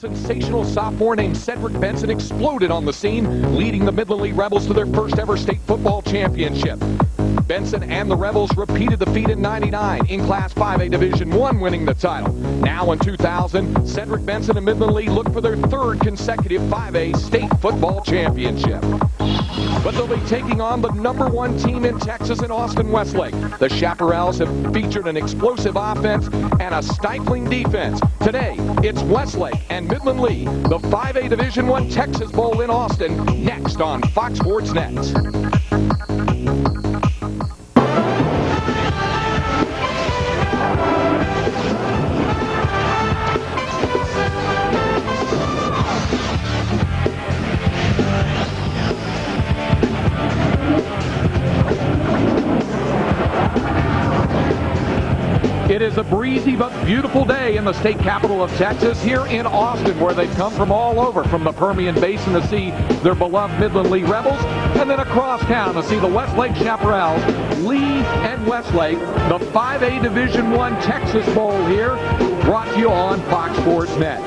Sensational sophomore named Cedric Benson exploded on the scene, leading the Midland Lee Rebels to their first ever state football championship. Benson and the Rebels repeated the feat in '99 in Class 5A Division I, winning the title. Now in 2000, Cedric Benson and Midland Lee look for their third consecutive 5A state football championship. But they'll be taking on the #1 team in Texas in Austin, Westlake. The Chaparrals have featured an explosive offense and a stifling defense. Today, it's Westlake and Midland Lee, the 5A Division I Texas Bowl in Austin, next on Fox Sports Net. It is a breezy but beautiful day in the state capital of Texas, here in Austin, where they've come from all over, from the Permian Basin to see their beloved Midland Lee Rebels, and then across town to see the Westlake Chaparrals, Lee and Westlake, the 5A Division I Texas Bowl here, brought to you on Fox Sports Net.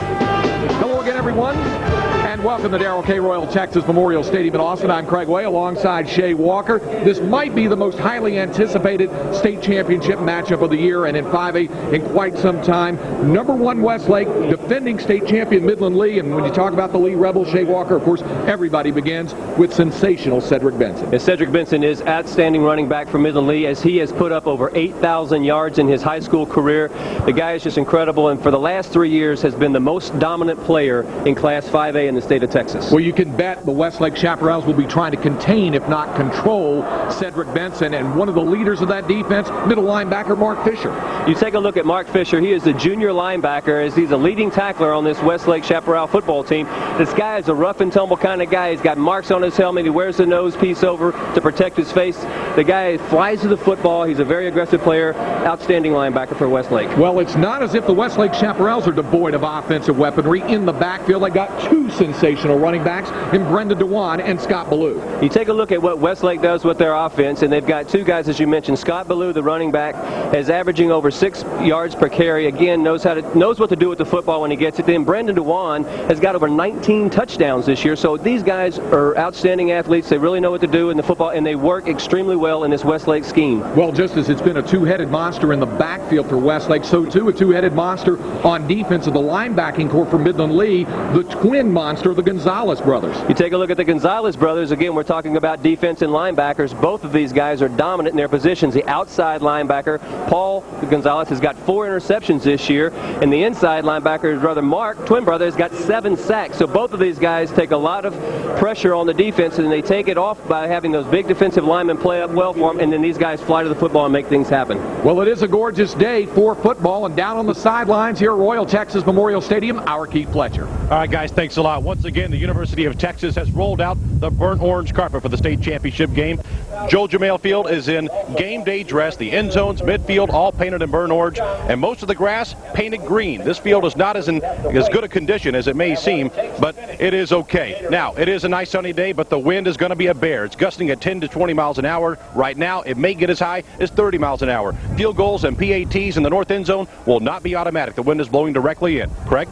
Hello again, everyone, and welcome to Darrell K. Royal Texas Memorial Stadium in Austin. I'm Craig Way alongside Shay Walker. This might be the most highly anticipated state championship matchup of the year and in 5A in quite some time. #1 Westlake, defending state champion Midland Lee, and when you talk about the Lee Rebels, Shay Walker, of course, everybody begins with sensational Cedric Benson. And Cedric Benson is outstanding running back for Midland Lee, as he has put up over 8,000 yards in his high school career. The guy is just incredible, and for the last 3 years has been the most dominant player in Class 5A in the state of Texas. Well, you can bet the Westlake Chaparrals will be trying to contain, if not control, Cedric Benson, and one of the leaders of that defense, middle linebacker Mark Fisher. You take a look at Mark Fisher. He is the junior linebacker, as he's a leading tackler on this Westlake Chaparral football team. This guy is a rough and tumble kind of guy. He's got marks on his helmet. He wears the nose piece over to protect his face. The guy flies to the football. He's a very aggressive player. Outstanding linebacker for Westlake. Well, it's not as if the Westlake Chaparrals are devoid of offensive weaponry. In the backfield, they got two sensational running backs in Brendan Dewan and Scott Ballou. You take a look at what Westlake does with their offense, and they've got two guys, as you mentioned. Scott Ballou, the running back, is averaging over 6 yards per carry. Again, knows what to do with the football when he gets it. Then Brendan Dewan has got over 19 touchdowns this year. So these guys are outstanding athletes. They really know what to do in the football, and they work extremely well in this Westlake scheme. Well, just as it's been a two-headed monster in the backfield for Westlake, so too a two-headed monster on defense of the linebacking core for Midland Lee, the twin monster, the Gonzalez brothers. You take a look at the Gonzalez brothers. Again, we're talking about defense and linebackers. Both of these guys are dominant in their positions. The outside linebacker, Paul Gonzalez, has got 4 interceptions this year, and the inside linebacker, his brother Mark, twin brother, has got 7 sacks. So both of these guys take a lot of pressure on the defense, and they take it off by having those big defensive linemen play up well for them, and then these guys fly to the football and make things happen. Well, it is a gorgeous day for football, and down on the sidelines here at Royal Texas Memorial Stadium, our Keith Fletcher. All right, guys, thanks a lot. Once again, the University of Texas has rolled out the burnt orange carpet for the state championship game. Joe Jamail Field is in game day dress. The end zones, midfield, all painted in burnt orange, and most of the grass painted green. This field is not as good a condition as it may seem, but it is okay. Now, it is a nice sunny day, but the wind is going to be a bear. It's gusting at 10 to 20 miles an hour. Right now, it may get as high as 30 miles an hour. Field goals and PATs in the north end zone will not be automatic. The wind is blowing directly in. Craig?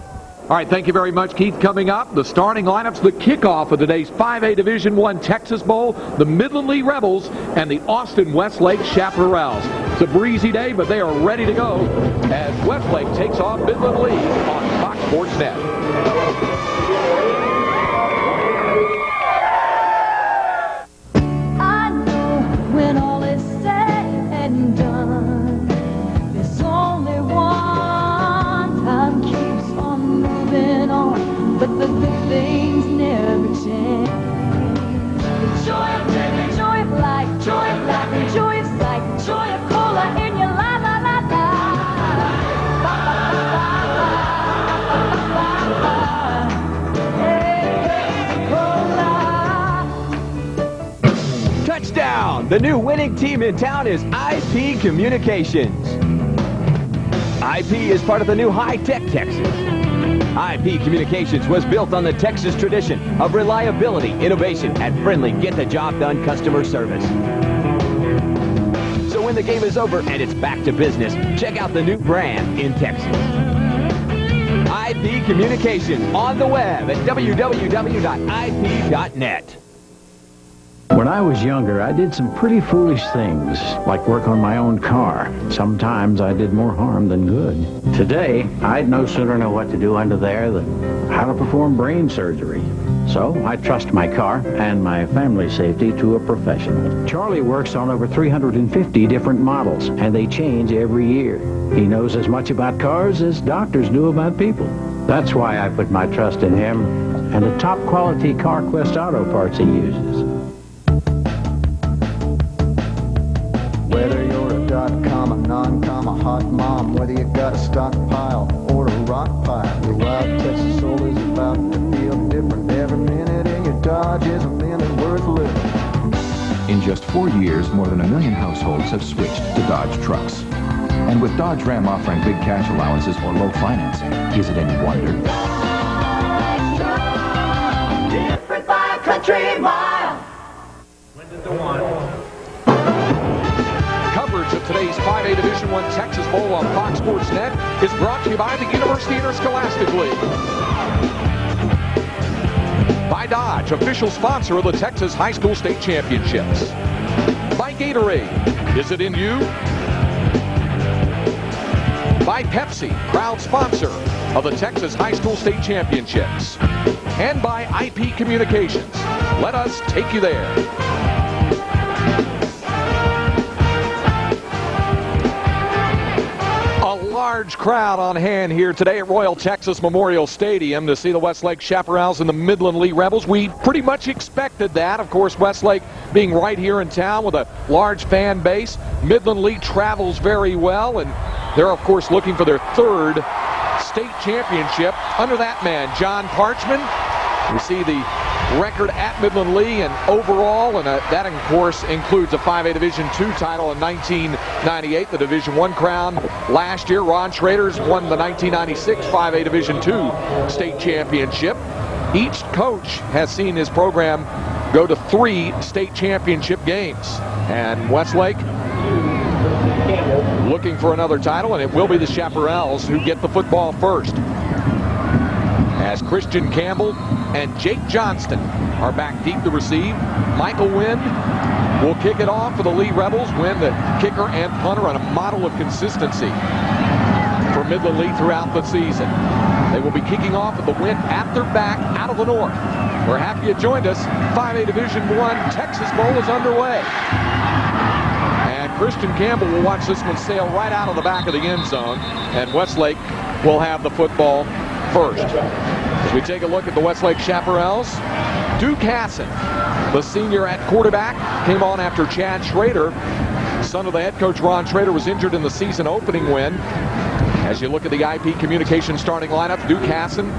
All right, thank you very much, Keith. Coming up, the starting lineups, the kickoff of today's 5A Division I Texas Bowl, the Midland Lee Rebels and the Austin Westlake Chaparrals. It's a breezy day, but they are ready to go as Westlake takes on Midland Lee on Fox Sports Net. I know when all is said and done, there's only one time keeps on moving on, but the good things never change. The joy of living, joy of life, joy of laughing, joy of sight, joy of cola in your life. Touchdown! The new winning team in town is IP Communications. IP is part of the new high-tech Texas. IP Communications was built on the Texas tradition of reliability, innovation, and friendly get-the-job-done customer service. So when the game is over and it's back to business, check out the new brand in Texas. IP Communications on the web at www.ip.net. When I was younger, I did some pretty foolish things, like work on my own car. Sometimes I did more harm than good. Today, I'd no sooner know what to do under there than how to perform brain surgery. So I trust my car and my family safety to a professional. Charlie works on over 350 different models, and they change every year. He knows as much about cars as doctors do about people. That's why I put my trust in him and the top quality CarQuest auto parts he uses. Whether you're a dot-com, a non-com, a hot mom, whether you got a stockpile or a rock pile, your wild Texas soul is about to feel different. Every minute in your Dodge is a minute worth living. In just 4 years, more than 1 million households have switched to Dodge trucks. And with Dodge Ram offering big cash allowances or low financing, is it any wonder? Different by a country mile. Coverage of today's 5A Division I Texas Bowl on Fox Sports Net is brought to you by the University Interscholastic League. By Dodge, official sponsor of the Texas High School State Championships. By Gatorade, is it in you? By Pepsi, proud sponsor of the Texas High School State Championships. And by IP Communications. Let us take you there. A large crowd on hand here today at Royal Texas Memorial Stadium to see the Westlake Chaparrals and the Midland Lee Rebels. We pretty much expected that. Of course, Westlake being right here in town with a large fan base. Midland Lee travels very well, and they're, of course, looking for their third state championship under that man, John Parchman. We see the record at Midland Lee and overall, and that, of course, includes a 5A Division II title in 1998, the Division I crown last year. Ron Schrader's won the 1996 5A Division II state championship. Each coach has seen his program go to 3 state championship games, and Westlake looking for another title, and it will be the Chaparrals who get the football first, as Christian Campbell and Jake Johnston are back deep to receive. Michael Wynn will kick it off for the Lee Rebels. Wynn, the kicker and punter, on a model of consistency for Midland Lee throughout the season. They will be kicking off with the wind at their back out of the north. We're happy you joined us. 5A Division I Texas Bowl is underway. And Christian Campbell will watch this one sail right out of the back of the end zone, and Westlake will have the football first. As we take a look at the Westlake Chaparrals, Duke Hassan, the senior at quarterback, came on after Chad Schrader, son of the head coach Ron Schrader, was injured in the season opening win. As you look at the IP Communications starting lineup, Duke Hassan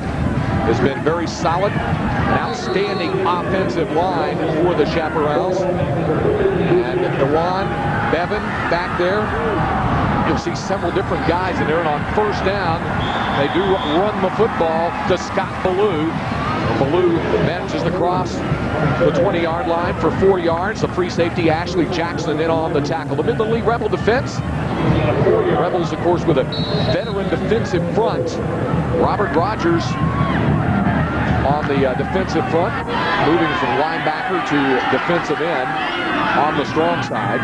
has been very solid. An outstanding offensive line for the Chaparrals. And Dewan Bevan back there. You'll see several different guys in there, and on first down, they do run the football to Scott Ballou. Ballou manages the cross the 20-yard line for 4 yards. The free safety, Ashley Jackson, in on the tackle. The Midland Lee Rebel defense. Rebels, of course, with a veteran defensive front. Robert Rogers on the defensive front, moving from linebacker to defensive end on the strong side.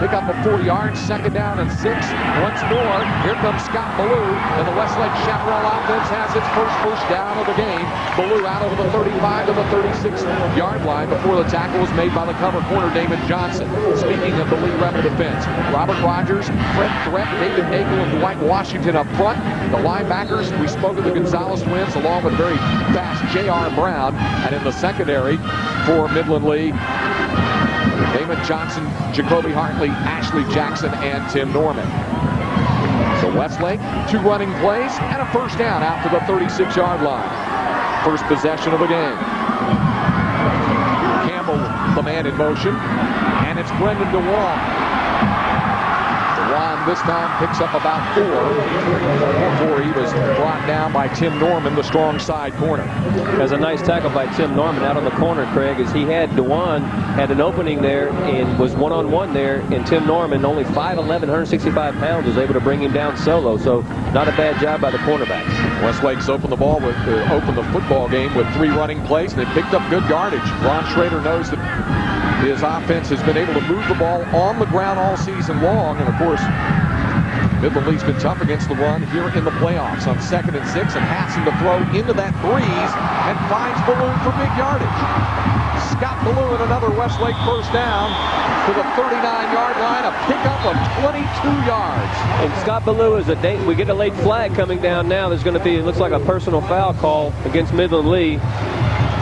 Pick up a 4 yards, second down and 6. Once more, here comes Scott Ballou, and the Westlake Chaparral offense has its first down of the game. Ballou out over the 35 to the 36-yard line before the tackle was made by the cover corner, David Johnson. Speaking of the Lee Rebel defense, Robert Rogers, Fred Threat, David Nagel, and Dwight Washington up front. The linebackers, we spoke of the Gonzalez twins, along with very fast J.R. Brown. And in the secondary for Midland Lee, Damon Johnson, Jacoby Hartley, Ashley Jackson, and Tim Norman. So Westlake, 2 running plays and a first down out to the 36-yard line. First possession of the game. Campbell, the man in motion, and it's Brendan Dewan. Dewan this time picks up about 4 before he was brought down by Tim Norman, the strong side corner. That's a nice tackle by Tim Norman out on the corner, Craig, as he had DeJuan had an opening there and was one-on-one there, and Tim Norman, only 5'11", 165 pounds, was able to bring him down solo, so not a bad job by the cornerbacks. Westlake's opened the football game with 3 running plays, and they picked up good yardage. Ron Schrader knows that his offense has been able to move the ball on the ground all season long, and of course, Midland Lee's been tough against the run here in the playoffs. On 2nd and 6, and Hassan to throw into that breeze and finds Ballou for big yardage. Scott Ballou and another Westlake first down to the 39-yard line, a pickup of 22 yards. And Scott Ballou is we get a late flag coming down now. There's going to be, it looks like a personal foul call against Midland Lee,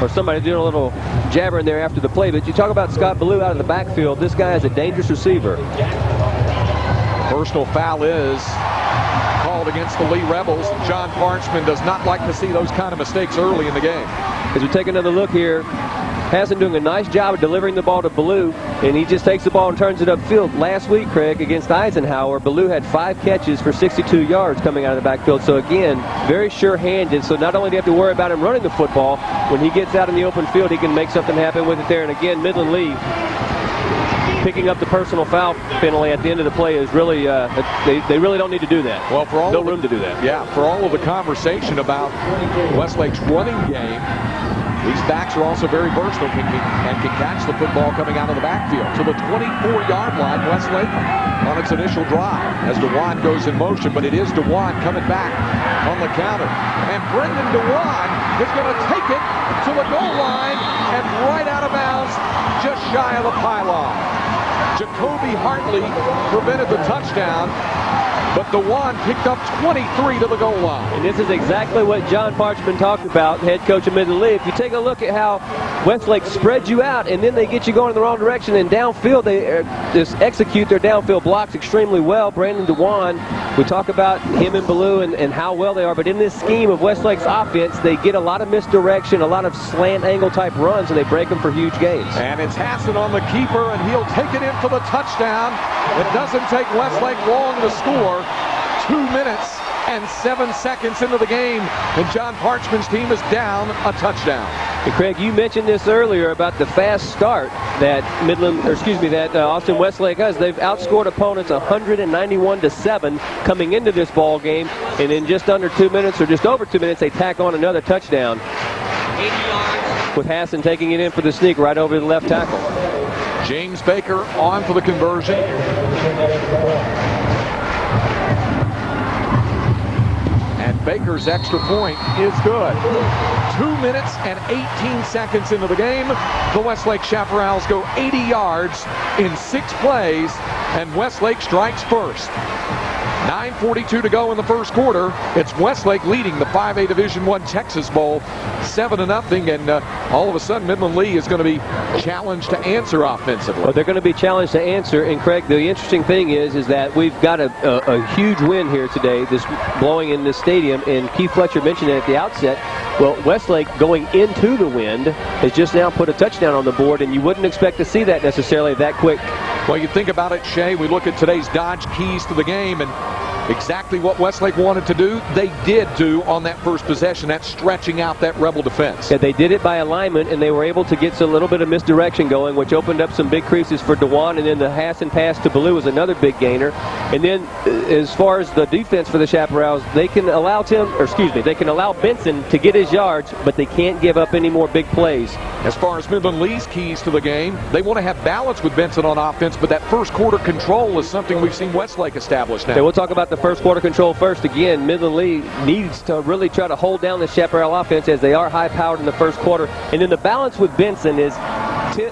or somebody doing a little jabbering there after the play. But you talk about Scott Ballou out of the backfield. This guy is a dangerous receiver. Personal foul is called against the Lee Rebels. John Parchman does not like to see those kind of mistakes early in the game. As we take another look here, Hassan doing a nice job of delivering the ball to Ballou, and he just takes the ball and turns it upfield. Last week, Craig, against Eisenhower, Ballou had 5 catches for 62 yards coming out of the backfield. So again, very sure-handed. So not only do you have to worry about him running the football, when he gets out in the open field, he can make something happen with it there. And again, Midland Lee picking up the personal foul penalty at the end of the play is really, they really don't need to do that. Well, for all no room to do that. Yeah, for all of the conversation about Westlake's running game, these backs are also very versatile and can catch the football coming out of the backfield. To the 24-yard line, Westlake on its initial drive as DeJuan goes in motion, but it is DeJuan coming back on the counter. And Brendan DeJuan is going to take it to the goal line and right out of bounds, just shy of the pylon. Jacoby Hartley prevented the touchdown, but DeJuan picked up 23 to the goal line. And this is exactly what John Parchman talked about, head coach of Midland Lee. If you take a look at how Westlake spreads you out and then they get you going in the wrong direction, and downfield they just execute their downfield blocks extremely well. Brandon DeJuan, we talk about him and Ballou and how well they are, but in this scheme of Westlake's offense, they get a lot of misdirection, a lot of slant angle type runs, and they break them for huge gains. And it's Hassan on the keeper, and he'll take it in for the touchdown. It doesn't take Westlake long to score. 2 minutes and 7 seconds into the game, and John Parchman's team is down a touchdown. And Craig, you mentioned this earlier about the fast start that Austin Westlake has. They've outscored opponents 191-7 coming into this ball game, and in just under 2 minutes, or just over 2 minutes, they tack on another touchdown, with Hassan taking it in for the sneak right over the left tackle. James Baker on for the conversion. And Baker's extra point is good. 2 minutes and 18 seconds into the game, the Westlake Chaparrals go 80 yards in 6 plays, and Westlake strikes first. 9:42 to go in the first quarter. It's Westlake leading the 5A Division I Texas Bowl 7-0, and all of a sudden Midland Lee is going to be challenged to answer offensively. Well, they're going to be challenged to answer, and Craig, the interesting thing is that we've got a huge wind here today, this blowing in this stadium, and Keith Fletcher mentioned it at the outset. Well, Westlake going into the wind has just now put a touchdown on the board, and you wouldn't expect to see that necessarily that quick. Well, you think about it, Shay, we look at today's Dodge keys to the game, and exactly what Westlake wanted to do, they did do on that first possession. That's stretching out that Rebel defense. Yeah, they did it by alignment, and they were able to get a little bit of misdirection going, which opened up some big creases for DeJuan, and then the Hassan pass to Ballou was another big gainer. And then as far as the defense for the Chaparrals, they can allow Benson to get his yards, but they can't give up any more big plays. As far as Midland Lee's keys to the game, they want to have balance with Benson on offense, but that first quarter control is something we've seen Westlake establish now. Okay, we'll talk about the first quarter control first. Again, Midland Lee needs to really try to hold down the Chaparral offense, as they are high-powered in the first quarter. And then the balance with Benson is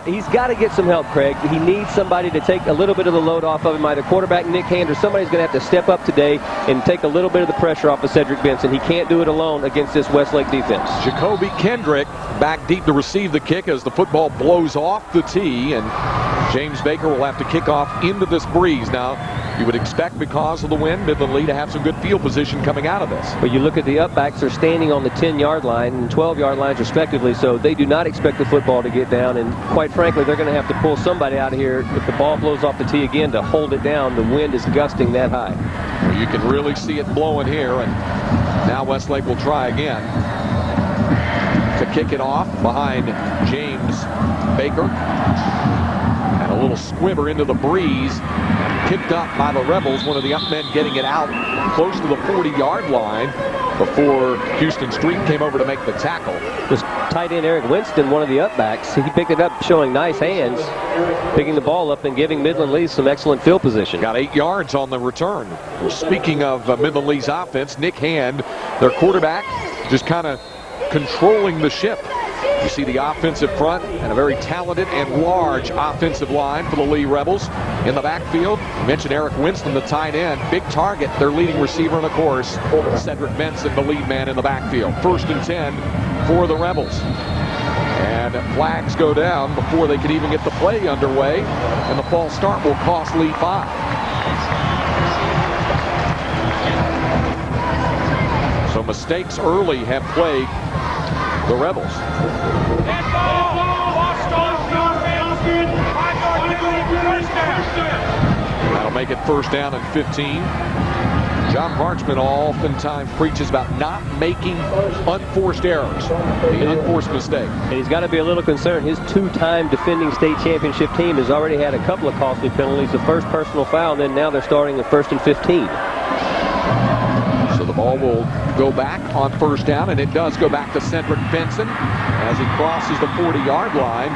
he's got to get some help, Craig. He needs somebody to take a little bit of the load off of him. Either quarterback Nick Hand or somebody's going to have to step up today and take a little bit of the pressure off of Cedric Benson. He can't do it alone against this Westlake defense. Jacoby Kendrick back deep to receive the kick as the football blows off the tee, and James Baker will have to kick off into this breeze. Now, You would expect, because of the wind, Midland Lee to have some good field position coming out of this. But you look at the upbacks, they're standing on the 10-yard line and 12-yard lines respectively, so they do not expect the football to get down, and quite frankly, they're going to have to pull somebody out of here if the ball blows off the tee again to hold it down. The wind is gusting that high. Well, you can really see it blowing here, and now Westlake will try again to kick it off behind James Baker. And a little squibber into the breeze, picked up by the Rebels. One of the up men getting it out close to the 40-yard line before Houston Street came over to make the tackle. This tight end Eric Winston, one of the upbacks, he picked it up showing nice hands, picking the ball up and giving Midland Lee some excellent field position. Got 8 yards on the return. Speaking of Midland Lee's offense, Nick Hand, their quarterback, just kind of controlling the ship. You see the offensive front and a very talented and large offensive line for the Lee Rebels. In the backfield, you mentioned Eric Winston, the tight end. Big target, their leading receiver, and of course, Cedric Benson, the lead man in the backfield. 1st and 10 for the Rebels. And flags go down before they can even get the play underway. And the false start will cost Lee 5. So mistakes early have plagued the Rebels. That'll make it 1st down and 15. John Parchman oftentimes preaches about not making unforced errors, the unforced mistake. And he's got to be a little concerned. His 2-time defending state championship team has already had a couple of costly penalties. The first personal foul, and then now they're starting at 1st and 15. So the ball will go back on 1st down, and it does go back to Cedric Benson as he crosses the 40-yard line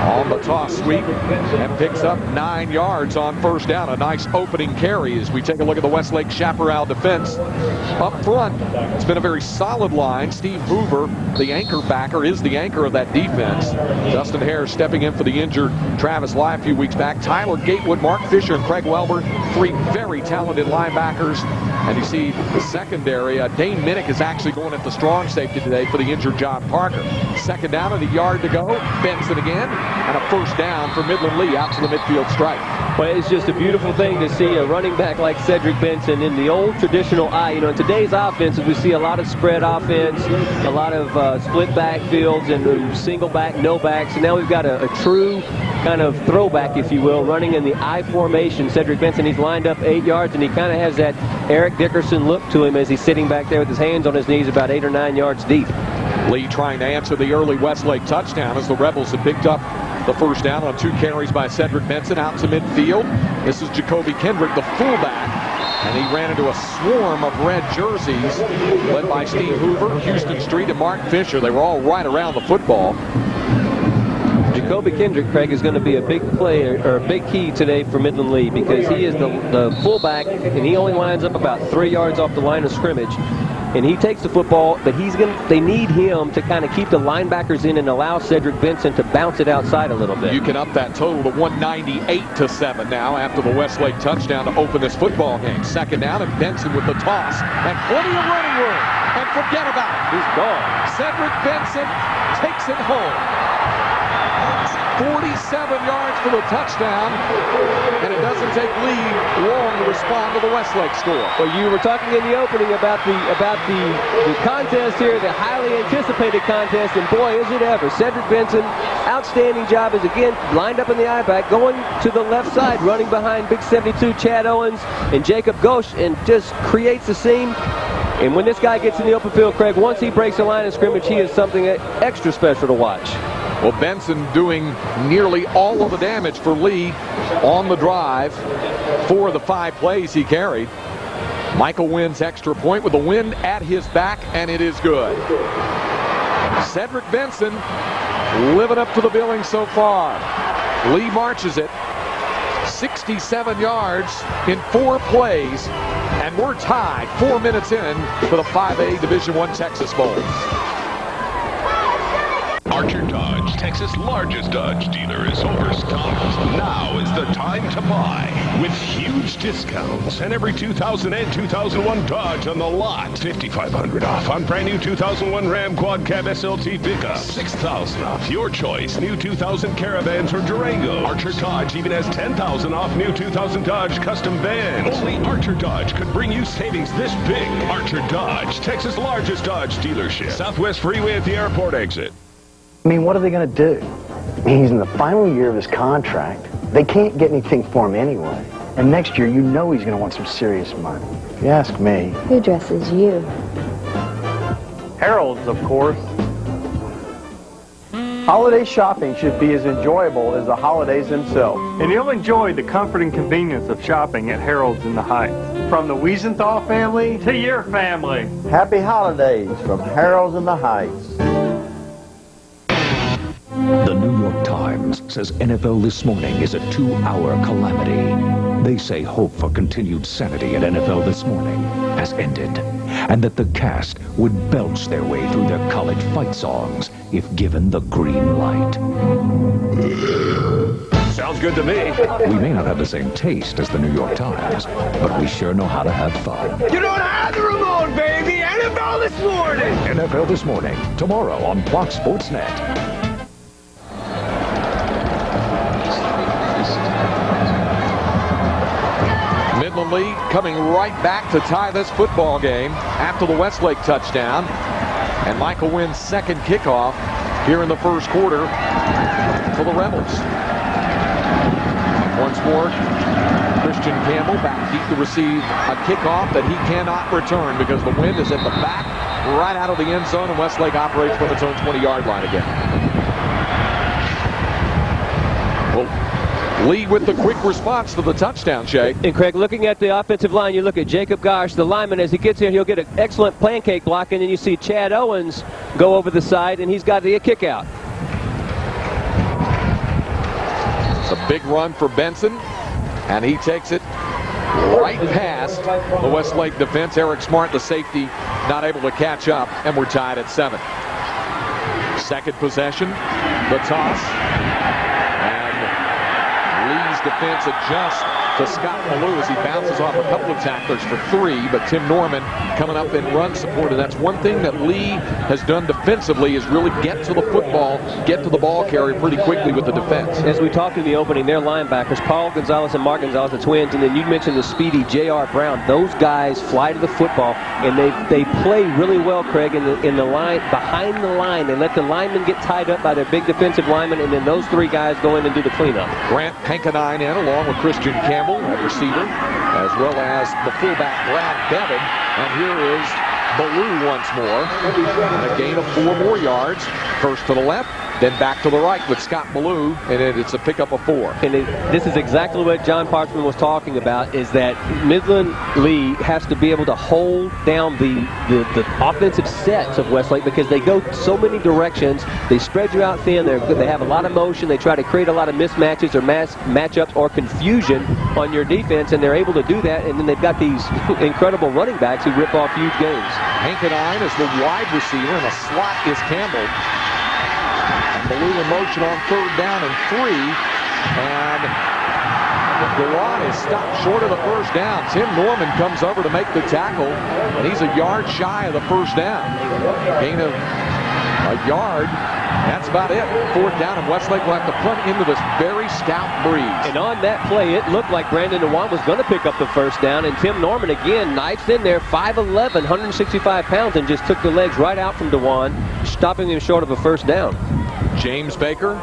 on the toss sweep and picks up 9 yards on 1st down. A nice opening carry as we take a look at the Westlake Chaparral defense. Up front, it's been a very solid line. Steve Hoover, the anchor backer, is the anchor of that defense. Dustin Hare stepping in for the injured Travis Lai a few weeks back. Tyler Gatewood, Mark Fisher, and Craig Welber, 3 very talented linebackers. And you see the secondary, Dane Minnick is actually going at the strong safety today for the injured John Parker. 2nd down and a yard to go. Benson again, and a 1st down for Midland Lee out to the midfield stripe. Well, it's just a beautiful thing to see a running back like Cedric Benson in the old traditional eye. You know, in today's offenses, we see a lot of spread offense, a lot of split backfields and single back, no backs. And now we've got a true kind of throwback, if you will, running in the I formation. Cedric Benson, he's lined up 8 yards, and he kind of has that Eric Dickerson look to him as he's sitting back there with his hands on his knees about 8 or 9 yards deep. Lee trying to answer the early Westlake touchdown as the Rebels have picked up the 1st down on 2 carries by Cedric Benson out to midfield. This is Jacoby Kendrick, the fullback, and he ran into a swarm of red jerseys led by Steve Hoover, Houston Street, and Mark Fisher. They were all right around the football. Jacoby Kendrick, Craig, is going to be a big player, or a big key today for Midland Lee, because he is the fullback, and he only lines up about 3 yards off the line of scrimmage. And he takes the football, but they need him to kind of keep the linebackers in and allow Cedric Benson to bounce it outside a little bit. You can up that total to 198-7 now after the Westlake touchdown to open this football game. 2nd down, and Benson with the toss, and plenty of running room. And forget about it. He's gone. Cedric Benson takes it home. 47 yards for the touchdown, and it doesn't take Lee long to respond to the Westlake score. Well, you were talking in the opening about the contest here, the highly anticipated contest, and boy, is it ever. Cedric Benson, outstanding job, is again lined up in the I-back, going to the left side, running behind big 72 Chad Owens and Jacob Ghosh, and just creates a scene. And when this guy gets in the open field, Craig, once he breaks the line of scrimmage, he is something extra special to watch. Well, Benson doing nearly all of the damage for Lee on the drive for the 5 plays he carried. Michael wins extra point with the wind at his back, and it is good. Cedric Benson living up to the billing so far. Lee marches it 67 yards in 4 plays, and we're tied 4 minutes in for the 5A Division I Texas Bowl. Are Archer Dodge, Texas' largest Dodge dealer, is overstocked. Now is the time to buy with huge discounts. And every 2000 and 2001 Dodge on the lot. $5,500 off on brand new 2001 Ram Quad Cab SLT pickup. $6,000 off your choice. New 2000 Caravans or Durango. Archer Dodge even has $10,000 off new 2000 Dodge custom vans. Only Archer Dodge could bring you savings this big. Archer Dodge, Texas' largest Dodge dealership. Southwest Freeway at the airport exit. I mean, what are they going to do? He's in the final year of his contract. They can't get anything for him anyway. And next year, you know he's going to want some serious money. If you ask me. Who dresses you? Harold's, of course. Holiday shopping should be as enjoyable as the holidays themselves. And you'll enjoy the comfort and convenience of shopping at Harold's in the Heights. From the Wiesenthal family to your family. Happy holidays from Harold's in the Heights. The New York Times says NFL This Morning is a 2-hour calamity. They say hope for continued sanity at NFL This Morning has ended, and that the cast would belch their way through their college fight songs if given the green light. Sounds good to me. We may not have the same taste as the New York Times, but we sure know how to have fun. You don't have the remote, baby! NFL This Morning! NFL This Morning, tomorrow on Fox Sports Net. Midland Lee coming right back to tie this football game after the Westlake touchdown. And Michael Wynn's second kickoff here in the first quarter for the Rebels. And once more, Christian Campbell back deep to receive a kickoff that he cannot return because the wind is at the back, right out of the end zone, and Westlake operates from its own 20-yard line again. Well, Lee with the quick response to the touchdown, Shay. And Craig, looking at the offensive line, you look at Jacob Gosh, the lineman. As he gets here, he'll get an excellent pancake block, and then you see Chad Owens go over the side, and he's got the kick out. It's a big run for Benson, and he takes it right past the Westlake defense. Eric Smart, the safety, not able to catch up, and we're tied at 7. Second possession, the toss. Defense adjusts to Scott Malou as he bounces off a couple of tacklers for 3, but Tim Norman coming up in run support, and that's one thing that Lee has done defensively is really get to the football, get to the ball carrier pretty quickly with the defense. As we talked in the opening, their linebackers, Paul Gonzalez and Mark Gonzalez, the twins, and then you mentioned the speedy J.R. Brown. Those guys fly to the football, and they play really well, Craig, in the line, behind the line. They let the linemen get tied up by their big defensive linemen, and then those 3 guys go in and do the cleanup. Grant Hankenine in along with Christian Campbell at receiver, as well as the fullback Brad Bevan. And here is Ballou once more. And a gain of 4 more yards. First to the left, then back to the right with Scott Ballou, and it's a pickup of 4. And this is exactly what John Parchman was talking about, is that Midland Lee has to be able to hold down the offensive sets of Westlake because they go so many directions. They spread you out thin. They have a lot of motion. They try to create a lot of mismatches or matchups or confusion on your defense, and they're able to do that. And then they've got these incredible running backs who rip off huge games. Hankenine is the wide receiver, and a slot is Campbell. Ballou in motion on 3rd down and 3, and Dewan is stopped short of the first down. Tim Norman comes over to make the tackle, and he's a yard shy of the first down. Gain of a yard. That's about it. 4th down, and Westlake will have to punt into this very stout breeze. And on that play, it looked like Brandon Dewan was going to pick up the first down, and Tim Norman again knifes in there, 5'11", 165 pounds, and just took the legs right out from Dewan, stopping him short of a first down. James Baker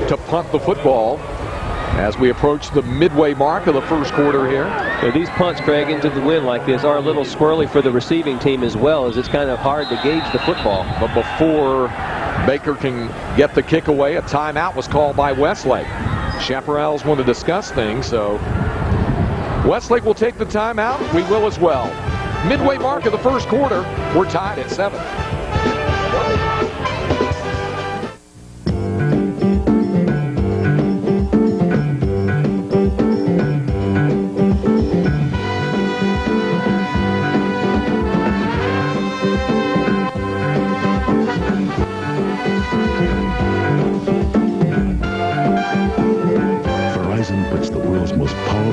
to punt the football as we approach the midway mark of the first quarter here. So these punts, Craig, into the wind like this are a little squirrely for the receiving team as well, as it's kind of hard to gauge the football. But before Baker can get the kick away, a timeout was called by Westlake. Chaparrals want to discuss things, so Westlake will take the timeout. We will as well. Midway mark of the first quarter, we're tied at 7.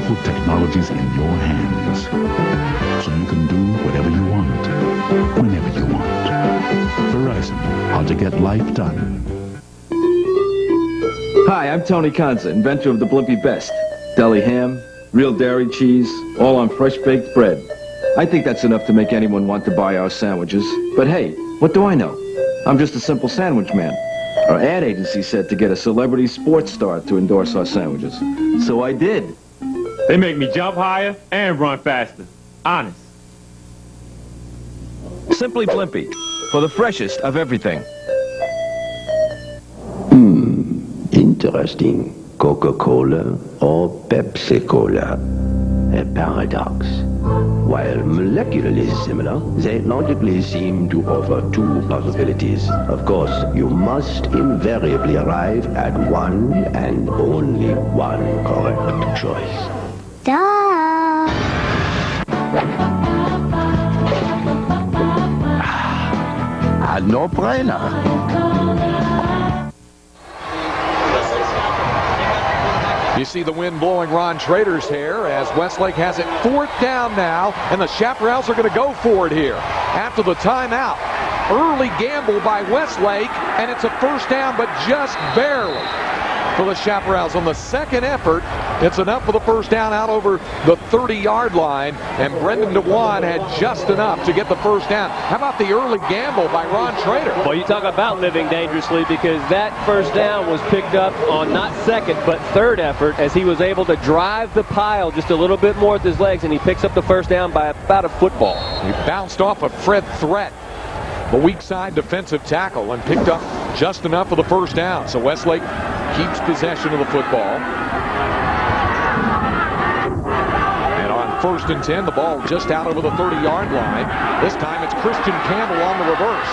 powerful technologies in your hands, so you can do whatever you want, whenever you want. Verizon, how to get life done. Hi, I'm Tony Conza, inventor of the Blimpie Best. Deli ham, real dairy cheese, all on fresh baked bread. I think that's enough to make anyone want to buy our sandwiches. But hey, what do I know? I'm just a simple sandwich man. Our ad agency said to get a celebrity sports star to endorse our sandwiches. So I did. They make me jump higher and run faster. Honest. Simply Blimpie, for the freshest of everything. Interesting. Coca-Cola or Pepsi-Cola? A paradox. While molecularly similar, they logically seem to offer two possibilities. Of course, you must invariably arrive at one and only one correct choice. Duh. A no-brainer. You see the wind blowing Ron Trader's hair as Westlake has it 4th down now, and the Chaparrals are going to go for it here after the timeout. Early gamble by Westlake, and it's a 1st down, but just barely for the Chaparrals. On the second effort, it's enough for the 1st down out over the 30-yard line, and Brendan DeWan had just enough to get the 1st down. How about the early gamble by Ron Trader? Well, you talk about living dangerously, because that 1st down was picked up on not 2nd but 3rd effort, as he was able to drive the pile just a little bit more with his legs, and he picks up the 1st down by about a football. He bounced off of Fred Threat, the weak side defensive tackle, and picked up just enough for the 1st down. So Westlake keeps possession of the football. And on 1st and 10, the ball just out over the 30-yard line. This time it's Christian Campbell on the reverse.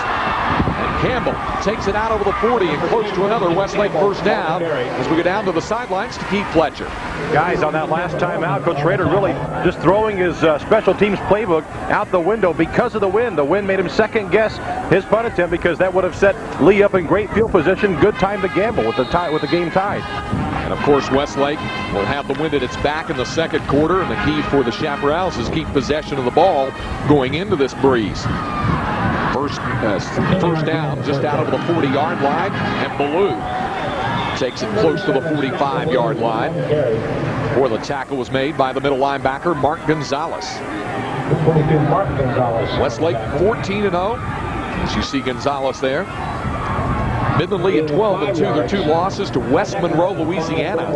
And Campbell takes it out over the 40 and close to another Westlake 1st down as we go down to the sidelines to Keith Fletcher. Guys, on that last time out, Coach Rader really just throwing his special teams playbook out the window because of the wind. The wind made him second guess his punt attempt, because that would have set Lee up in great field position. Good time to gamble with the game tied. And of course, Westlake will have the wind at its back in the 2nd quarter, and the key for the Chaparrals is keep possession of the ball going into this breeze. First down just out over the 40-yard line, and Ballou takes it close to the 45-yard line, where the tackle was made by the middle linebacker, Mark Gonzalez. Westlake 14-0, as you see Gonzalez there. Midland Lee at 12-2. Their 2 losses to West Monroe, Louisiana,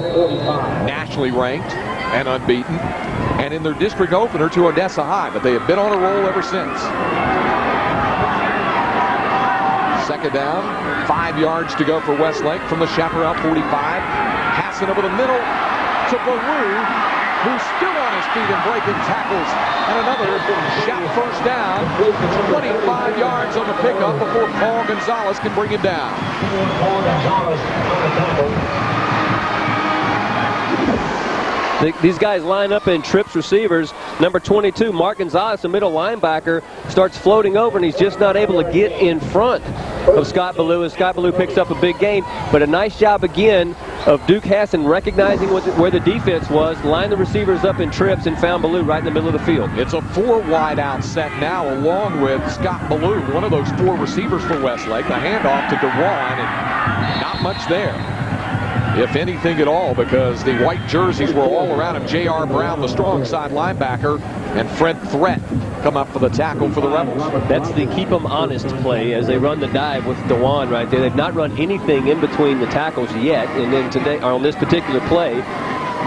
nationally ranked and unbeaten, and in their district opener to Odessa High, but they have been on a roll ever since. 2nd down, 5 yards to go for Westlake from the Chaparral 45. Passing over the middle to Ballou, who's still on his feet and breaking tackles. And another shot 1st down, 25 yards on the pickup before Paul Gonzalez can bring him down. These guys line up in trips receivers. Number 22, Mark Gonzalez, the middle linebacker, starts floating over, and he's just not able to get in front of Scott Ballou, and Scott Ballou picks up a big gain. But a nice job again of Duke Hassan recognizing where the defense was, lined the receivers up in trips, and found Ballou right in the middle of the field. It's a 4 wide out set now, along with Scott Ballou, one of those 4 receivers for Westlake. The handoff to DeWan, and not much there, if anything at all, because the white jerseys were all around him. J.R. Brown, the strong side linebacker, and Fred Threat come up for the tackle for the Rebels. That's the keep them honest play as they run the dive with DeWan right there. They've not run anything in between the tackles yet, and then today, or on this particular play,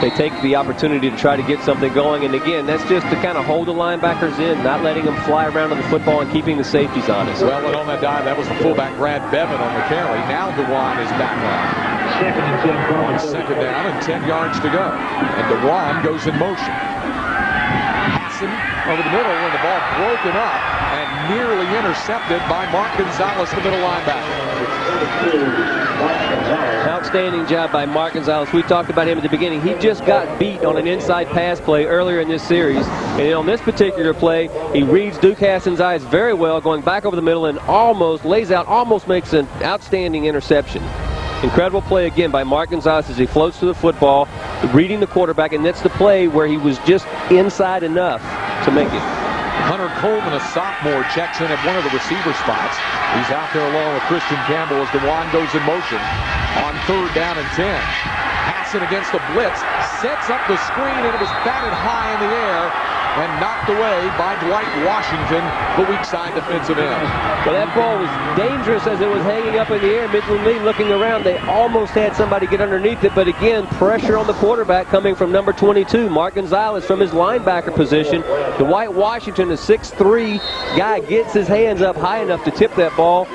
they take the opportunity to try to get something going. And again, that's just to kind of hold the linebackers in, not letting them fly around on the football and keeping the safeties honest. Well, and on that dive, that was the fullback Brad Bevan on the carry. Now DeWan is back on. 2nd down and 10 yards to go. And DeWan goes in motion. Hassan over the middle, and the ball broken up and nearly intercepted by Mark Gonzalez, the middle linebacker. Outstanding job by Mark Gonzalez. We talked about him at the beginning. He just got beat on an inside pass play earlier in this series. And on this particular play, he reads Duke Hassan's eyes very well, going back over the middle and almost makes an outstanding interception. Incredible play again by Mark Gonzalez as he floats to the football, reading the quarterback, and that's the play where he was just inside enough to make it. Hunter Coleman, a sophomore, checks in at one of the receiver spots. He's out there along with Christian Campbell as DeJuan goes in motion on 3rd down and 10. Passing against the blitz, sets up the screen, and it was batted high in the air and knocked away by Dwight Washington, the weak side defensive end. Well, that ball was dangerous as it was hanging up in the air. Midland Lee looking around. They almost had somebody get underneath it, but again, pressure on the quarterback coming from number 22, Mark Gonzalez, from his linebacker position. Dwight Washington, a 6'3" guy, gets his hands up high enough to tip that ball.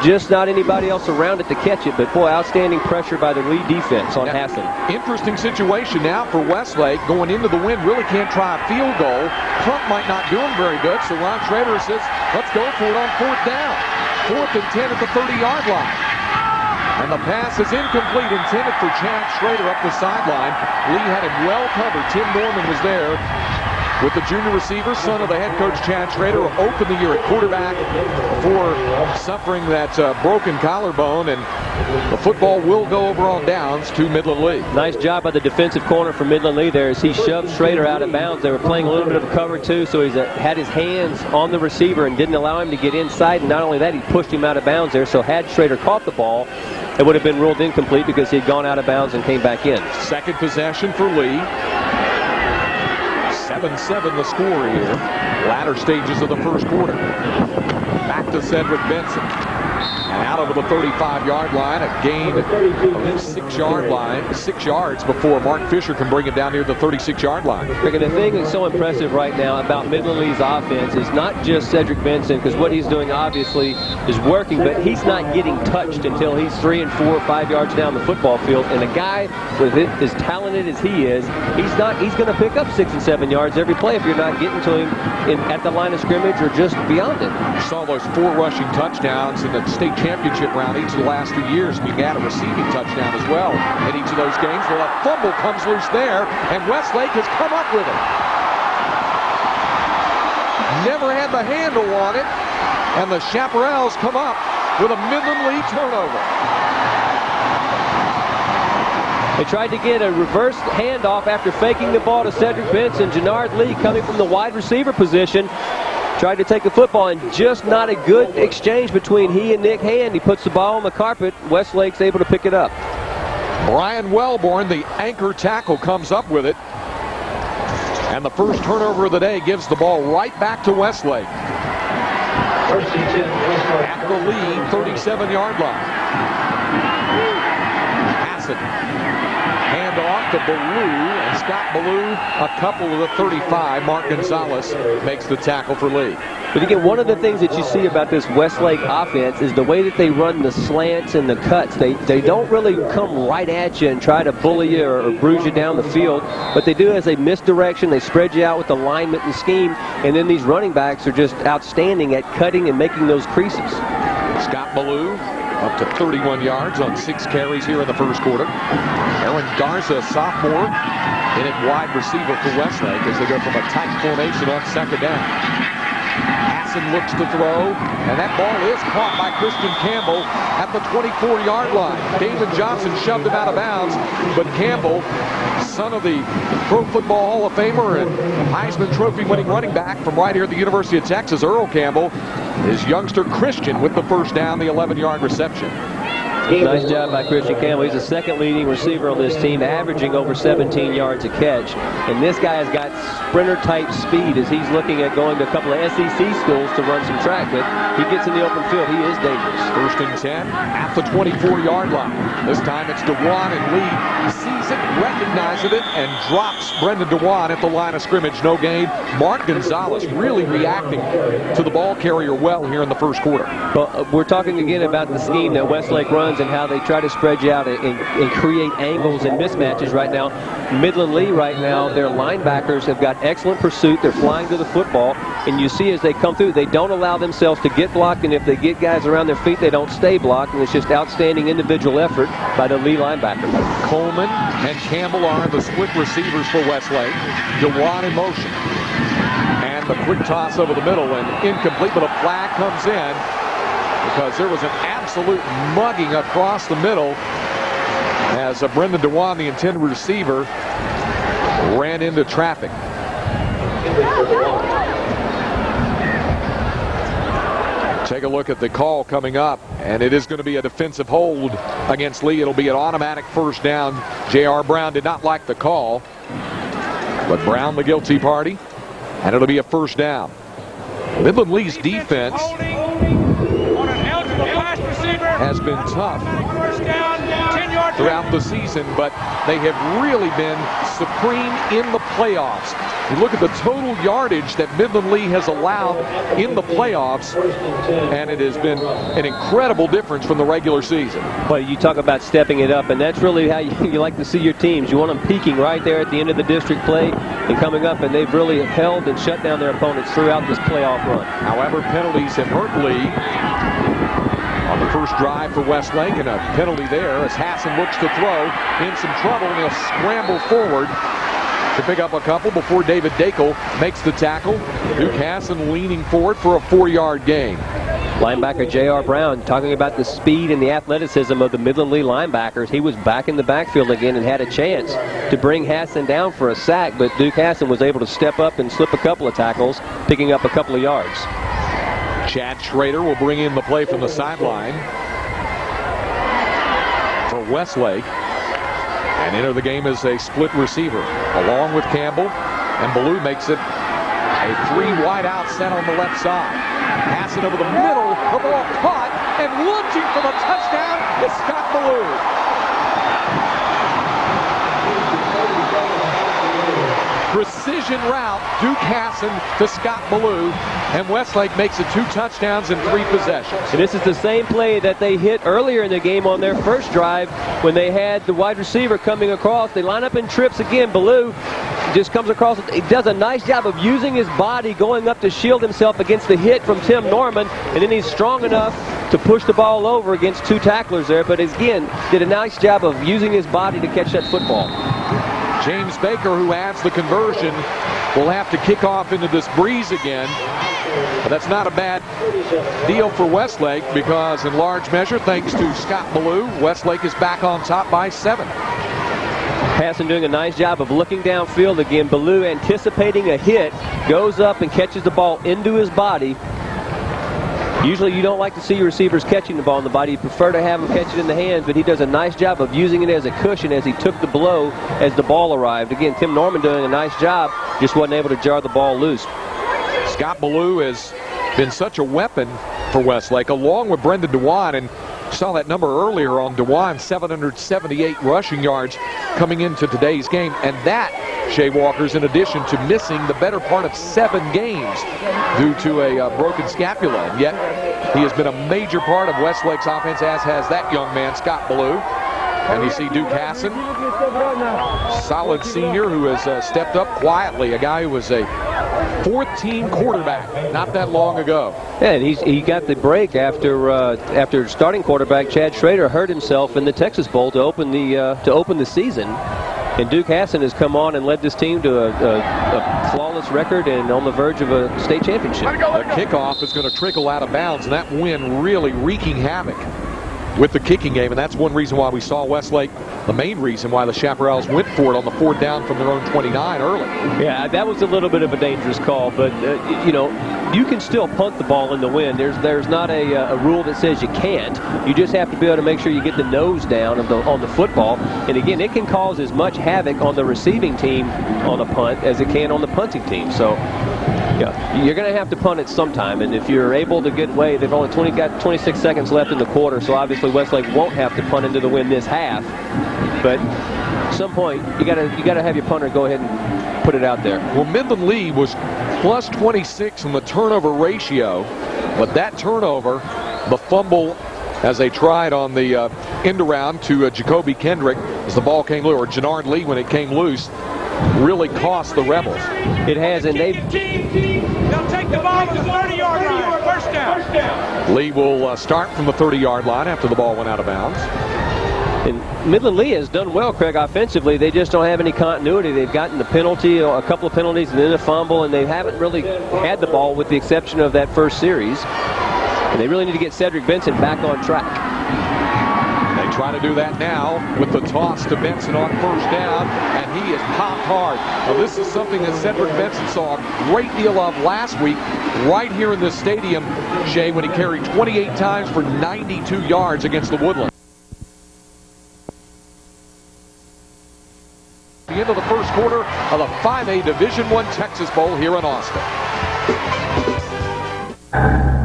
Just not anybody else around it to catch it, but boy, outstanding pressure by the Lee defense on Hassan. Interesting situation now for Westlake. Going into the wind, really can't try a field goal. Punt might not do him very good, so Ron Schrader says, let's go for it on 4th down. 4th and 10 at the 30-yard line. And the pass is incomplete, intended for Chad Schrader up the sideline. Lee had him well covered. Tim Norman was there with the junior receiver, son of the head coach Chad Schrader, who opened the year at quarterback before suffering that broken collarbone, and the football will go over on downs to Midland Lee. Nice job by the defensive corner for Midland Lee there as he shoved Schrader out of bounds. They were playing a little bit of cover too, so he's had his hands on the receiver and didn't allow him to get inside, and not only that, he pushed him out of bounds there, so had Schrader caught the ball, it would have been ruled incomplete because he had gone out of bounds and came back in. Second possession for Lee. 7-7 the score here. Latter stages of the first quarter. Back to Cedric Benson. And out over the 35-yard line, a gain of 6 yards before Mark Fisher can bring it down near the 36-yard line. The thing that's so impressive right now about Midland Lee's offense is not just Cedric Benson, because what he's doing obviously is working, but he's not getting touched until he's 3 and 4 or 5 yards down the football field. And a guy with as talented as he is, he's going to pick up 6 and 7 yards every play if you're not getting to him at the line of scrimmage or just beyond it. You saw those 4 rushing touchdowns in the state championship round each of the last 2 years, and you got a receiving touchdown as well in each of those games. Well, a fumble comes loose there, and Westlake has come up with it. Never had the handle on it, and the Chaparrals come up with a Midland Lee turnover. They tried to get a reverse handoff after faking the ball to Cedric Benson. Jannard Lee, coming from the wide receiver position, tried to take the football, and just not a good exchange between he and Nick Hand. He puts the ball on the carpet. Westlake's able to pick it up. Brian Wellborn, the anchor tackle, comes up with it. And the first turnover of the day gives the ball right back to Westlake. At the Lee 37-yard line. Hassan. Hand off to Ballou, and Scott Ballou, a couple of the 35. Mark Gonzalez makes the tackle for Lee. But again, one of the things that you see about this Westlake offense is the way that they run the slants and the cuts. They don't really come right at you and try to bully you or bruise you down the field. What they do is they misdirection, they spread you out with alignment and scheme, and then these running backs are just outstanding at cutting and making those creases. Scott Ballou up to 31 yards on 6 carries here in the first quarter. Aaron Garza, sophomore, in at wide receiver for Westlake as they go from a tight formation on 2nd down. Hassan looks to throw, and that ball is caught by Christian Campbell at the 24-yard line. Damon Johnson shoved him out of bounds, but Campbell, son of the Pro Football Hall of Famer and Heisman Trophy winning running back from right here at the University of Texas, Earl Campbell, his youngster Christian with the first down, the 11-yard reception. Nice job by Christian Campbell. He's the second leading receiver on this team, averaging over 17 yards a catch. And this guy has got sprinter-type speed as he's looking at going to a couple of SEC schools to run some track. But he gets in the open field. He is dangerous. First and 10 at the 24-yard line. This time it's DeJuan, and Lee sees it, recognizes it, and drops Brendan DeJuan at the line of scrimmage. No gain. Mark Gonzalez really reacting to the ball carrier well here in the first quarter. Well, we're talking again about the scheme that Westlake runs and how they try to spread you out and create angles and mismatches right now. Midland Lee right now, their linebackers have got excellent pursuit. They're flying to the football, and you see as they come through, they don't allow themselves to get blocked, and if they get guys around their feet, they don't stay blocked, and it's just outstanding individual effort by the Lee linebacker. Coleman and Campbell are the split receivers for Westlake. DeJuan in motion. And the quick toss over the middle, and incomplete, but a flag comes in because there was an absolute mugging across the middle as Brendan Dewan, the intended receiver, ran into traffic. Take a look at the call coming up, and it is going to be a defensive hold against Lee. It'll be an automatic first down. J.R. Brown did not like the call, but Brown the guilty party, and it'll be a first down. Midland Lee's defense has been tough throughout the season, but they have really been supreme in the playoffs. You look at the total yardage that Midland Lee has allowed in the playoffs, and it has been an incredible difference from the regular season. Well, you talk about stepping it up, and that's really how you like to see your teams. You want them peaking right there at the end of the district play and coming up, and they've really held and shut down their opponents throughout this playoff run. However, penalties have hurt Lee on the first drive for Westlake, and a penalty there as Hassan looks to throw in some trouble, and he'll scramble forward to pick up a couple before David Dakel makes the tackle. Duke Hassan leaning forward for a 4-yard gain. Linebacker J.R. Brown talking about the speed and the athleticism of the Midland Lee linebackers. He was back in the backfield again and had a chance to bring Hassan down for a sack, but Duke Hassan was able to step up and slip a couple of tackles, picking up a couple of yards. Chad Schrader will bring in the play from the sideline for Westlake and enter the game as a split receiver along with Campbell, and Ballou makes it a 3-wide-out set on the left side. Hassan over the middle, the ball caught, and lunging for the touchdown is Scott Ballou. Precision route, Duke Hassan to Scott Ballou, and Westlake makes it 2 touchdowns in 3 possessions. And this is the same play that they hit earlier in the game on their first drive when they had the wide receiver coming across. They line up in trips again. Ballou just comes across. He does a nice job of using his body, going up to shield himself against the hit from Tim Norman, and then he's strong enough to push the ball over against 2 tacklers there, but again, did a nice job of using his body to catch that football. James Baker, who adds the conversion, will have to kick off into this breeze again. But that's not a bad deal for Westlake, because in large measure, thanks to Scott Ballou, Westlake is back on top by 7. Hassan doing a nice job of looking downfield again. Ballou anticipating a hit, goes up and catches the ball into his body. Usually you don't like to see your receivers catching the ball in the body. You prefer to have them catch it in the hands, but he does a nice job of using it as a cushion as he took the blow as the ball arrived. Again, Tim Norman doing a nice job, just wasn't able to jar the ball loose. Scott Ballou has been such a weapon for Westlake, along with Brendan Dewan, and saw that number earlier on Dewan, 778 rushing yards coming into today's game, and that, Shea Walker's, in addition to missing the better part of 7 games due to a broken scapula, and yet he has been a major part of Westlake's offense, as has that young man, Scott Ballou. And you see Duke Hassan, solid senior who has stepped up quietly, a guy who was a 14 quarterback not that long ago. Yeah, and he got the break after starting quarterback Chad Schrader hurt himself in the Texas Bowl to open the season. And Duke Hassan has come on and led this team to a flawless record and on the verge of a state championship. The kickoff is going to trickle out of bounds, and that wind really wreaking havoc with the kicking game, and that's one reason why we saw Westlake, the main reason why the Chaparrals went for it on the 4th down from their own 29 early. Yeah, that was a little bit of a dangerous call, but you know, you can still punt the ball in the wind. There's not a rule that says you can't. You just have to be able to make sure you get the nose down on the football. And again, it can cause as much havoc on the receiving team on a punt as it can on the punting team. So yeah, you're going to have to punt it sometime, and if you're able to get away, they've only got 26 seconds left in the quarter, so obviously Westlake won't have to punt into the wind this half. But at some point, you got to have your punter go ahead and put it out there. Well, Midland Lee was plus 26 in the turnover ratio, but that turnover, the fumble as they tried on the end around to Jacoby Kendrick as the ball came loose, or Jannard Lee when it came loose, really cost the Rebels. It has, and they'll take the ball to the 30-yard line. First down. Lee will start from the 30-yard line after the ball went out of bounds. And Midland Lee has done well, Craig, offensively. They just don't have any continuity. They've gotten the penalty, a couple of penalties, and then a fumble, and they haven't really had the ball with the exception of that first series. And they really need to get Cedric Benson back on track. They Trying to do that now with the toss to Benson on first down, and he is popped hard. Now, this is something that Cedric Benson saw a great deal of last week right here in this stadium, Shay, when he carried 28 times for 92 yards against the Woodlands. The end of the first quarter of the 5A Division I Texas Bowl here in Austin.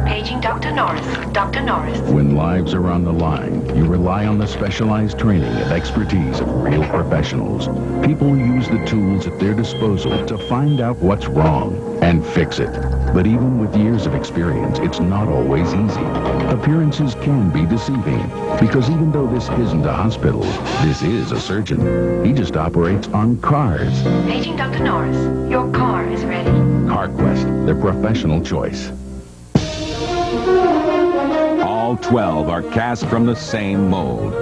Paging Dr. Norris. Dr. Norris. When lives are on the line, you rely on the specialized training and expertise of real professionals. People who use the tools at their disposal to find out what's wrong and fix it. But even with years of experience, it's not always easy. Appearances can be deceiving, because even though this isn't a hospital, this is a surgeon. He just operates on cars. Paging Dr. Norris. Your car is ready. CarQuest, their professional choice. All 12 are cast from the same mold.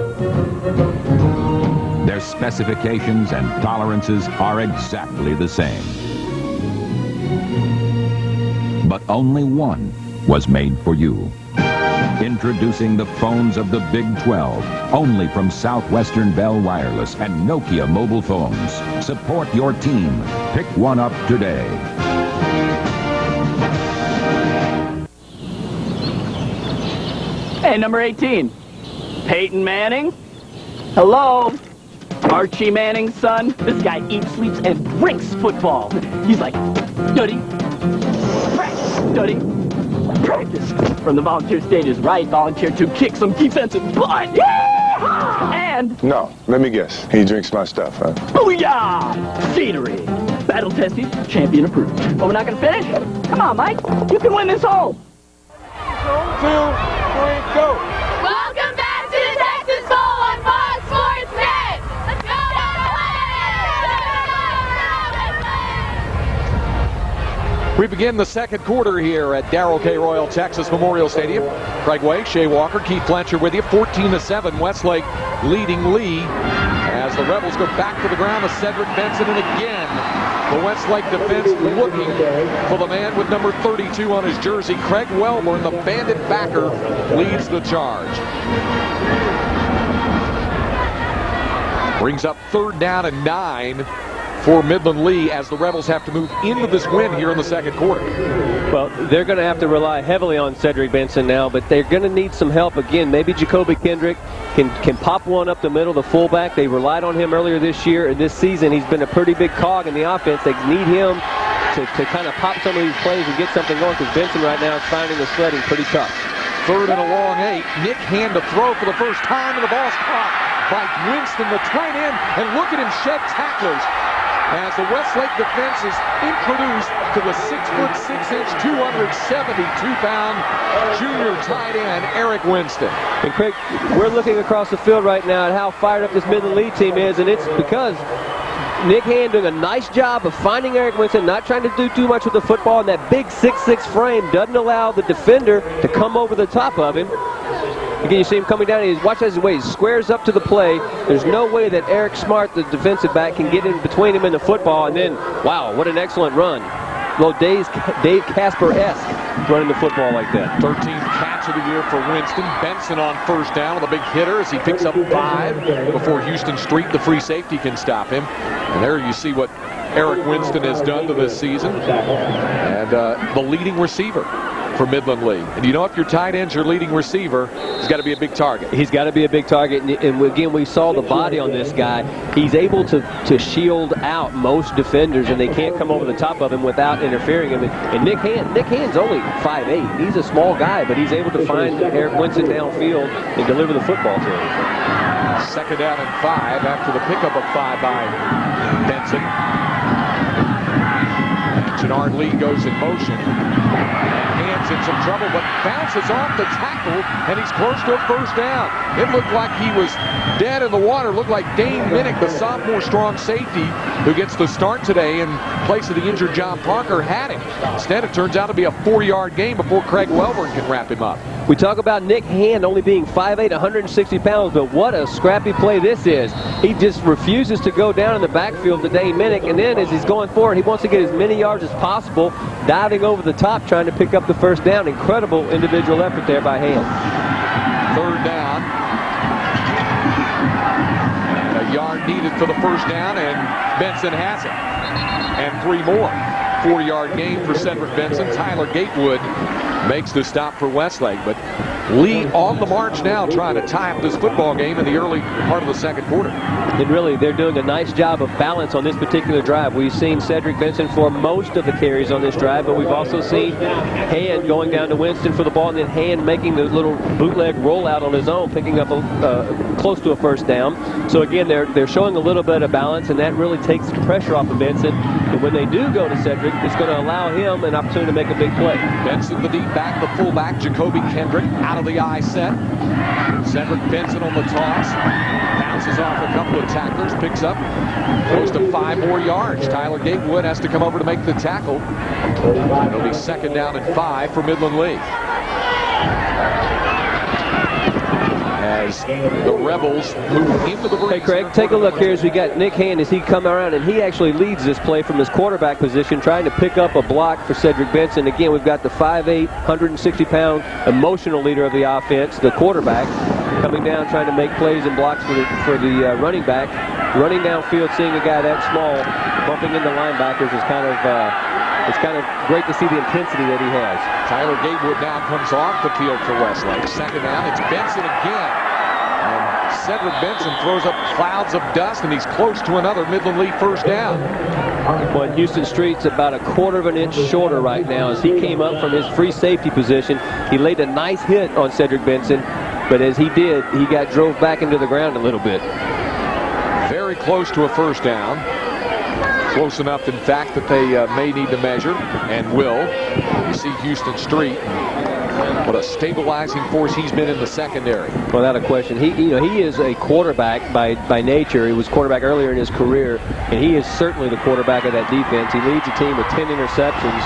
Their specifications and tolerances are exactly the same. But only one was made for you. Introducing the phones of the Big 12, only from Southwestern Bell Wireless and Nokia mobile phones. Support your team. Pick one up today. Hey, number 18. Peyton Manning. Hello? Archie Manning's son. This guy eats, sleeps, and drinks football. He's like, study, practice, study, practice. From the volunteer stages, right? Volunteer to kick some defensive butt. Yeah! And... No, let me guess. He drinks my stuff, huh? Booyah! Scenery. Battle tested, champion approved. But we're not going to finish? Come on, Mike. You can win this home. 2, 3, go! Welcome back to the Texas Bowl on Fox Sports Net. Let's go! We begin the second quarter here at Darrell K. Royal Texas Memorial Stadium. Craig Way, Shea Walker, Keith Blanchard with you. 14-7, Westlake leading Lee as the Rebels go back to the ground with Cedric Benson, and again the Westlake defense looking for the man with number 32 on his jersey. Craig Wellborn, the bandit backer, leads the charge. Brings up third down and 9 for Midland Lee as the Rebels have to move into this win here in the second quarter. Well, they're going to have to rely heavily on Cedric Benson now, but they're going to need some help again. Maybe Jacoby Kendrick can pop one up the middle, the fullback. They relied on him earlier this year, and this season he's been a pretty big cog in the offense. They need him to kind of pop some of these plays and get something going, because Benson right now is finding the sledding pretty tough. Third and a long 8. Nick Hand to throw for the first time, and the ball's caught by Winston, the tight end, and look at him shed tacklers as the Westlake defense is introduced to the 6'6", 272-pound junior tight end, Eric Winston. And Craig, we're looking across the field right now at how fired up this Midland Lee team is, and it's because Nick Hand doing a nice job of finding Eric Winston, not trying to do too much with the football, and that big 6'6" frame doesn't allow the defender to come over the top of him. Again, you see him coming down, and watch as he squares up to the play. There's no way that Eric Smart, the defensive back, can get in between him and the football, and then, wow, what an excellent run. Little Dave Casper-esque running the football like that. 13th catch of the year for Winston. Benson on first down with a big hitter as he picks up 5 before Houston Street, the free safety, can stop him. And there you see what Eric Winston has done to this season. And the leading receiver for Midland Lee. And you know, if your tight end's your leading receiver, he's got to be a big target. He's got to be a big target, and again, we saw the body on this guy. He's able to shield out most defenders, and they can't come over the top of him without interfering him. And Nick Hand's only 5'8". He's a small guy, but he's able to find Eric Winston downfield and deliver the football to him. Second down and 5 after the pickup of 5 by Benson. Jannard Lee goes in motion. Hand's in some trouble, but bounces off the tackle, and he's close to a first down. It looked like he was dead in the water. Looked like Dane Minnick, the sophomore strong safety, who gets the start today in place of the injured John Parker, had him. Instead, it turns out to be a 4-yard gain before Craig Wellborn can wrap him up. We talk about Nick Hand only being 5'8", 160 pounds, but what a scrappy play this is. He just refuses to go down in the backfield to Dane Minnick, and then as he's going forward, he wants to get as many yards as possible, diving over the top, trying to pick up the first down. Incredible individual effort there by Hand. Third down. first down, and Benson has it. And 3 more. 4-yard gain for Cedric Benson. Tyler Gatewood makes the stop for Westlake. But Lee on the march now, trying to tie up this football game in the early part of the second quarter. And really, they're doing a nice job of balance on this particular drive. We've seen Cedric Benson for most of the carries on this drive, but we've also seen Hand going down to Winston for the ball, and then Hand making the little bootleg rollout on his own, picking up close to a first down. So again, they're showing a little bit of balance, and that really takes the pressure off of Benson. And when they do go to Cedric, it's going to allow him an opportunity to make a big play. Benson, the deep back, the fullback, Jacoby Kendrick out of the I set. Cedric Benson on the toss. Bounces off a couple of tacklers, picks up close to 5 more yards. Tyler Gatewood has to come over to make the tackle. It'll be 2nd down and 5 for Midland Lee. As the Rebels move into the breeze. Hey, Craig, take a look here as we got Nick Hand as he come around, and he actually leads this play from his quarterback position, trying to pick up a block for Cedric Benson. Again, we've got the 5'8", 160-pound emotional leader of the offense, the quarterback, coming down trying to make plays and blocks for the running back. Running downfield, seeing a guy that small bumping into linebackers is kind of it's kind of great to see the intensity that he has. Tyler Gatewood now comes off the field for Westlake. 2nd down, it's Benson again. And Cedric Benson throws up clouds of dust, and he's close to another Midland Lee first down. Well, Houston Street's about a 1/4 of an inch shorter right now as he came up from his free safety position. He laid a nice hit on Cedric Benson, but as he did, he got drove back into the ground a little bit. Very close to a first down. Close enough, in fact, that they may need to measure, and will. You see Houston Street. What a stabilizing force he's been in the secondary. Without a question. He is a quarterback by nature. He was quarterback earlier in his career, and he is certainly the quarterback of that defense. He leads the team with 10 interceptions.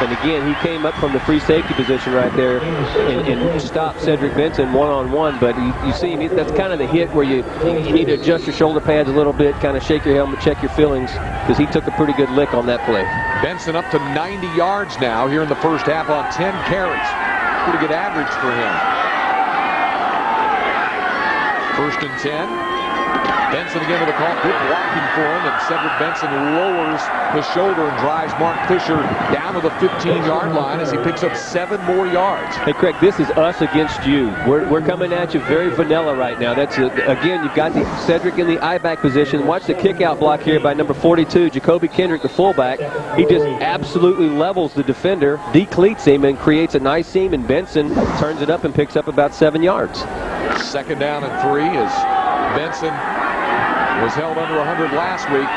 And again, he came up from the free safety position right there and stopped Cedric Benson one-on-one. But you see, that's kind of the hit where you need to adjust your shoulder pads a little bit, kind of shake your helmet, check your feelings, because he took a pretty good lick on that play. Benson up to 90 yards now here in the first half on 10 carries. Pretty good average for him. 1st and 10. Benson again with a call. Good blocking for him, and Cedric Benson lowers the shoulder and drives Mark Fisher down to the 15-yard line as he picks up 7 more yards. Hey, Craig, this is us against you. We're coming at you very vanilla right now. That's again, you've got the Cedric in the I-back position. Watch the kick-out block here by number 42, Jacoby Kendrick, the fullback. He just absolutely levels the defender, decleats him, and creates a nice seam, and Benson turns it up and picks up about 7 yards. 2nd down and 3 as Benson was held under 100 last week.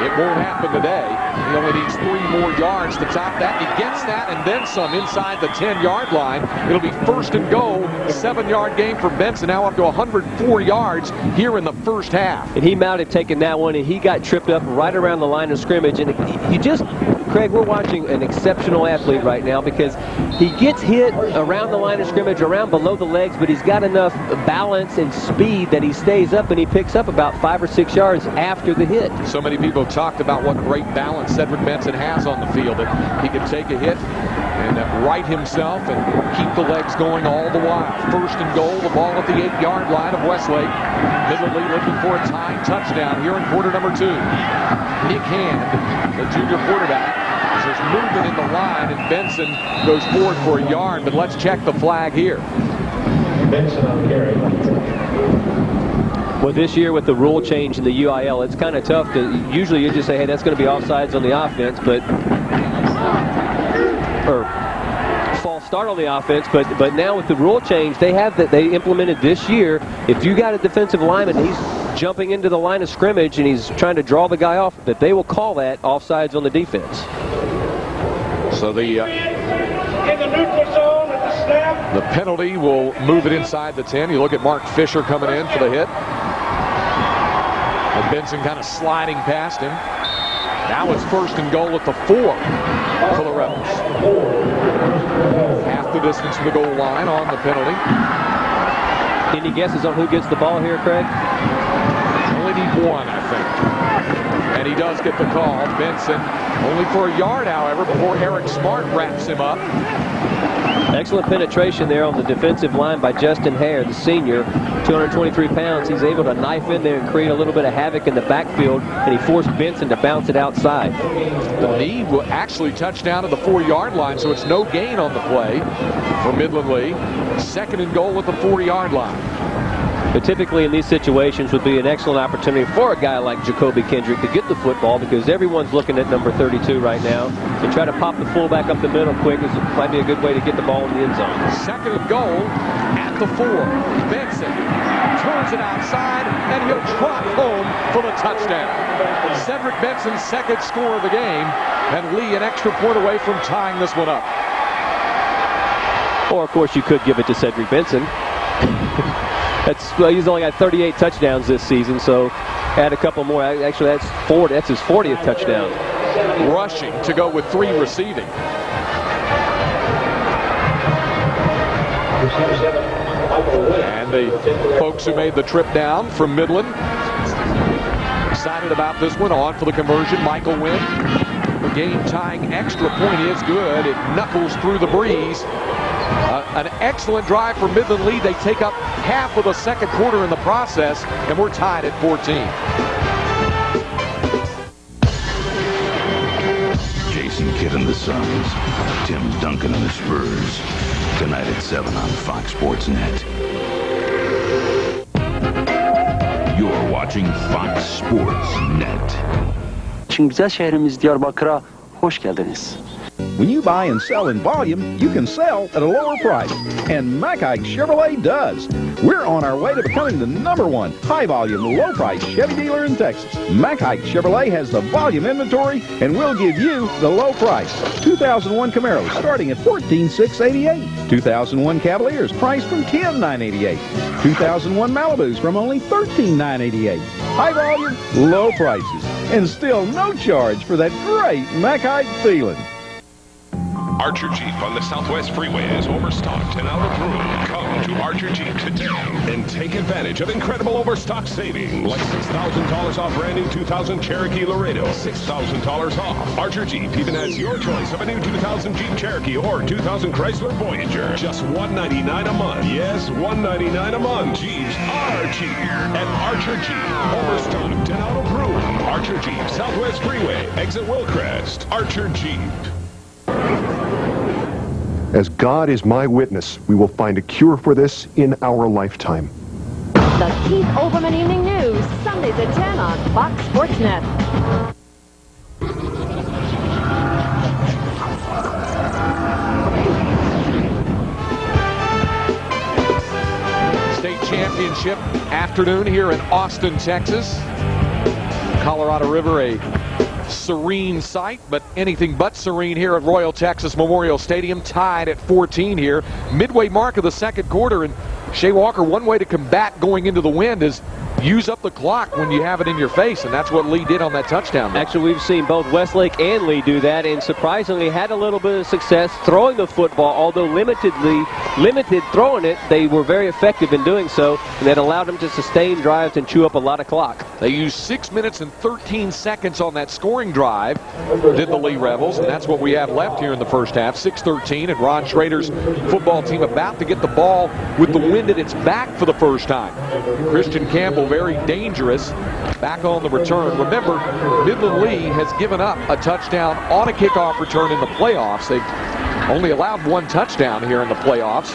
It won't happen today. He only needs 3 more yards to top that. He gets that and then some inside the 10-yard line. It'll be 1st and goal. 7-yard gain for Benson, now up to 104 yards here in the first half. And he might have taken that one, and he got tripped up right around the line of scrimmage. And you just, Craig, we're watching an exceptional athlete right now because he gets hit around the line of scrimmage, around below the legs, but he's got enough balance and speed that he stays up and he picks up about 5 or 6 yards after the hit. So many people talked about what great balance Cedric Benson has on the field, that he can take a hit and right himself and keep the legs going all the while. 1st and goal, the ball at the 8-yard line of Westlake. Midland Lee looking for a tying touchdown here in quarter number 2. Nick Hand, the junior quarterback, there's movement in the line, and Benson goes forward for a yard, but let's check the flag here. Benson on carry. Well, this year with the rule change in the UIL, it's kind of tough to, usually you just say, hey, that's going to be offsides on the offense, but, or false start on the offense, but now with the rule change, they implemented this year, if you got a defensive lineman, he's jumping into the line of scrimmage and he's trying to draw the guy off, that they will call that offsides on the defense. So in the neutral zone at the snap. The penalty will move it inside the 10. You look at Mark Fisher coming in for the hit. And Benson kind of sliding past him. Now it's 1st and goal at the 4 for the Rebels. Half the distance from the goal line on the penalty. Any guesses on who gets the ball here, Craig? Only need 1, I think. And he does get the call. Benson only for a yard, however, before Eric Smart wraps him up. Excellent penetration there on the defensive line by Justin Hare, the senior, 223 pounds. He's able to knife in there and create a little bit of havoc in the backfield, and he forced Benson to bounce it outside. The knee will actually touch down to the 4-yard line, so it's no gain on the play for Midland Lee. 2nd and goal at the 4-yard line. But typically in these situations would be an excellent opportunity for a guy like Jacoby Kendrick to get the football, because everyone's looking at number 32 right now. To try to pop the fullback up the middle quick might be a good way to get the ball in the end zone. 2nd and goal at the 4. Benson turns it outside, and he'll trot home for the touchdown. Cedric Benson's 2nd score of the game, and Lee an extra point away from tying this one up. Or, of course, you could give it to Cedric Benson. He's only got 38 touchdowns this season, so add a couple more. Actually, that's his 40th touchdown. Rushing to go with 3 receiving. And the folks who made the trip down from Midland excited about this one. On for the conversion, Michael Wynn. The game-tying extra point is good. It knuckles through the breeze. An excellent drive for Midland Lee. They take up half of the 2nd quarter in the process, and we're tied at 14. Jason Kidd and the Suns, Tim Duncan and the Spurs. Tonight at 7 on Fox Sports Net. You're watching Fox Sports Net. Güzel şehrimiz Diyarbakır'a hoş geldiniz. When you buy and sell in volume, you can sell at a lower price. And Mackay Chevrolet does. We're on our way to becoming the #1 high-volume, low-price Chevy dealer in Texas. Mackay Chevrolet has the volume inventory, and we'll give you the low price. 2001 Camaros starting at $14,688. 2001 Cavaliers priced from $10,988. 2001 Malibus from only $13,988. High volume, low prices, and still no charge for that great Mackay feeling. Archer Jeep on the Southwest Freeway is overstocked and out of room. Come to Archer Jeep today and take advantage of incredible overstock savings. Like $6,000 off brand new 2000 Cherokee Laredo. $6,000 off. Archer Jeep even has your choice of a new 2000 Jeep Cherokee or 2000 Chrysler Voyager. Just $199 a month. Yes, $199 a month. Jeeps are cheap at Archer Jeep. Overstocked and out of room. Archer Jeep, Southwest Freeway, exit Wilcrest. Archer Jeep. As God is my witness, we will find a cure for this in our lifetime. The Keith Olbermann Evening News, Sundays at 10 on Fox Sports Net. State championship afternoon here in Austin, Texas. Colorado River, a serene sight, but anything but serene here at Royal Texas Memorial Stadium. Tied at 14 here. Midway mark of the 2nd quarter, and Shea Walker, one way to combat going into the wind is use up the clock when you have it in your face, and that's what Lee did on that touchdown. Actually, we've seen both Westlake and Lee do that, and surprisingly had a little bit of success throwing the football. Although limited throwing it, they were very effective in doing so, and that allowed them to sustain drives and chew up a lot of clock. They used 6 minutes and 13 seconds on that scoring drive, did the Lee Rebels, and that's what we have left here in the first half. 6:13, and Ron Schrader's football team about to get the ball with the wind at its back for the first time. Christian Campbell, very dangerous, back on the return. Remember, Midland Lee has given up a touchdown on a kickoff return in the playoffs. They've only allowed 1 touchdown here in the playoffs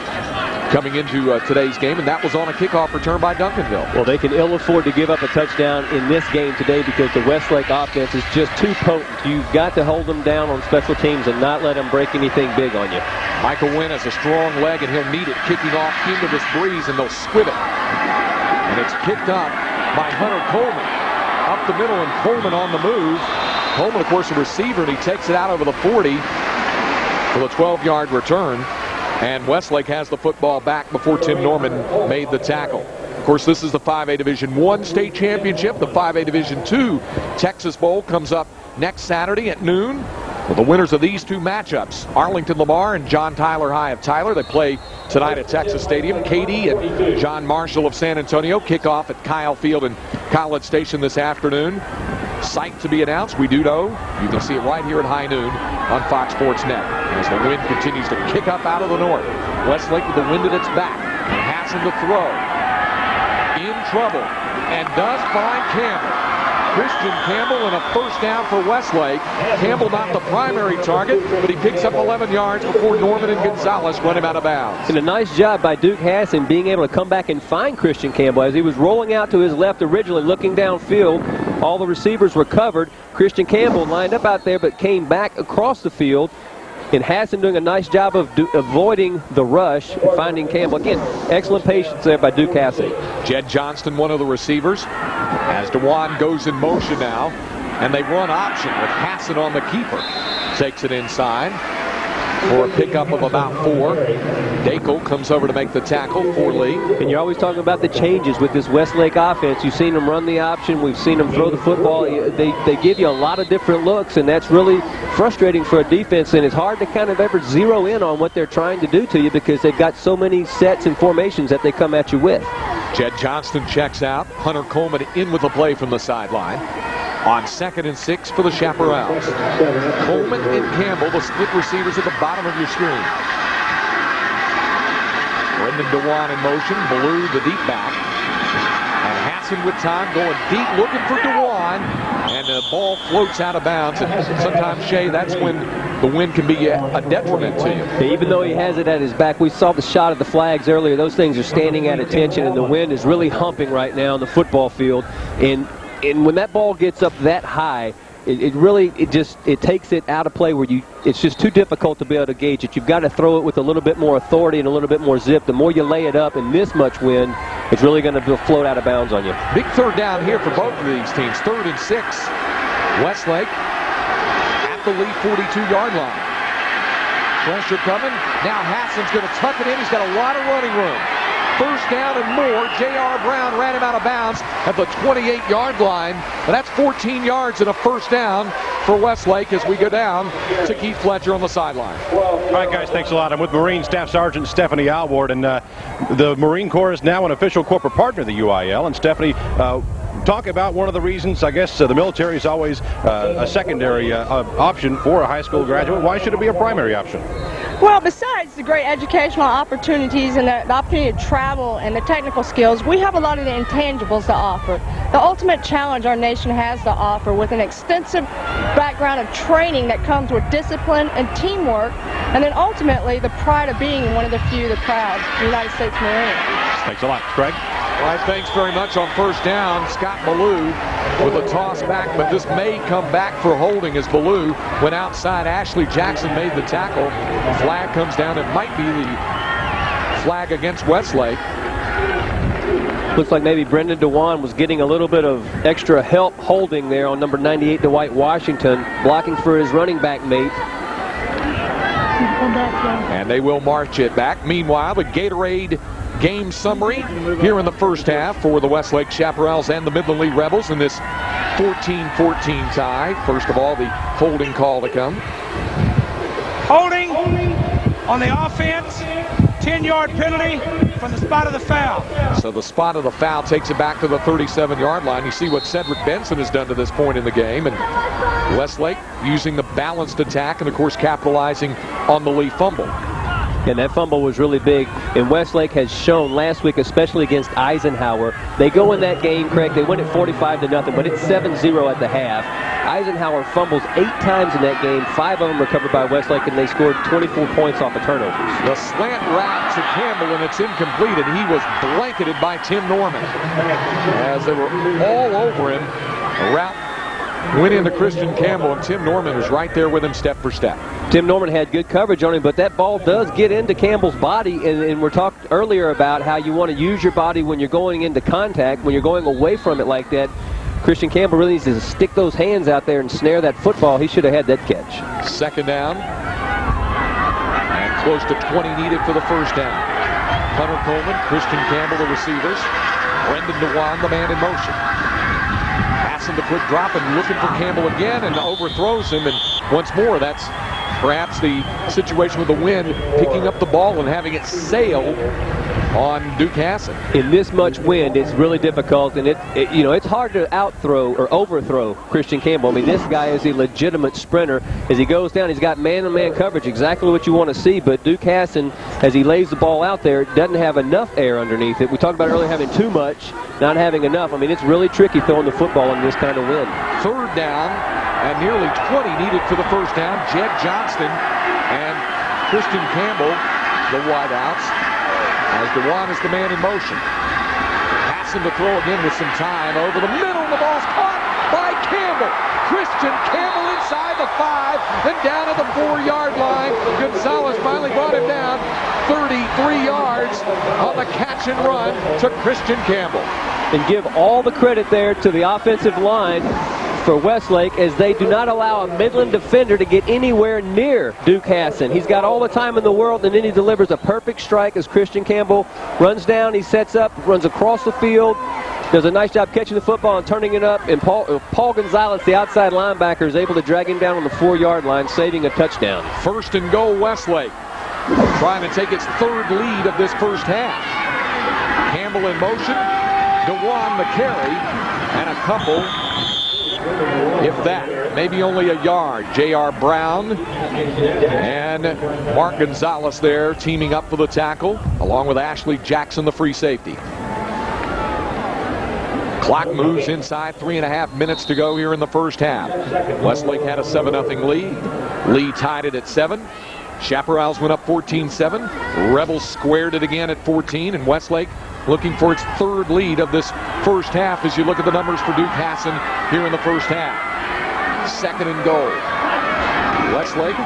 coming into today's game, and that was on a kickoff return by Duncanville. Well, they can ill afford to give up a touchdown in this game today because the Westlake offense is just too potent. You've got to hold them down on special teams and not let them break anything big on you. Michael Wynn has a strong leg, and he'll need it kicking off into this breeze, and they'll squib it. And it's picked up by Hunter Coleman. Up the middle, and Coleman on the move. Coleman, of course, a receiver, and he takes it out over the 40 for the 12-yard return. And Westlake has the football back before Tim Norman made the tackle. Of course, this is the 5A Division I state championship. The 5A Division II Texas Bowl comes up next Saturday at noon. Well, the winners of these 2 matchups, Arlington Lamar and John Tyler High of Tyler, they play tonight at Texas Stadium. Katy and John Marshall of San Antonio kick off at Kyle Field and College Station this afternoon. site to be announced, we do know. You can see it right here at high noon on Fox Sports Net. As the wind continues to kick up out of the north. Westlake with the wind at its back. And Hassan to throw. In trouble. And does find Campbell. Christian Campbell and a first down for Westlake. Campbell not the primary target, but he picks up 11 yards before Norman and Gonzalez run him out of bounds. And a nice job by Duke Hassan being able to come back and find Christian Campbell as he was rolling out to his left originally, looking downfield. All the receivers were covered. Christian Campbell lined up out there but came back across the field. And Hassan doing a nice job of avoiding the rush and finding Campbell. Again, excellent patience there by Duke Hassan. Jed Johnston, one of the receivers, as DeJuan goes in motion now. And they run option with Hassan on the keeper. Takes it inside for a pickup of about 4. Dackel comes over to make the tackle for Lee. And you're always talking about the changes with this Westlake offense. You've seen them run the option. We've seen them throw the football. They give you a lot of different looks, and that's really frustrating for a defense. And it's hard to kind of ever zero in on what they're trying to do to you because they've got so many sets and formations that they come at you with. Jed Johnston checks out. Hunter Coleman in with the play from the sideline. On 2nd and 6 for the Chaparrals. Coleman and Campbell, the split receivers at the bottom of your screen. Brendan DeJuan in motion. Ballou, the deep back. And Hassan with time going deep, looking for DeJuan. And the ball floats out of bounds. And sometimes, Shay, that's when the wind can be a detriment to you. Even though he has it at his back, we saw the shot of the flags earlier. Those things are standing at attention, and the wind is really humping right now on the football field. And when that ball gets up that high, it takes it out of play where it's just too difficult to be able to gauge it. You've got to throw it with a little bit more authority and a little bit more zip. The more you lay it up in this much wind, it's really going to float out of bounds on you. Big third down here for both of these teams. 3rd and 6. Westlake at the Lee 42-yard line. Pressure coming. Now Hassan's going to tuck it in. He's got a lot of running room. First down and more. J.R. Brown ran him out of bounds at the 28-yard line. But that's 14 yards and a first down for Westlake as we go down to Keith Fletcher on the sideline. All right, guys, thanks a lot. I'm with Marine Staff Sergeant Stephanie Alward, and the Marine Corps is now an official corporate partner of the UIL. And Stephanie, talk about one of the reasons, I guess, the military is always a secondary option for a high school graduate. Why should it be a primary option? Well, besides the great educational opportunities and the opportunity to travel and the technical skills, we have a lot of the intangibles to offer. The ultimate challenge our nation has to offer with an extensive background of training that comes with discipline and teamwork, and then ultimately the pride of being one of the few, the proud United States Marine. Thanks a lot. Craig? All right, thanks very much. On first down, Scott Ballou with a toss back, but this may come back for holding as Ballou went outside. Ashley Jackson made the tackle. Flag comes down. It might be the flag against Westlake. Looks like maybe Brendan DeJuan was getting a little bit of extra help holding there on number 98, Dwight Washington, blocking for his running back mate. And they will march it back. Meanwhile, the Gatorade game summary here in the first half for the Westlake Chaparrals and the Midland Lee Rebels in this 14-14 tie. First of all, the holding call to come. Holding on the offense, 10-yard penalty from the spot of the foul. So the spot of the foul takes it back to the 37-yard line. You see what Cedric Benson has done to this point in the game. And Westlake using the balanced attack and, of course, capitalizing on the Lee fumble. And that fumble was really big. And Westlake has shown last week, especially against Eisenhower, they go in that game, Craig, they win it 45-0, but it's 7-0 at the half. Eisenhower fumbles 8 times in that game, 5 of them recovered by Westlake, and they scored 24 points off of turnovers. The slant route to Campbell, and it's incomplete, and he was blanketed by Tim Norman. As they were all over him, a route went into Christian Campbell, and Tim Norman was right there with him step for step. Tim Norman had good coverage on him, but that ball does get into Campbell's body, and we're talking earlier about how you want to use your body when you're going into contact, when you're going away from it like that. Christian Campbell really needs to stick those hands out there and snare that football. He should have had that catch. Second down, and close to 20 needed for the first down. Hunter Coleman, Christian Campbell, the receivers. Brendan DeJuan, the man in motion. Passing the quick drop and looking for Campbell again, and overthrows him. And once more, that's perhaps the situation with the wind picking up the ball and having it sail on Duke Hassan. In this much wind, it's really difficult, and it's hard to outthrow or overthrow Christian Campbell. I mean, this guy is a legitimate sprinter. As he goes down, he's got man-to-man coverage, exactly what you want to see, but Duke Hassan, as he lays the ball out there, doesn't have enough air underneath it. We talked about earlier having too much, not having enough. I mean, it's really tricky throwing the football in this kind of wind. Third down, and nearly 20 needed for the first down. Jed Johnston and Christian Campbell, the wideouts, as DeWan is the man in motion. Passing to throw again with some time over the middle. The ball's caught by Campbell. Christian Campbell inside the 5 and down at the 4-yard line. Gonzalez finally brought him down 33 yards on the catch and run to Christian Campbell. And give all the credit there to the offensive line for Westlake, as they do not allow a Midland defender to get anywhere near Duke Hassan. He's got all the time in the world, and then he delivers a perfect strike as Christian Campbell runs down, he sets up, runs across the field, does a nice job catching the football and turning it up, and Paul Gonzalez, the outside linebacker, is able to drag him down on the 4-yard line, saving a touchdown. First and goal, Westlake, trying to take its third lead of this first half. Campbell in motion, DeWan the carry, and a couple, if that, maybe only a yard. J.R. Brown and Mark Gonzalez there teaming up for the tackle, along with Ashley Jackson, the free safety. Clock moves inside, 3.5 minutes to go here in the first half. Westlake had a 7-0 lead. Lee tied it at 7. Chaparrals went up 14-7. Rebels squared it again at 14, and Westlake looking for its third lead of this first half as you look at the numbers for Duke Hassan here in the first half. Second and goal. Westlake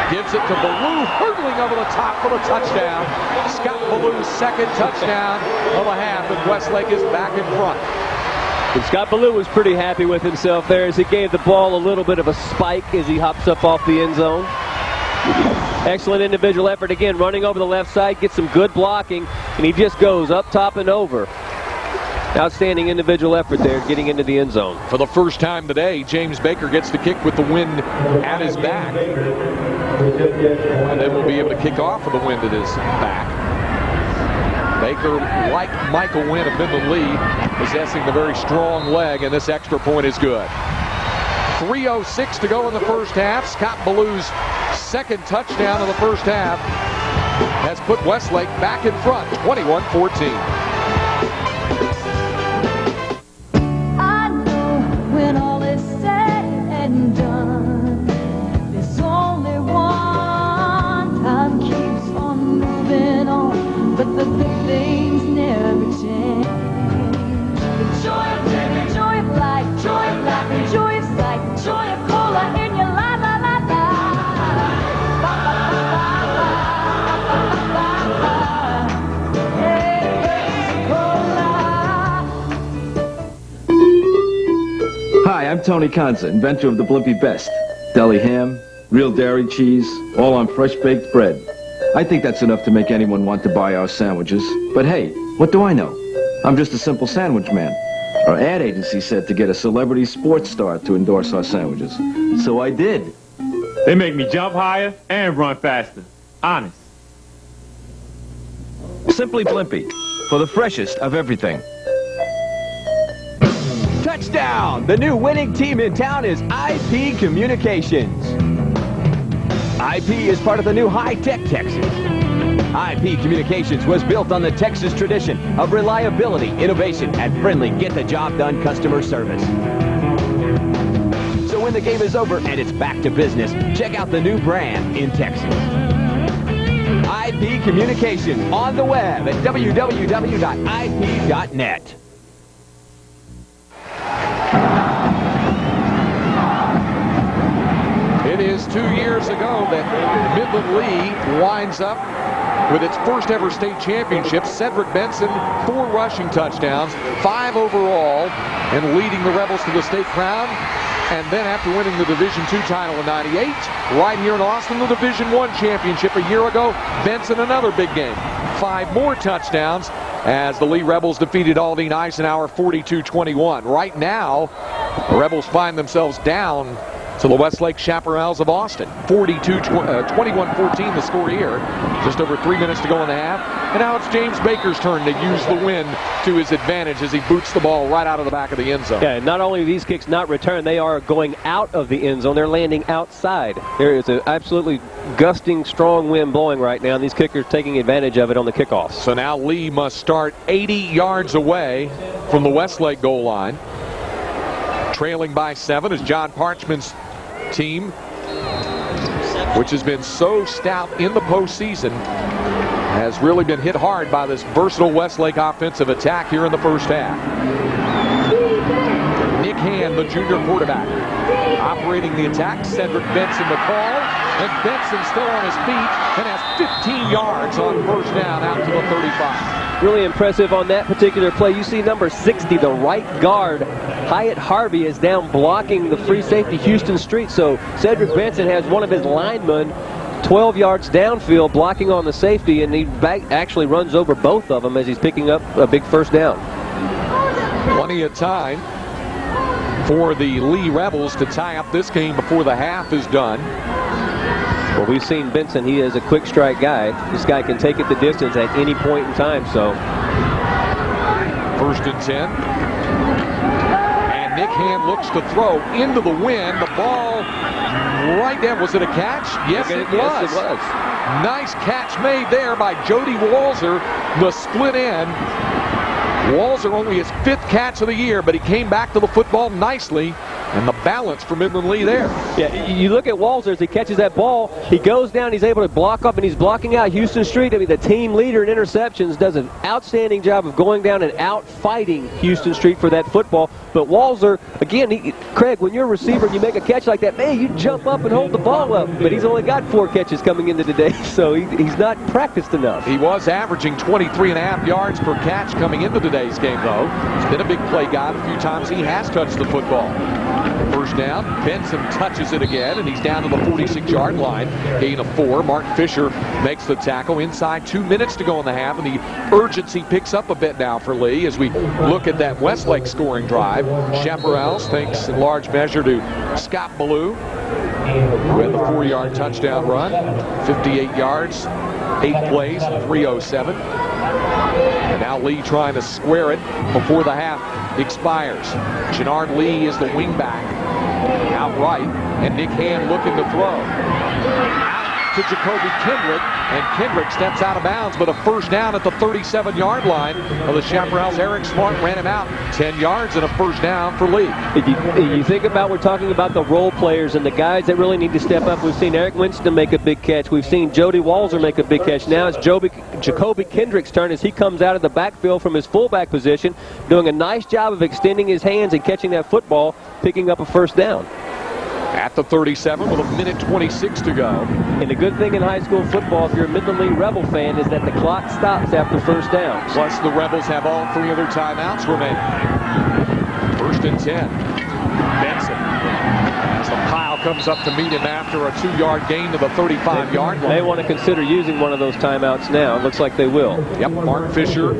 gives it to Ballou, hurtling over the top for the touchdown. Scott Ballou's second touchdown of the half, and Westlake is back in front. And Scott Ballou was pretty happy with himself there as he gave the ball a little bit of a spike as he hops up off the end zone. Excellent individual effort again, running over the left side, gets some good blocking, and he just goes up top and over. Outstanding individual effort there, getting into the end zone. For the first time today, James Baker gets to kick with the wind at his back. And then we'll be able to kick off with the wind at his back. Baker, like Michael Wynn of Midland Lee, possessing the very strong leg, and this extra point is good. 3:06 to go in the first half. Scott Ballou's second touchdown of the first half has put Westlake back in front, 21-14. I know when all is said and done, there's only one time keeps on moving on, but the good things never change. The joy of living, joy of life, joy of laughing, joy of sight, joy of cola in your life. Hi, I'm Tony Conza, inventor of the Blimpie Best. Deli ham, real dairy cheese, all on fresh-baked bread. I think that's enough to make anyone want to buy our sandwiches. But hey, what do I know? I'm just a simple sandwich man. Our ad agency said to get a celebrity sports star to endorse our sandwiches. So I did. They make me jump higher and run faster. Honest. Simply Blimpie, for the freshest of everything. Touchdown! The new winning team in town is IP Communications. IP is part of the new high-tech Texas. IP Communications was built on the Texas tradition of reliability, innovation, and friendly get-the-job-done customer service. So when the game is over and it's back to business, check out the new brand in Texas. IP Communications on the web at www.ip.net. It is 2 years ago that Midland Lee winds up with its first ever state championship. Cedric Benson, 4 rushing touchdowns, 5 overall, and leading the Rebels to the state crown. And then after winning the Division II title in '98, right here in Austin, the Division I championship a year ago, Benson another big game. 5 more touchdowns as the Lee Rebels defeated Aldine Eisenhower 42-21. Right now, the Rebels find themselves down to the Westlake Chaparrals of Austin. 21-14 the score here. Just over 3 minutes to go in the half. And now it's James Baker's turn to use the wind to his advantage as he boots the ball right out of the back of the end zone. Yeah, and not only are these kicks not returned, they are going out of the end zone. They're landing outside. There is an absolutely gusting, strong wind blowing right now, and these kickers taking advantage of it on the kickoff. So now Lee must start 80 yards away from the Westlake goal line. Trailing by 7 is John Parchman's team, which has been so stout in the postseason, has really been hit hard by this versatile Westlake offensive attack here in the first half. Nick Hand, the junior quarterback, operating the attack. Cedric Benson the call, and Benson still on his feet and has 15 yards on first down out to the 35. Really impressive on that particular play. You see number 60, the right guard, Hyatt Harvey, is down blocking the free safety Houston Street. So Cedric Benson has one of his linemen 12 yards downfield blocking on the safety, and he actually runs over both of them as he's picking up a big first down. Plenty of time for the Lee Rebels to tie up this game before the half is done. Well, we've seen Benson. He is a quick strike guy. This guy can take it the distance at any point in time. So, first and 10. And Nick Hand looks to throw into the wind. The ball right down. Was it a catch? Yes, it was. Yes, it was. Nice catch made there by Jody Walzer, the split end. Walzer only his 5th catch of the year, but he came back to the football nicely, and the balance for Midland Lee there. Yeah, you look at Walzer as he catches that ball. He goes down, he's able to block up, and he's blocking out Houston Street. I mean, the team leader in interceptions, does an outstanding job of going down and out-fighting Houston Street for that football. But Walzer, again, Craig, when you're a receiver and you make a catch like that, man, you jump up and hold the ball up. But he's only got 4 catches coming into today, so he's not practiced enough. He was averaging 23.5 yards per catch coming into today's game, though. He's been a big play guy. A few times he has touched the football. First down, Benson touches it again, and he's down to the 46-yard line. Gain of 4. Mark Fisher makes the tackle inside 2 minutes to go in the half, and the urgency picks up a bit now for Lee as we look at that Westlake scoring drive. Chaparrals thanks in large measure to Scott Ballou, who had the 4-yard touchdown run, 58 yards, 8 plays, 3:07. And now Lee trying to square it before the half expires. Jannard Lee is the wingback outright, and Nick Hand looking to throw. Out to Jacoby Kendrick, and Kendrick steps out of bounds, but a first down at the 37-yard line of the Chaparrals. Eric Smart ran him out 10 yards and a first down for Lee. You think about, we're talking about the role players and the guys that really need to step up. We've seen Eric Winston make a big catch. We've seen Jody Walzer make a big catch. Now it's Jacoby Kendrick's turn as he comes out of the backfield from his fullback position, doing a nice job of extending his hands and catching that football, picking up a first down. At the 37 with a minute 26 to go. And the good thing in high school football, if you're a Midland Lee Rebel fan, is that the clock stops after first down. Plus the Rebels have all 3 other timeouts remaining. First and 10. Benson, as the pile comes up to meet him after a 2-yard gain to the 35-yard line. They want to consider using one of those timeouts now. It looks like they will. Yep, Mark Fisher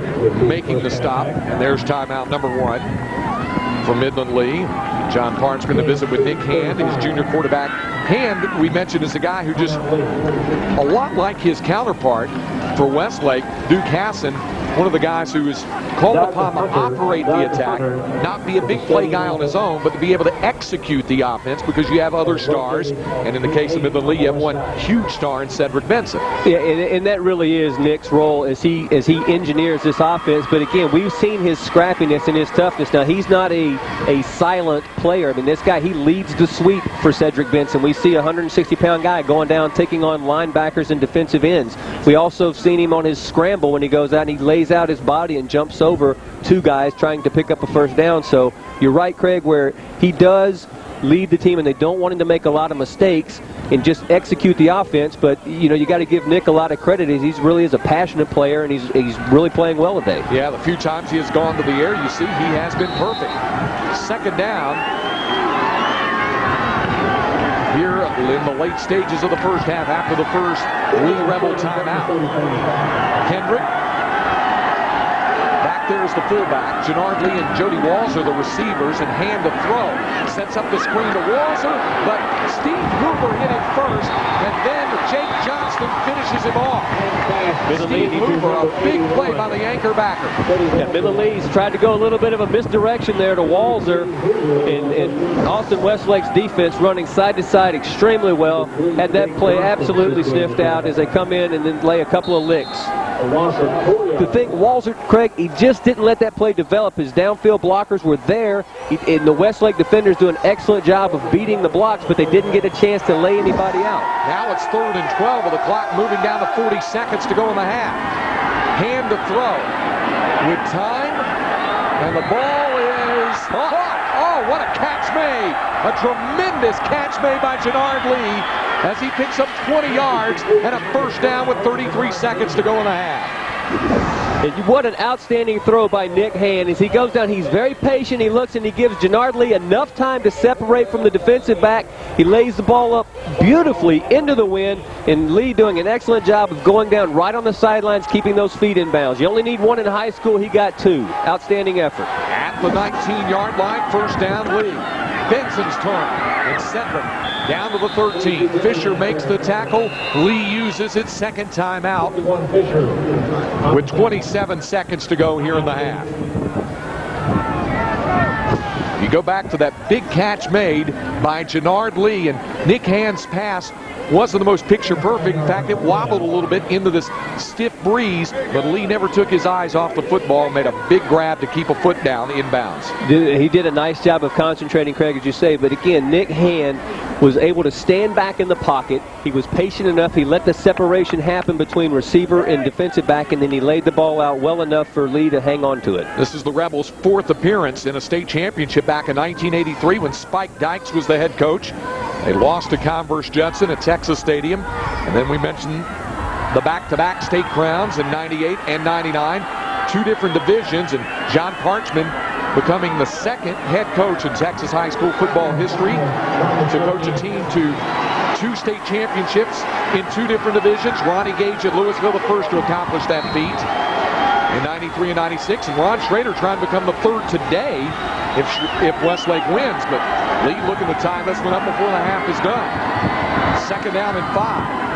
making the stop. And there's timeout number 1 for Midland Lee. John Parchman to visit with Nick Hand, his junior quarterback. Hand, we mentioned, is a guy who just, a lot like his counterpart for Westlake, Duke Hassan, one of the guys who is called upon to operate the attack, not be a big play guy on his own, but to be able to execute the offense because you have other stars. And in the case of Midland Lee, you have one huge star in Cedric Benson. Yeah, and that really is Nick's role as he engineers this offense. But again, we've seen his scrappiness and his toughness. Now, he's not a silent player. I mean, this guy, he leads the sweep for Cedric Benson. We see a 160-pound guy going down, taking on linebackers and defensive ends. We also have seen him on his scramble when he goes out and he lays out his body and jumps over 2 guys trying to pick up a first down. So you're right, Craig, where he does lead the team and they don't want him to make a lot of mistakes and just execute the offense. But, you know, you got to give Nick a lot of credit. He really is a passionate player, and he's really playing well today. Yeah, the few times he has gone to the air, you see he has been perfect. Second down here in the late stages of the first half after the first Lee Rebel timeout. Kendrick back there's the fullback. Jannard Lee and Jody Walzer, the receivers, and hand to throw. Sets up the screen to Walzer, but Steve Hoover hit it first, and then Jake Johnston finishes him off. Steve Hoover, a big play by the anchor backer. Yeah, Midland Lee's tried to go a little bit of a misdirection there to Walzer, and Austin Westlake's defense running side to side extremely well. Had that play absolutely sniffed out as they come in and then lay a couple of licks. The thing, Walzer, Craig, he just didn't let that play develop. His downfield blockers were there, and the Westlake defenders do an excellent job of beating the blocks, but they didn't get a chance to lay anybody out. Now it's 3rd and 12 with the clock moving down to 40 seconds to go in the half. Hand to throw with time, and the ball is caught. Oh, what a catch made. A tremendous catch made by Jannard Lee as he picks up 20 yards and a first down with 33 seconds to go in the half. And what an outstanding throw by Nick Hand. As he goes down, he's very patient. He looks and he gives Jannard Lee enough time to separate from the defensive back. He lays the ball up beautifully into the wind, and Lee doing an excellent job of going down right on the sidelines, keeping those feet in bounds. You only need one in high school. He got 2. Outstanding effort. At the 19-yard line, first down Lee. Benson's turn, and Cedric down to the 13. Fisher makes the tackle. Lee uses its second timeout with 27 seconds to go here in the half. You go back to that big catch made by Jannard Lee, and Nick Hand's pass wasn't the most picture perfect. In fact, it wobbled a little bit into this stiff breeze, but Lee never took his eyes off the football, made a big grab to keep a foot down inbounds. He did a nice job of concentrating, Craig, as you say, but again, Nick Hand was able to stand back in the pocket. He was patient enough. He let the separation happen between receiver and defensive back, and then he laid the ball out well enough for Lee to hang on to it. This is the Rebels' 4th appearance in a state championship back in 1983 when Spike Dykes was the head coach. They lost to Converse Judson at Texas Stadium. And then we mentioned the back-to-back state crowns in 98 and 99. 2 different divisions, and John Parchman becoming the 2nd head coach in Texas high school football history to coach a team to 2 state championships in 2 different divisions. Ronnie Gage at Louisville, the first to accomplish that feat in 93 and 96. And Ron Schrader trying to become the 3rd today if Westlake wins. But Lee looking to tie this one up before the half is done. 2nd down and 5.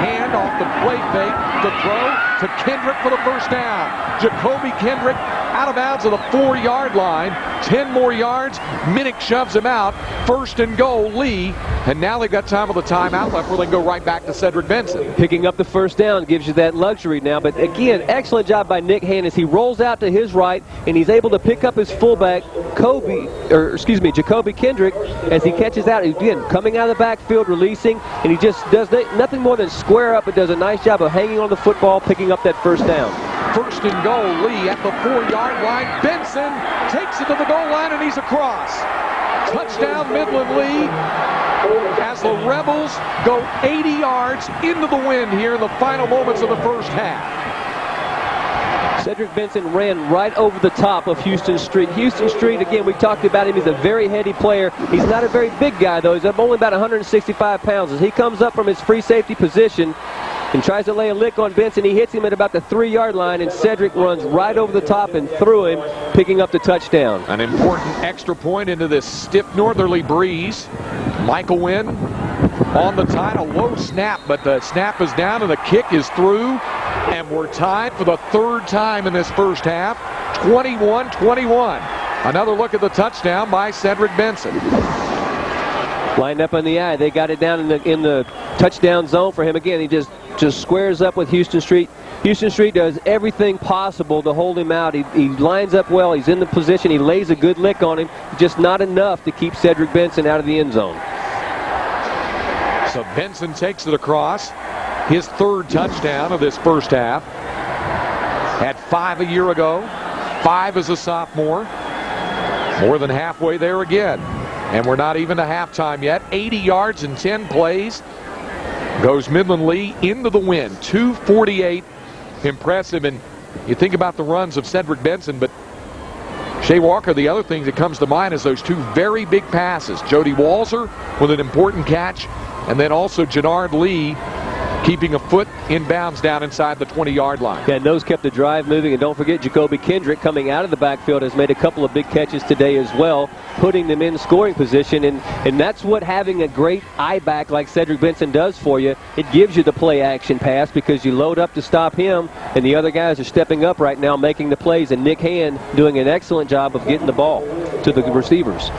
Hand off the play fake to throw to Kendrick for the first down. Jacoby Kendrick out of bounds at the 4-yard line. 10 more yards. Minnick shoves him out. 1st and goal, Lee. And now they've got time of the timeout left where they can go right back to Cedric Benson. Picking up the first down gives you that luxury now. But again, excellent job by Nick Hand as he rolls out to his right and he's able to pick up his fullback, Jacoby Kendrick, as he catches out. Again, coming out of the backfield, releasing, and he just does nothing more than square up, but does a nice job of hanging on the football, picking up that first down. 1st and goal, Lee at the 4-yard line. Benson takes it to the goal line, and he's across. Touchdown, Midland Lee, as the Rebels go 80 yards into the wind here in the final moments of the first half. Cedric Benson ran right over the top of Houston Street. Houston Street, again, we talked about him. He's a very heady player. He's not a very big guy, though. He's only about 165 pounds. As he comes up from his free safety position and tries to lay a lick on Benson, he hits him at about the 3-yard line, and Cedric runs right over the top and through him, picking up the touchdown. An important extra point into this stiff northerly breeze. Michael Wynn on the tie, a low snap, but the snap is down and the kick is through. And we're tied for the 3rd time in this first half, 21-21. Another look at the touchdown by Cedric Benson. Lined up on the eye. They got it down in the touchdown zone for him. Again, he just squares up with Houston Street. Houston Street does everything possible to hold him out. He lines up well. He's in the position. He lays a good lick on him. Just not enough to keep Cedric Benson out of the end zone. So Benson takes it across. His 3rd touchdown of this first half. Had 5 a year ago, 5 as a sophomore. More than halfway there again. And we're not even to halftime yet. 80 yards in 10 plays. Goes Midland Lee into the wind. 2:48. Impressive. And you think about the runs of Cedric Benson, but Shea Walker, the other thing that comes to mind is those 2 very big passes. Jody Walzer with an important catch, and then also Jannard Lee keeping a foot in bounds down inside the 20-yard line. Yeah, and those kept the drive moving. And don't forget, Jacoby Kendrick coming out of the backfield has made a couple of big catches today as well, putting them in scoring position. And that's what having a great I-back like Cedric Benson does for you. It gives you the play-action pass because you load up to stop him, and the other guys are stepping up right now making the plays, and Nick Hand doing an excellent job of getting the ball to the receivers.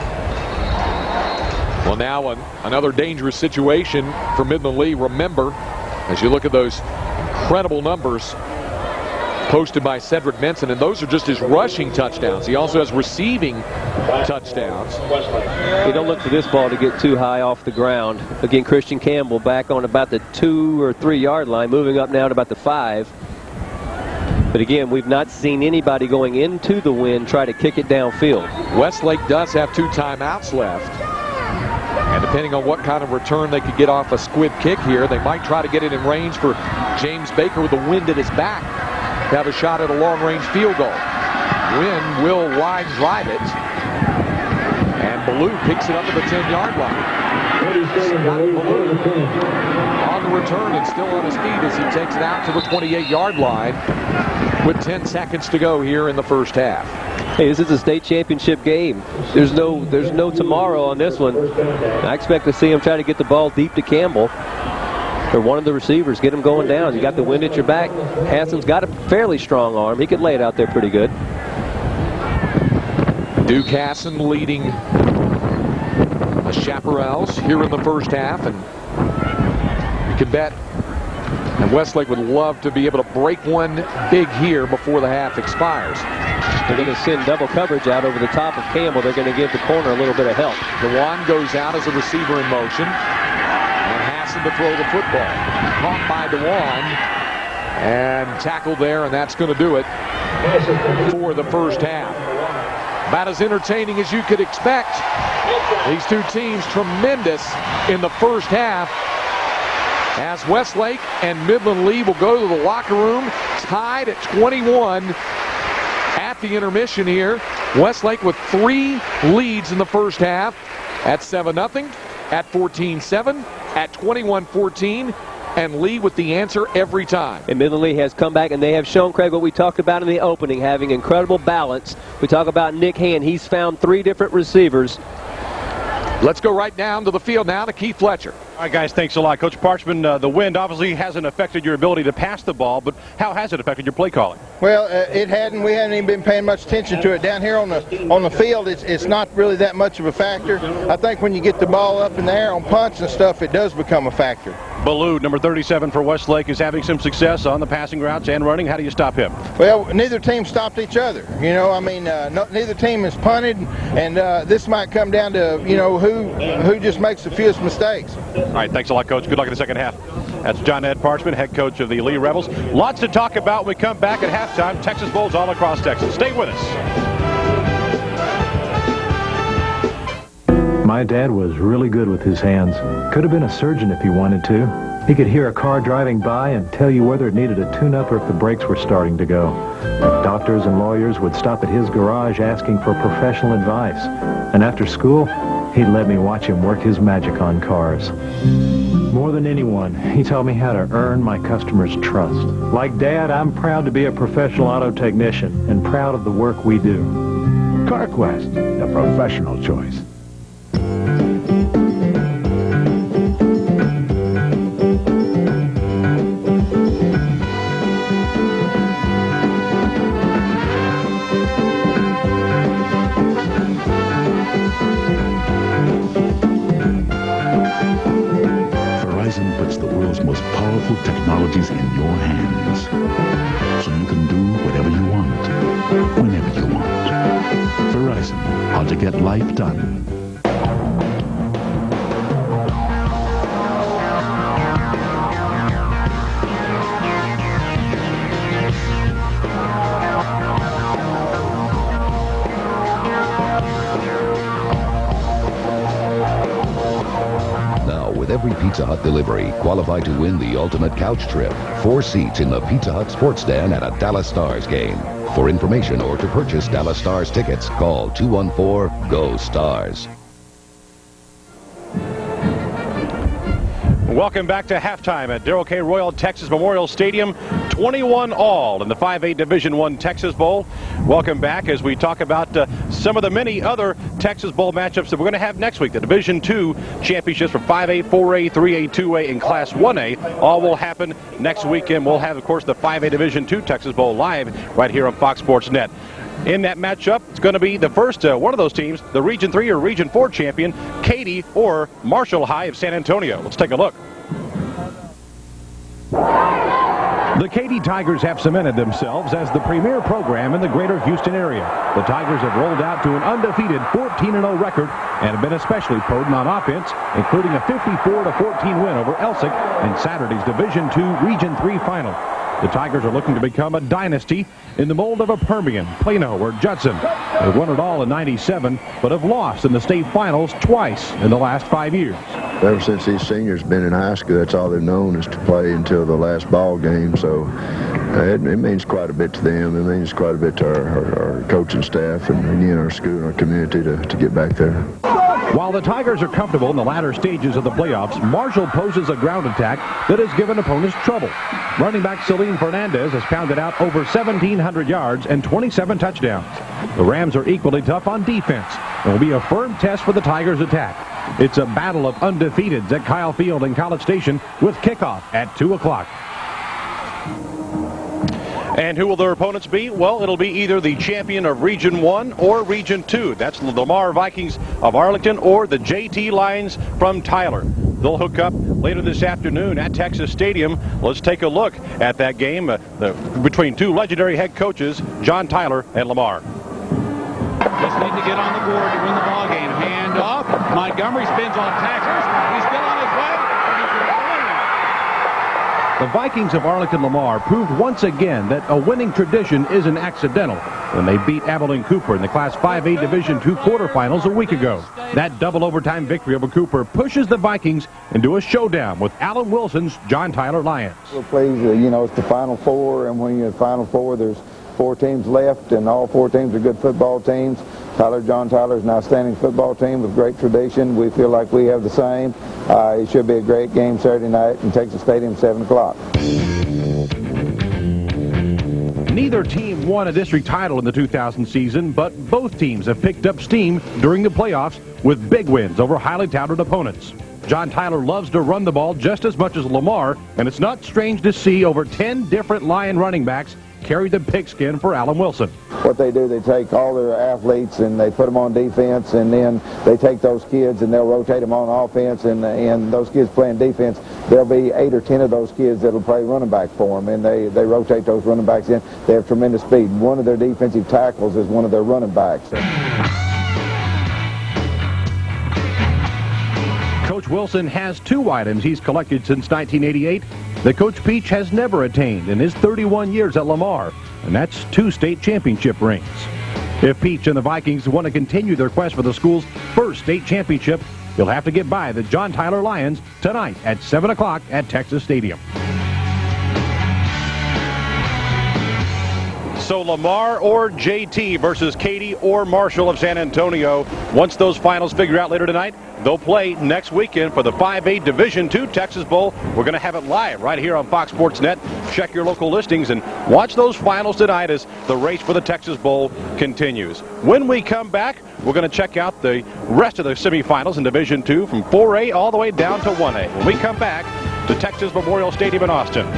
Well, now another dangerous situation for Midland Lee. Remember, as you look at those incredible numbers posted by Cedric Benson, and those are just his rushing touchdowns. He also has receiving touchdowns. You don't look for this ball to get too high off the ground. Again, Christian Campbell back on about the 2 or 3 yard line, moving up now to about the 5. But again, we've not seen anybody going into the wind try to kick it downfield. Westlake does have 2 timeouts left. And depending on what kind of return they could get off a squib kick here, they might try to get it in range for James Baker with the wind at his back to have a shot at a long-range field goal. Wind will wide drive it. And Ballou picks it up to the 10-yard line. Scott Ballou on the return and still on his feet as he takes it out to the 28-yard line with 10 seconds to go here in the first half. Hey, this is a state championship game. There's no tomorrow on this one. I expect to see him try to get the ball deep to Campbell, or one of the receivers, get him going down. You got the wind at your back. Hassan's got a fairly strong arm. He could lay it out there pretty good. Duke Hassan leading the Chaparrals here in the first half, and you can bet that Westlake would love to be able to break one big here before the half expires. They're going to send double coverage out over the top of Campbell. They're going to give the corner a little bit of help. Dewan goes out as a receiver in motion, and Hassan to throw the football. Caught by Dewan and tackled there, and that's going to do it for the first half. About as entertaining as you could expect. These two teams tremendous in the first half, as Westlake and Midland Lee will go to the locker room tied at 21 at the intermission here. Westlake with 3 leads in the first half at 7-0, at 14-7, at 21-14, and Lee with the answer every time. And Midland Lee has come back, and they have shown, Craig, what we talked about in the opening, having incredible balance. We talk about Nick Hand. He's found 3 different receivers. Let's go right down to the field now to Keith Fletcher. All right, guys, thanks a lot. Coach Parchman, the wind obviously hasn't affected your ability to pass the ball, but how has it affected your play calling? Well, it hadn't. We hadn't even been paying much attention to it. Down here on the field, it's not really that much of a factor. I think when you get the ball up in the air on punts and stuff, it does become a factor. Ballou, number 37 for Westlake, is having some success on the passing routes and running. How do you stop him? Well, neither team stopped each other. You know, I mean, neither team is punted, and this might come down to, you know, who just makes the fewest mistakes. All right, thanks a lot, Coach. Good luck in the second half. That's John Ed Parchman, head coach of the Lee Rebels. Lots to talk about when we come back at halftime. Texas Bowls all across Texas. Stay with us. My dad was really good with his hands. Could have been a surgeon if he wanted to. He could hear a car driving by and tell you whether it needed a tune-up or if the brakes were starting to go. Doctors and lawyers would stop at his garage asking for professional advice. And after school, he'd let me watch him work his magic on cars. More than anyone, he taught me how to earn my customers' trust. Like Dad, I'm proud to be a professional auto technician and proud of the work we do. CarQuest, the professional choice. Verizon puts the world's most powerful technologies in your hands, so you can do whatever you want, whenever you want. Verizon, how to get life done. Every Pizza Hut delivery qualify to win the ultimate couch trip. 4 seats in the Pizza Hut sports stand at a Dallas Stars game. For information or to purchase Dallas Stars tickets, call 214-GO-STARS. Welcome back to halftime at Darrell K. Royal Texas Memorial Stadium. 21-all in the 5A Division I Texas Bowl. Welcome back as we talk about some of the many other Texas Bowl matchups that we're going to have next week. The Division II championships for 5A, 4A, 3A, 2A, and Class 1A. All will happen next weekend. We'll have, of course, the 5A Division II Texas Bowl live right here on Fox Sports Net. In that matchup, it's going to be the first one of those teams, the Region 3 or Region 4 champion, Katy or Marshall High of San Antonio. Let's take a look. The Katy Tigers have cemented themselves as the premier program in the greater Houston area. The Tigers have rolled out to an undefeated 14-0 record and have been especially potent on offense, including a 54-14 win over Elsick in Saturday's Division II Region 3 final. The Tigers are looking to become a dynasty in the mold of a Permian, Plano, or Judson. They won it all in '97, but have lost in the state finals twice in the last 5 years. Ever since these seniors been in high school, that's all they've known is to play until the last ball game. So it means quite a bit to them. It means quite a bit to our coaching staff and again our school and our community to get back there. While the Tigers are comfortable in the latter stages of the playoffs, Marshall poses a ground attack that has given opponents trouble. Running back Celine Fernandez has pounded out over 1,700 yards and 27 touchdowns. The Rams are equally tough on defense and will be a firm test for the Tigers' attack. It's a battle of undefeateds at Kyle Field in College Station with kickoff at 2 o'clock. And who will their opponents be? Well, it'll be either the champion of Region 1 or Region 2. That's the Lamar Vikings of Arlington or the JT Lions from Tyler. They'll hook up later this afternoon at Texas Stadium. Let's take a look at that game between two legendary head coaches, John Tyler and Lamar. Just need to get on the board to win the ball game. Hand off. Montgomery spins on tackles. He's still on his way. The Vikings of Arlington Lamar proved once again that a winning tradition isn't accidental when they beat Abilene Cooper in the Class 5A Division II quarterfinals a week ago. That double overtime victory over Cooper pushes the Vikings into a showdown with Alan Wilson's John Tyler Lions. We're pleased, it's the Final Four, and when you're in the Final Four, there's 4 teams left, and all 4 teams are good football teams. John Tyler is an outstanding football team with great tradition. We feel like we have the same. It should be a great game Saturday night in Texas Stadium, 7 o'clock. Neither team won a district title in the 2000 season, but both teams have picked up steam during the playoffs with big wins over highly touted opponents. John Tyler loves to run the ball just as much as Lamar, and it's not strange to see over 10 different Lion running backs carry the pigskin for Alan Wilson. What they do, they take all their athletes and they put them on defense, and then they take those kids and they'll rotate them on offense, and those kids playing defense, there'll be 8 or 10 of those kids that'll play running back for them, and they rotate those running backs in. They have tremendous speed. One of their defensive tackles is one of their running backs. Coach Wilson has 2 items he's collected since 1988 that Coach Peach has never attained in his 31 years at Lamar, and that's 2 state championship rings. If Peach and the Vikings want to continue their quest for the school's first state championship, he'll have to get by the John Tyler Lions tonight at 7 o'clock at Texas Stadium. So Lamar or JT versus Katy or Marshall of San Antonio. Once those finals figure out later tonight, they'll play next weekend for the 5A Division II Texas Bowl. We're going to have it live right here on Fox Sports Net. Check your local listings and watch those finals tonight as the race for the Texas Bowl continues. When we come back, we're going to check out the rest of the semifinals in Division II from 4A all the way down to 1A. When we come back to Texas Memorial Stadium in Austin.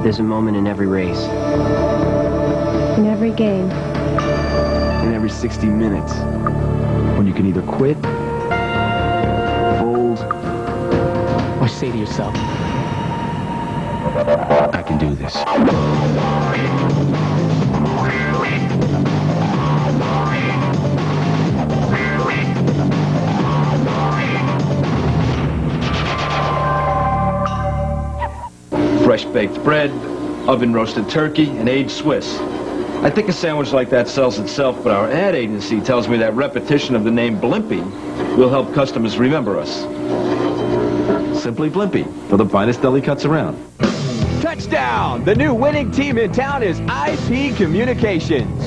There's a moment in every race. In every game. In every 60 minutes. When you can either quit, fold, or say to yourself, I can do this. Fresh-baked bread, oven-roasted turkey, and aged Swiss. I think a sandwich like that sells itself, but our ad agency tells me that repetition of the name Blimpie will help customers remember us. Simply Blimpie, for the finest deli cuts around. Touchdown! The new winning team in town is IP Communications.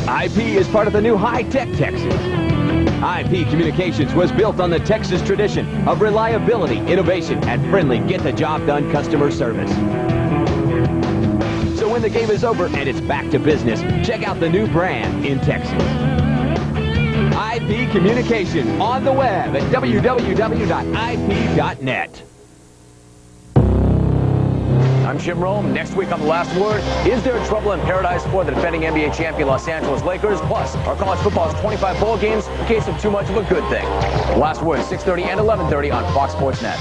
IP is part of the new high-tech Texas. IP Communications was built on the Texas tradition of reliability, innovation, and friendly get-the-job-done customer service. So when the game is over and it's back to business, check out the new brand in Texas. IP Communication on the web at www.ip.net. I'm Jim Rome. Next week on The Last Word, is there trouble in paradise for the defending NBA champion Los Angeles Lakers? Plus, our college football's 25 bowl games in case of too much of a good thing. The Last Word, 6:30 and 11:30 on Fox Sports Net.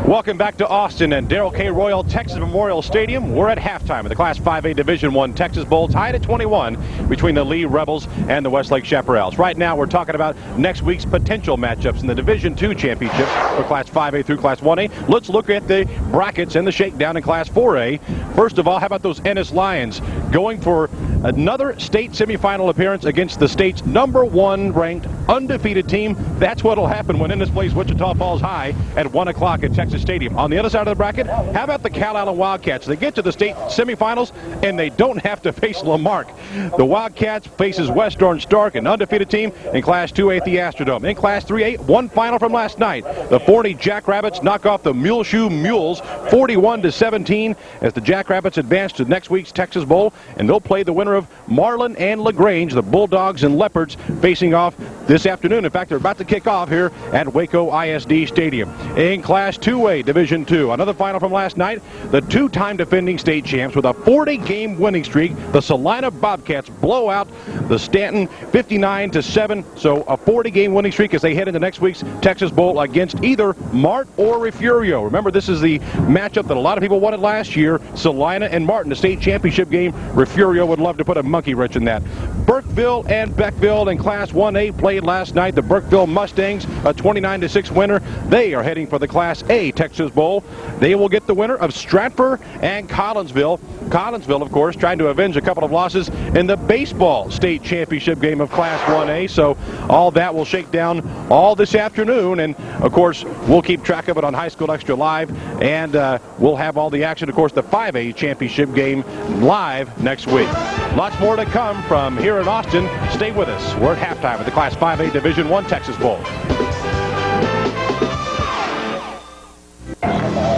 Welcome back to Austin and Darrell K. Royal Texas Memorial Stadium. We're at halftime of the Class 5A Division I Texas Bowl, tied at 21 between the Lee Rebels and the Westlake Chaparrals. Right now, we're talking about next week's potential matchups in the Division II championship for Class 5A through Class 1A. Let's look at the brackets and the shakedown in Class 4A. First of all, how about those Ennis Lions going for another state semifinal appearance against the state's #1 ranked undefeated team? That's what'll happen when Ennis plays Wichita Falls High at 1 o'clock at Texas Stadium. On the other side of the bracket, how about the Cal Allen Wildcats? They get to the state semifinals and they don't have to face Lamarck. The Wildcats faces West Orange Stark, an undefeated team in Class 2A at the Astrodome. In Class 3A, one final from last night. The Forney Jackrabbits knock off the Muleshoe Mules 41-17 as the Jackrabbits advance to next week's Texas Bowl, and they'll play the winner of Marlin and LaGrange, the Bulldogs and Leopards, facing off this afternoon. In fact, they're about to kick off here at Waco ISD Stadium. In Class 2A Division II, another final from last night, the two-time defending state champs with a 40-game winning streak, the Salina Bobcats blow out the Stanton 59-7, so a 40-game winning streak as they head into next week's Texas Bowl against either Mart or Refugio. Remember, this is the matchup that a lot of people wanted last year, Salina and Martin, the state championship game. Refugio would love to put a monkey wrench in that. Burkeville and Beckville in Class 1A played last night. The Burkeville Mustangs, a 29-6 winner. They are heading for the Class A Texas Bowl. They will get the winner of Stratford and Collinsville. Collinsville, of course, trying to avenge a couple of losses in the baseball state championship game of Class 1A. So all that will shake down all this afternoon. And, of course, we'll keep track of it on High School Extra Live. And we'll have all the action, of course, the 5A championship game live next week. Lots more to come from here in Austin. Stay with us. We're at halftime of the Class 5A Division I Texas Bowl.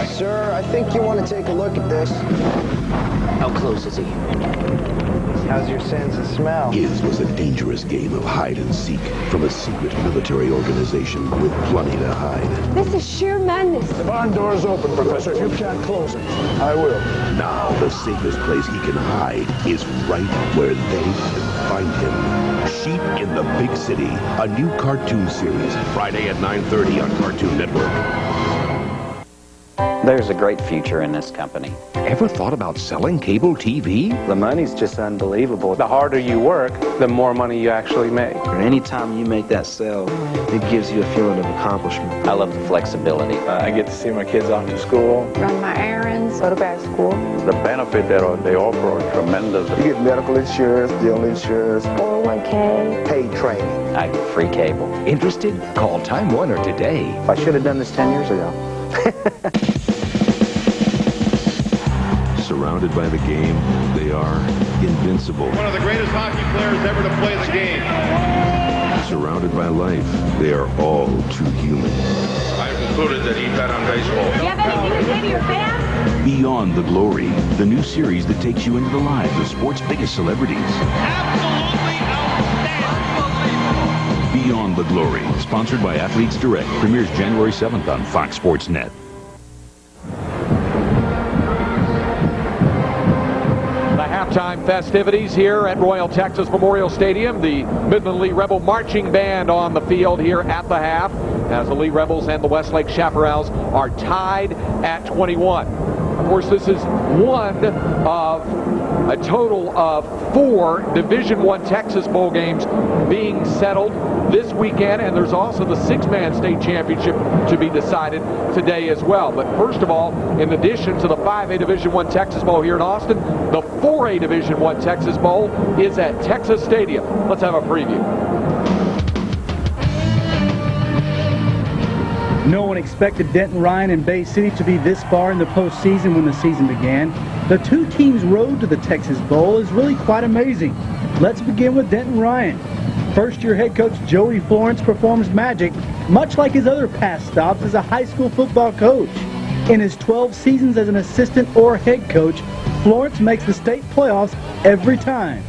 Sir, I think you want to take a look at this. How close is he? How's your sense of smell? His was a dangerous game of hide and seek from a secret military organization with plenty to hide. This is sheer madness. The barn door's open, Professor. If you can't close it, I will. Now the safest place he can hide is right where they can find him. Sheep in the Big City, a new cartoon series, Friday at 9:30 on Cartoon Network. There's a great future in this company. Ever thought about selling cable TV? The money's just unbelievable. The harder you work, the more money you actually make. Anytime you make that sale, it gives you a feeling of accomplishment. I love the flexibility. I get to see my kids off to school. Run my errands, go to grad school. The benefit that they offer are tremendous. You get medical insurance, dental insurance, 401k, paid training. I get free cable. Interested? Call Time Warner today. I should have done this 10 years ago. Surrounded by the game, they are invincible. One of the greatest hockey players ever to play the game. Surrounded by life, they are all too human. I concluded that he bet on baseball. Do you have anything to say to your fans? Beyond the Glory, the new series that takes you into the lives of sports' biggest celebrities. Absolutely outstanding. Beyond the Glory, sponsored by Athletes Direct, premieres January 7th on Fox Sports Net. Halftime festivities here at Royal Texas Memorial Stadium. The Midland Lee Rebel Marching Band on the field here at the half as the Lee Rebels and the Westlake Chaparrals are tied at 21. Of course, this is one of a total of 4 Division I Texas Bowl games being settled this weekend, and there's also the 6-man state championship to be decided today as well. But first of all, in addition to the 5A Division I Texas Bowl here in Austin, the 4A Division I Texas Bowl is at Texas Stadium. Let's have a preview. No one expected Denton Ryan and Bay City to be this far in the postseason when the season began. The two teams' road to the Texas Bowl is really quite amazing. Let's begin with Denton Ryan. First-year head coach Joey Florence performs magic, much like his other past stops as a high school football coach. In his 12 seasons as an assistant or head coach, Florence makes the state playoffs every time.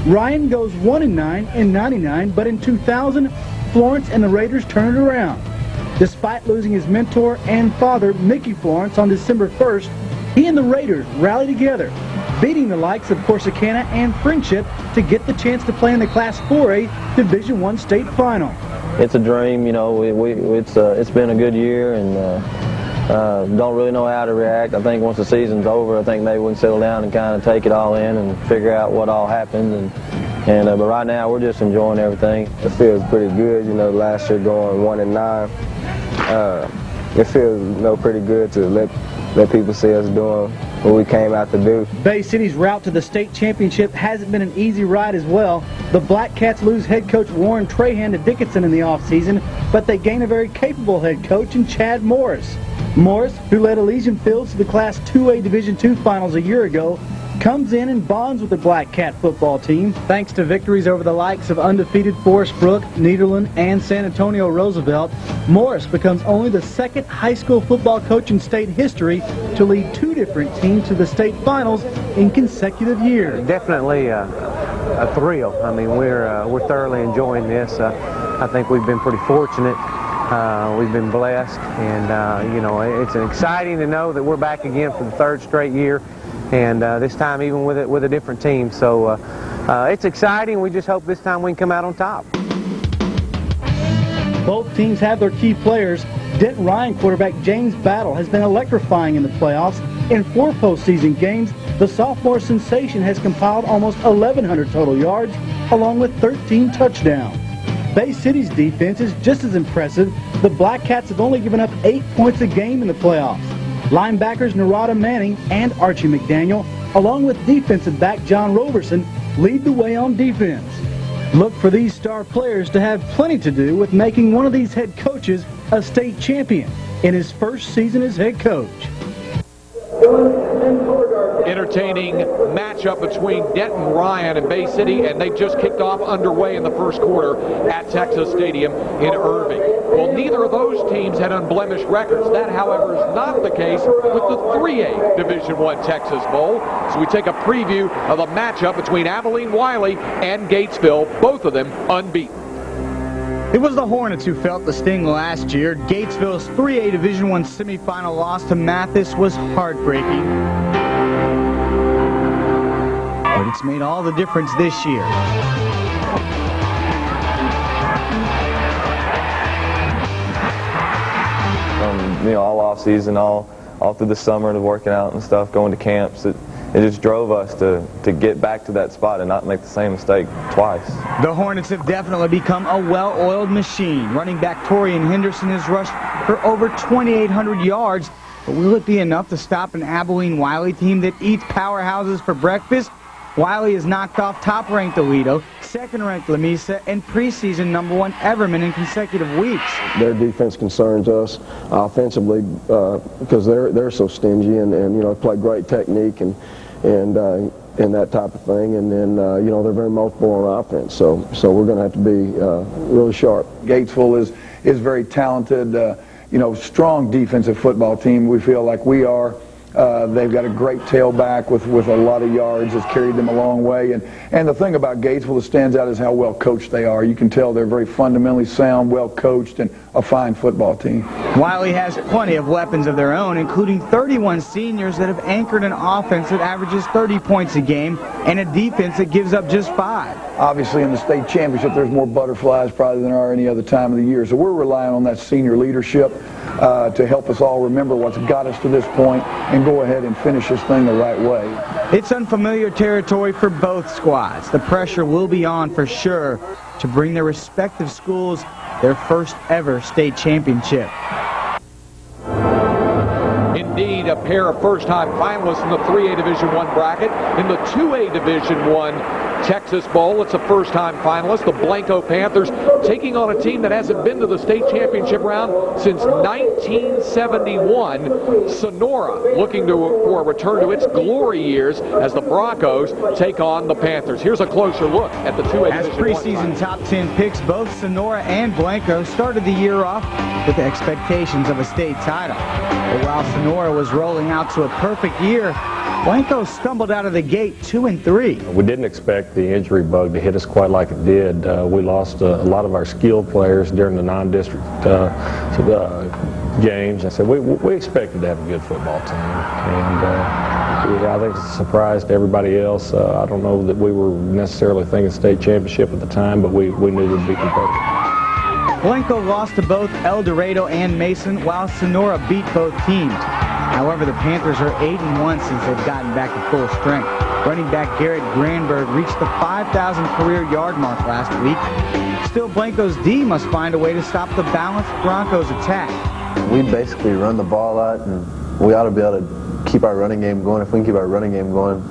Ryan goes 1-9 in '99, but in 2000, Florence and the Raiders turn it around. Despite losing his mentor and father, Mickey Florence, on December 1st, he and the Raiders rally together, beating the likes of Corsicana and Friendship to get the chance to play in the Class 4A Division I state final. It's a dream, you know. It's been a good year, and don't really know how to react. I think once the season's over, I think maybe we can settle down and kind of take it all in and figure out what all happened. But right now, we're just enjoying everything. It feels pretty good, you know. Last year going 1-9, it feels, you know, pretty good to let people see us doing what we came out to do. Bay City's route to the state championship hasn't been an easy ride as well. The Black Cats lose head coach Warren Trahan to Dickinson in the offseason, but they gain a very capable head coach in Chad Morris. Morris, who led Elysian Fields to the Class 2A Division II finals a year ago, comes in and bonds with the Black Cat football team. Thanks to victories over the likes of undefeated Forest Brook, Nederland, and San Antonio Roosevelt, Morris becomes only the second high school football coach in state history to lead two different teams to the state finals in consecutive years. Definitely a thrill. I mean, we're thoroughly enjoying this. I think we've been pretty fortunate. We've been blessed, and you know, it's exciting to know that we're back again for the third straight year, and this time even with a different team. So it's exciting. We just hope this time we can come out on top. Both teams have their key players. Denton Ryan quarterback James Battle has been electrifying in the playoffs. In 4 postseason games, the sophomore sensation has compiled almost 1,100 total yards, along with 13 touchdowns. Bay City's defense is just as impressive. The Black Cats have only given up 8 points a game in the playoffs. Linebackers Narada Manning and Archie McDaniel, along with defensive back John Roberson, lead the way on defense. Look for these star players to have plenty to do with making one of these head coaches a state champion in his first season as head coach. Entertaining matchup between Denton Ryan and Bay City, and they just kicked off underway in the first quarter at Texas Stadium in Irving. Well, neither of those teams had unblemished records. That, however, is not the case with the 3A Division I Texas Bowl. So we take a preview of the matchup between Abilene Wiley and Gatesville, both of them unbeaten. It was the Hornets who felt the sting last year. Gatesville's 3A Division I semifinal loss to Mathis was heartbreaking. But it's made all the difference this year. You know, all off season, all through the summer, the working out and stuff, going to camps, it just drove us to get back to that spot and not make the same mistake twice. The Hornets have definitely become a well-oiled machine. Running back Torian Henderson has rushed for over 2,800 yards. But will it be enough to stop an Abilene Wiley team that eats powerhouses for breakfast? Wiley has knocked off top-ranked Aledo, second-ranked Lamesa, and preseason #1 Everman in consecutive weeks. Their defense concerns us offensively because they're so stingy and you know, play great technique and that type of thing, and then you know, they're very multiple on offense. So we're going to have to be really sharp. Gatesville is very talented, you know, strong defensive football team. We feel like we are. They've got a great tailback with a lot of yards. Has carried them a long way. And the thing about Gatesville that stands out is how well coached they are. You can tell they're very fundamentally sound, well coached, and a fine football team. Wiley has plenty of weapons of their own, including 31 seniors that have anchored an offense that averages 30 points a game and a defense that gives up just 5. Obviously, in the state championship, there's more butterflies probably than there are any other time of the year. So we're relying on that senior leadership to help us all remember what's got us to this point and go ahead and finish this thing the right way. It's unfamiliar territory for both squads. The pressure will be on for sure to bring their respective schools their first ever state championship. Indeed, a pair of first-time finalists in the 3A Division I bracket. In the 2A Division I Texas Bowl. It's a first-time finalist, the Blanco Panthers, taking on a team that hasn't been to the state championship round since 1971. Sonora looking for a return to its glory years as the Broncos take on the Panthers. Here's a closer look at the 2A As Division preseason top 10 picks, both Sonora and Blanco started the year off with expectations of a state title. But while Sonora was rolling out to a perfect year, Blanco stumbled out of the gate 2-3. We didn't expect the injury bug to hit us quite like it did. We lost a lot of our skilled players during the non-district games. I said we expected to have a good football team, and I think it's a surprise to everybody else. I don't know that we were necessarily thinking state championship at the time, but we knew we'd be competitive. Blanco lost to both El Dorado and Mason, while Sonora beat both teams. However, the Panthers are 8-1 since they've gotten back to full strength. Running back Garrett Granberg reached the 5,000 career yard mark last week. Still, Blanco's D must find a way to stop the balanced Broncos attack. We basically run the ball out, and we ought to be able to keep our running game going. If we can keep our running game going,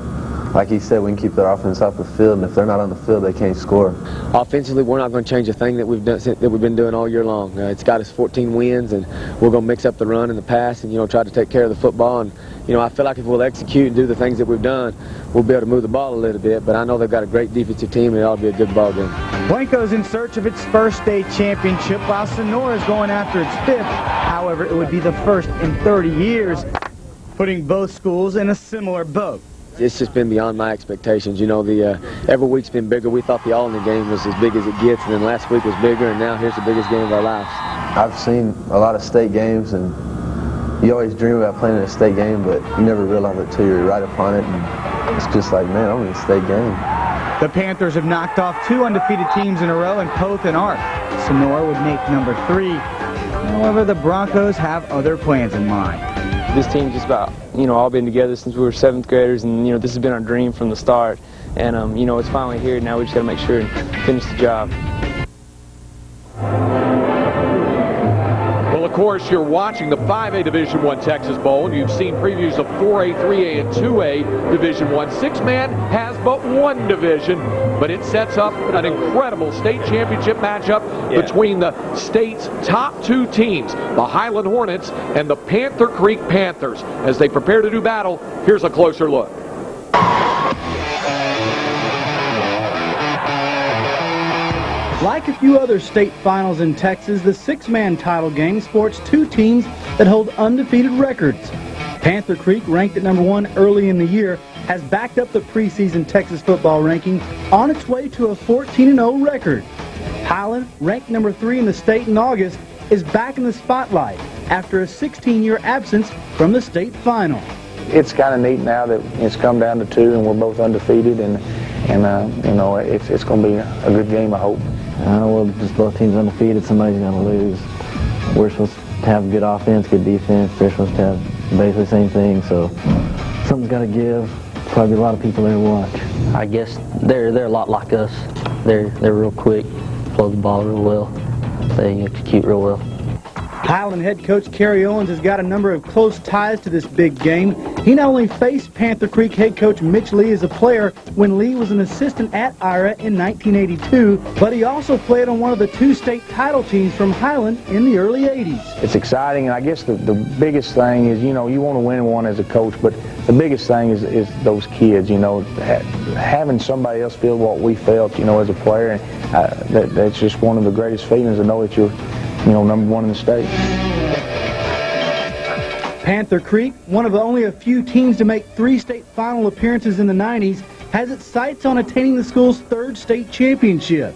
like he said, we can keep their offense off the field, and if they're not on the field, they can't score. Offensively, we're not going to change a thing that we've been doing all year long. It's got us 14 wins, and we're going to mix up the run and the pass, and try to take care of the football. And I feel like if we'll execute and do the things that we've done, we'll be able to move the ball a little bit. But I know they've got a great defensive team, and it ought to be a good ball game. Blanco's in search of its first state championship, while Sonora's going after its fifth. However, it would be the first in 30 years, putting both schools in a similar boat. It's just been beyond my expectations. Every week's been bigger. We thought the Albany game was as big as it gets, and then last week was bigger, and now here's the biggest game of our lives. I've seen a lot of state games, and you always dream about playing in a state game, but you never realize it until you're right upon it, and it's just like, man, I'm in a state game. The Panthers have knocked off 2 undefeated teams in a row in Poth and Ark. Sonora would make number 3. However, the Broncos have other plans in mind. This team's just about, all been together since we were 7th graders, and, this has been our dream from the start. And, it's finally here. Now we just got to make sure and finish the job. Well, of course, you're watching the 5A Division I Texas Bowl, and you've seen previews of 4A, 3A, and 2A Division I. Six-man has but one division, but it sets up an incredible state championship matchup between the state's top 2 teams, the Highland Hornets and the Panther Creek Panthers. As they prepare to do battle, here's a closer look. Like a few other state finals in Texas, the six-man title game sports 2 teams that hold undefeated records. Panther Creek, ranked at number 1 early in the year, has backed up the preseason Texas football ranking on its way to a 14-0 record. Highland, ranked number 3 in the state in August, is back in the spotlight after a 16-year absence from the state final. It's kind of neat now that it's come down to 2 and we're both undefeated, and it's going to be a good game, I hope. Well, just both teams undefeated, somebody's going to lose. We're supposed to have good offense, good defense. They're supposed to have basically the same thing, so something's got to give. Probably a lot of people there to watch. I guess they're a lot like us. They're real quick, flow the ball real well. They execute real well. Highland head coach Kerry Owens has got a number of close ties to this big game. He not only faced Panther Creek head coach Mitch Lee as a player when Lee was an assistant at Ira in 1982, but he also played on one of the 2 state title teams from Highland in the early 80s. It's exciting, and I guess the biggest thing is, you want to win one as a coach, but the biggest thing is those kids, having somebody else feel what we felt, as a player. That's just one of the greatest feelings to know that you're number 1 in the state. Panther Creek, one of only a few teams to make 3 state final appearances in the 90s, has its sights on attaining the school's 3rd state championship.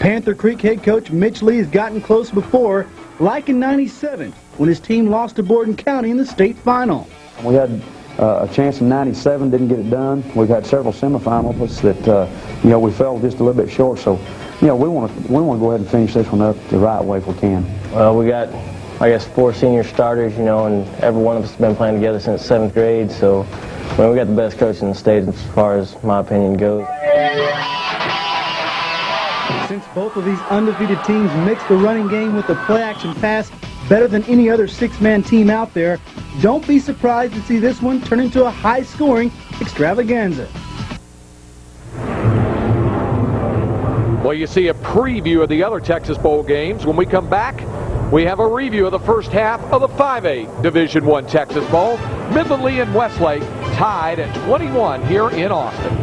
Panther Creek head coach Mitch Lee has gotten close before, like in '97, when his team lost to Borden County in the state final. We had a chance in '97, didn't get it done. We've had several semifinalists that we fell just a little bit short. So, we want to go ahead and finish this one up the right way if we can. Well, we got, I guess, 4 senior starters, and every one of us has been playing together since 7th grade. So, we got the best coach in the state as far as my opinion goes. Since both of these undefeated teams mix the running game with the play-action pass better than any other 6-man team out there, don't be surprised to see this one turn into a high-scoring extravaganza. Well, you see a preview of the other Texas Bowl games. When we come back, we have a review of the first half of the 5A Division I Texas Bowl. Midland Lee and Westlake tied at 21 here in Austin.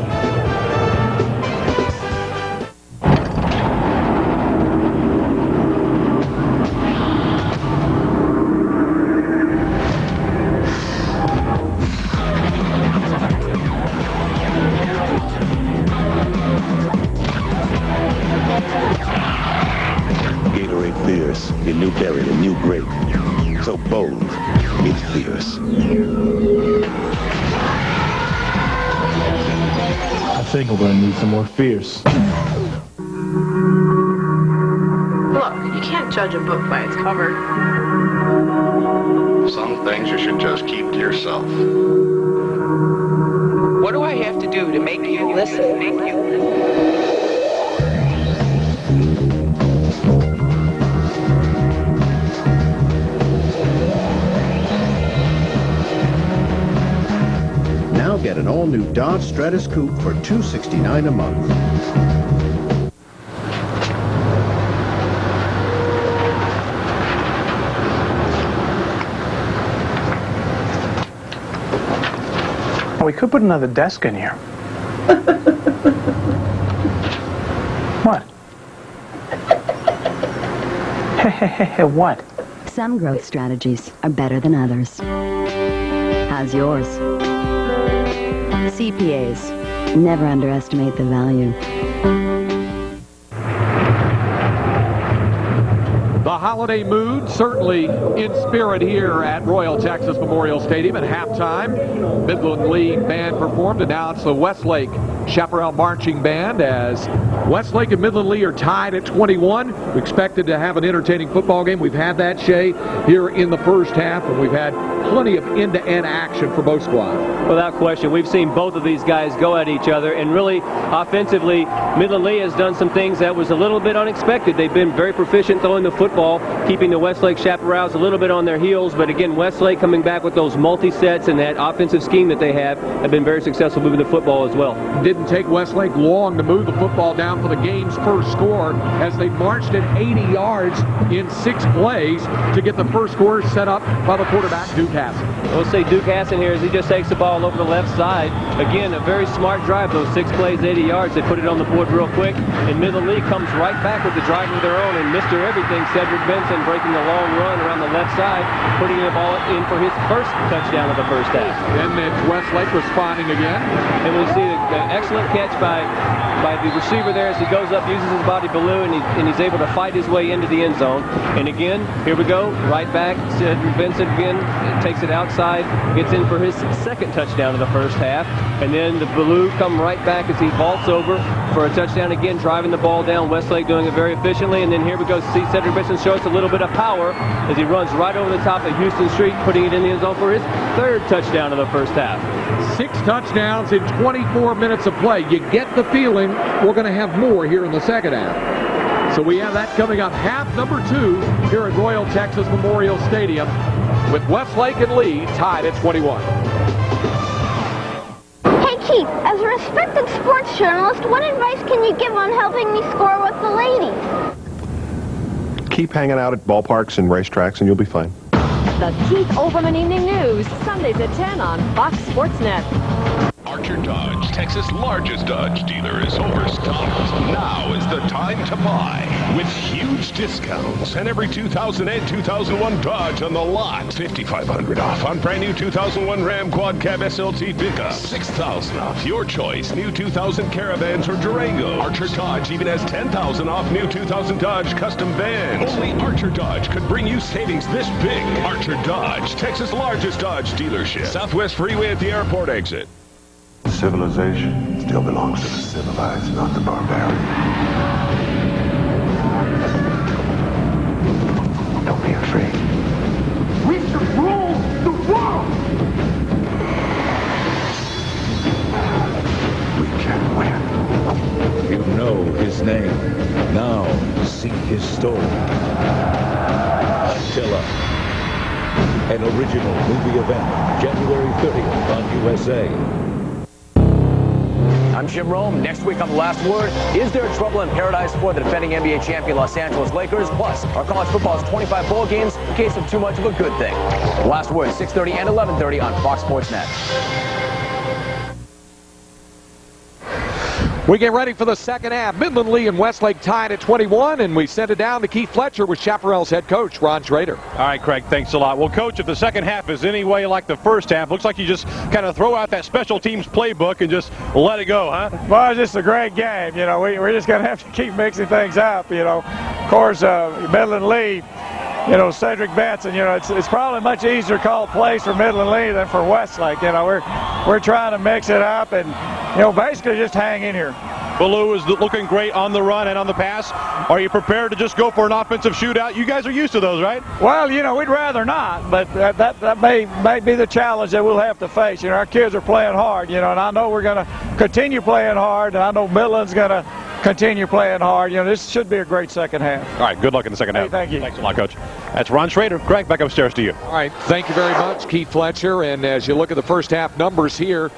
Your new berry, a new grape. So bold, it's fierce. I think I'm gonna need some more fierce. Look, you can't judge a book by its cover. Some things you should just keep to yourself. What do I have to do to make you listen? Now get an all-new Dodge Stratus Coupe for $269 a month. We could put another desk in here. What? Hey, what? Some growth strategies are better than others. How's yours? CPAs. Never underestimate the value. The holiday mood certainly in spirit here at Royal Texas Memorial Stadium at halftime. Midland Lee band performed, and now it's the Westlake Chaparral Marching Band as Westlake and Midland Lee are tied at 21. We expected to have an entertaining football game. We've had that, Shay, here in the first half, and we've had plenty of end-to-end action for both squads. Without question, we've seen both of these guys go at each other, and really offensively, Midland Lee has done some things that was a little bit unexpected. They've been very proficient throwing the football, keeping the Westlake Chaparrals a little bit on their heels, but again, Westlake coming back with those multi-sets and that offensive scheme that they have been very successful moving the football as well. Didn't take Westlake long to move the football down for the game's first score as they marched it 80 yards in 6 plays to get the first score set up by the quarterback, Duke Hassan. We'll say Duke Hassan here as he just takes the ball over the left side. Again, a very smart drive. Those 6 plays, 80 yards. They put it on the board real quick. And Midland Lee comes right back with the drive of their own. And Mr. Everything, Cedric Benson, breaking a long run around the left side, putting the ball in for his first touchdown of the first half. And it's Westlake responding again. And we see an excellent catch by the receiver there as he goes up, uses his body balloon, and he's able to fight his way into the end zone. And again, here we go, right back. Cedric Benson again takes it outside, gets in for his second touchdown of the first half. And then the Baloo come right back as he vaults over for a touchdown again, driving the ball down. Westlake doing it very efficiently. And then here we go, see Cedric Benson show us a little bit of power as he runs right over the top of Houston Street, putting it in the end zone for his third touchdown of the first half. 6 touchdowns in 24 minutes of play. You get the feeling we're going to have more here in the second half. So we have that coming up half number 2 here at Royal Texas Memorial Stadium with Westlake and Lee tied at 21. Hey Keith, as a respected sports journalist, what advice can you give on helping me score with the ladies? Keep hanging out at ballparks and racetracks and you'll be fine. The Keith Olbermann Evening News, Sundays at 10 on Fox Sports Net. Archer Dodge, Texas' largest Dodge dealer, is overstocked. Now is the time to buy with huge discounts and every 2000 and 2001 Dodge on the lot. $5,500 off on brand new 2001 Ram Quad Cab SLT pickup. $6,000 off your choice new 2000 Caravans or Durango. Archer Dodge even has $10,000 off new 2000 Dodge custom vans. Only Archer Dodge could bring you savings this big. Archer Dodge, Texas' largest Dodge dealership. Southwest Freeway at the airport exit. Civilization still belongs to the civilized, not the barbarian. Don't be afraid. We should rule the world! We can win. You know his name. Now seek his story. Attila. An original movie event, January 30th on USA. I'm Jim Rome. Next week on The Last Word, is there trouble in paradise for the defending NBA champion Los Angeles Lakers? Plus, are college football's 25 bowl games in case of too much of a good thing? The Last Word, 6:30 and 11:30 on Fox Sports Net. We get ready for the second half. Midland Lee and Westlake tied at 21, and we send it down to Keith Fletcher with Chaparral's head coach, Ron Schrader. All right, Craig, thanks a lot. Well, Coach, if the second half is any way like the first half, looks like you just kind of throw out that special teams playbook and just let it go, huh? Well, it's just a great game. You know, we're just going to have to keep mixing things up, you know. Of course, Midland Lee, you know, Cedric Benson, you know, it's probably much easier to call plays for Midland Lee than for Westlake. You know, we're trying to mix it up and, you know, basically just hang in here. Baloo is looking great on the run and on the pass. Are you prepared to just go for an offensive shootout? You guys are used to those, right? Well, you know, we'd rather not, but that may be the challenge that we'll have to face. You know, our kids are playing hard, you know, and I know we're going to continue playing hard, and I know Midland's going to continue playing hard. You know, this should be a great second half. All right, good luck in the second half. Thank you. Thanks a lot, Coach. That's Ron Schrader. Craig, back upstairs to you. All right, thank you very much, Keith Fletcher. And as you look at the first half numbers here,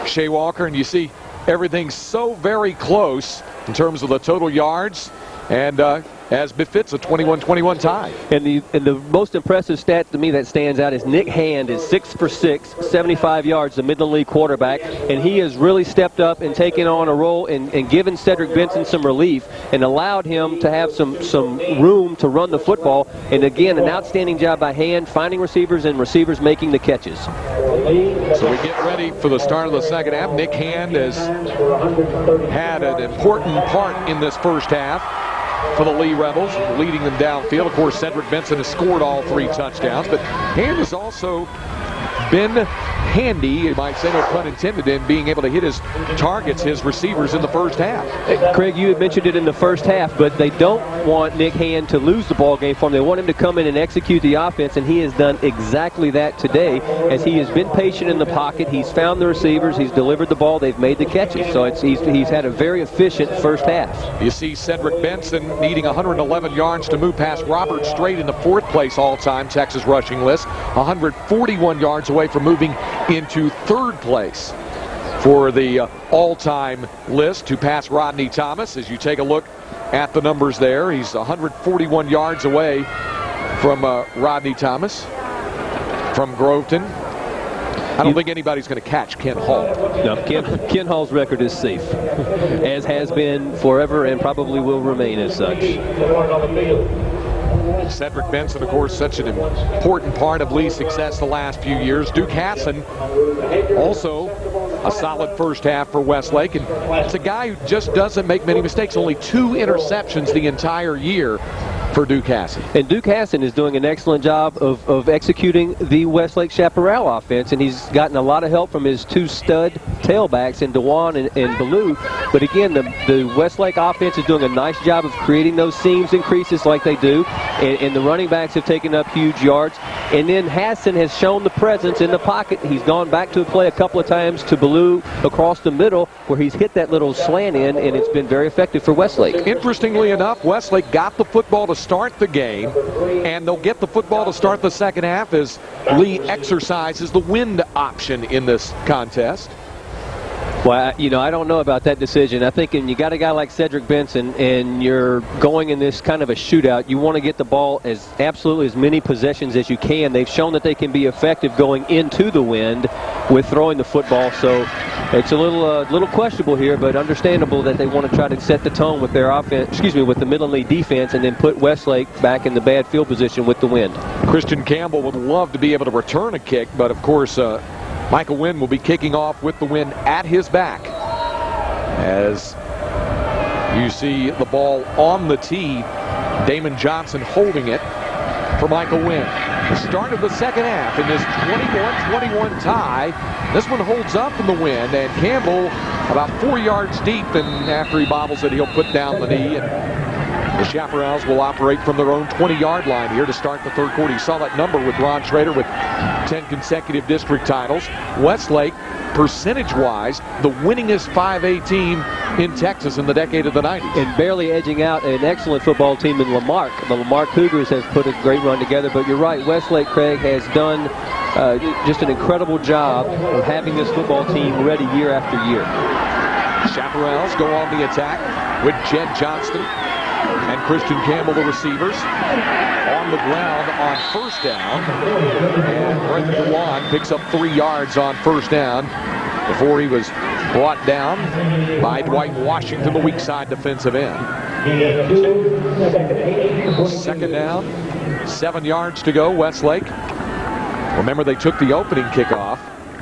Shea Walker, and you see everything's so very close in terms of the total yards, and as befits a 21-21 tie. And the most impressive stat to me that stands out is Nick Hand is 6 for 6, 75 yards, the Midland Lee quarterback, and he has really stepped up and taken on a role and given Cedric Benson some relief and allowed him to have some room to run the football. And again, an outstanding job by Hand, finding receivers and receivers making the catches. So we get ready for the start of the second half. Nick Hand has had an important part in this first half for the Lee Rebels, leading them downfield. Of course, Cedric Benson has scored all 3 touchdowns, but Hand has also been handy, you might say, no pun intended, in being able to hit his targets, his receivers in the first half. Craig, you had mentioned it in the first half, but they don't want Nick Hand to lose the ball game for them. They want him to come in and execute the offense, and he has done exactly that today as he has been patient in the pocket. He's found the receivers. He's delivered the ball. They've made the catches. So he's had a very efficient first half. You see Cedric Benson needing 111 yards to move past Robert Strait in the 4th place all-time Texas rushing list, 141 yards away from moving into 3rd place for the all-time list to pass Rodney Thomas. As you take a look at the numbers there, he's 141 yards away from Rodney Thomas from Groveton. I don't think anybody's going to catch Ken Hall. No, Ken Hall's record is safe, as has been forever and probably will remain as such. Cedric Benson, of course, such an important part of Lee's success the last few years. Duke Hassan, also a solid first half for Westlake. And it's a guy who just doesn't make many mistakes. Only 2 interceptions the entire year for Duke Hassan. And Duke Hassan is doing an excellent job of executing the Westlake Chaparral offense, and he's gotten a lot of help from his 2 stud tailbacks in Dewan and Baloo. But again, the Westlake offense is doing a nice job of creating those seams and creases like they do, and the running backs have taken up huge yards. And then Hassan has shown the presence in the pocket. He's gone back to a play a couple of times to Baloo across the middle where he's hit that little slant in, and it's been very effective for Westlake. Interestingly enough, Westlake got the football to start the game, and they'll get the football to start the second half as Lee exercises the wind option in this contest. Well, you know, I don't know about that decision. I think when you got a guy like Cedric Benson and you're going in this kind of a shootout, you want to get the ball absolutely as many possessions as you can. They've shown that they can be effective going into the wind with throwing the football. So it's a little questionable here, but understandable that they want to try to set the tone with their offense, with the Midland Lee defense, and then put Westlake back in the bad field position with the wind. Christian Campbell would love to be able to return a kick, but of course, Michael Wynn will be kicking off with the wind at his back. As you see the ball on the tee, Damon Johnson holding it for Michael Wynn. The start of the second half in this 21-21 tie. This one holds up in the wind, and Campbell about 4 yards deep, and after he bobbles it, he'll put down the knee. And the Chaparrals will operate from their own 20-yard line here to start the 3rd quarter. You saw that number with Ron Schrader with 10 consecutive district titles. Westlake, percentage-wise, the winningest 5A team in Texas in the decade of the 90s. And barely edging out an excellent football team in Lamarck. The Lamarck Cougars has put a great run together, but you're right, Westlake, Craig, has done just an incredible job of having this football team ready year after year. Chaparrals go on the attack with Jed Johnston and Christian Campbell, the receivers. On the ground on first down. And Brendan DeWan picks up 3 yards on first down before he was brought down by Dwight Washington, the weak side defensive end. Second down, 7 yards to go, Westlake. Remember, they took the opening kickoff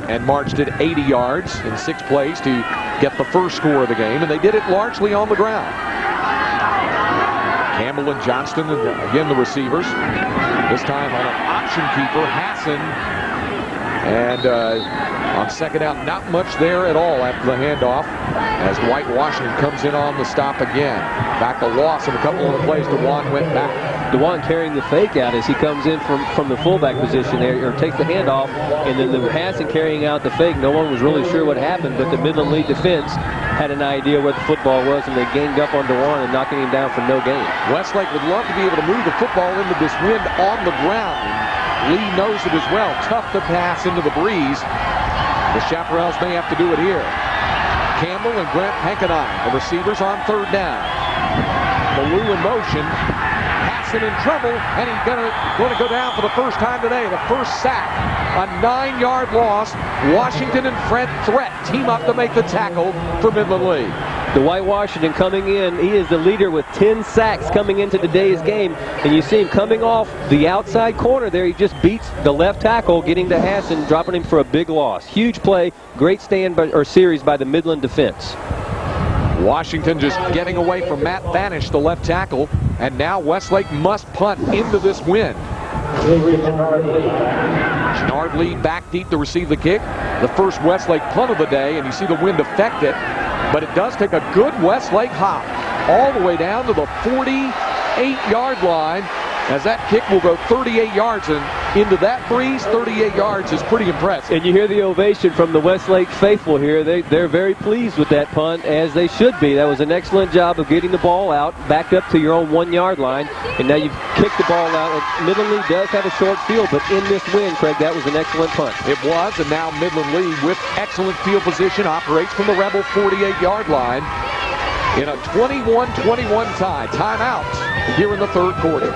and marched it 80 yards in 6 plays to get the first score of the game, and they did it largely on the ground. Campbell and Johnston, and again the receivers. This time on an option keeper, Hassan. And on second out, not much there at all after the handoff as Dwight Washington comes in on the stop again. Back a loss in a couple of the plays. DeWan went back. DeWan carrying the fake out as he comes in from the fullback position there, or takes the handoff, and then the Hassan carrying out the fake. No one was really sure what happened, but the Midland Lee defense had an idea where the football was, and they ganged up on DeWan and knocking him down for no gain. Westlake would love to be able to move the football into this wind on the ground. Lee knows it as well. Tough to pass into the breeze. The Chaparrals may have to do it here. Campbell and Grant Hankenine, the receivers on third down. Ballou in motion. Hassan in trouble, and he's going to go down for the first time today. The first sack, a 9-yard loss. Washington and Fred Threat team up to make the tackle for Midland Lee. Dwight Washington coming in. He is the leader with 10 sacks coming into today's game. And you see him coming off the outside corner there. He just beats the left tackle, getting to Hassan, dropping him for a big loss. Huge play. Great series by the Midland defense. Washington just getting away from Matt Banish, the left tackle. And now Westlake must punt into this win. Gennard Lee back deep to receive the kick. The first Westlake punt of the day, and you see the wind affect it. But it does take a good Westlake hop all the way down to the 48-yard line, as that kick will go 38 yards, and into that breeze, 38 yards is pretty impressive. And you hear the ovation from the Westlake faithful here. They're very pleased with that punt, as they should be. That was an excellent job of getting the ball out, backed up to your own 1-yard line, and now you've kicked the ball out. And Midland Lee does have a short field, but in this win, Craig, that was an excellent punt. It was, and now Midland Lee, with excellent field position, operates from the Rebel 48-yard line in a 21-21 tie. Timeout here in the third quarter.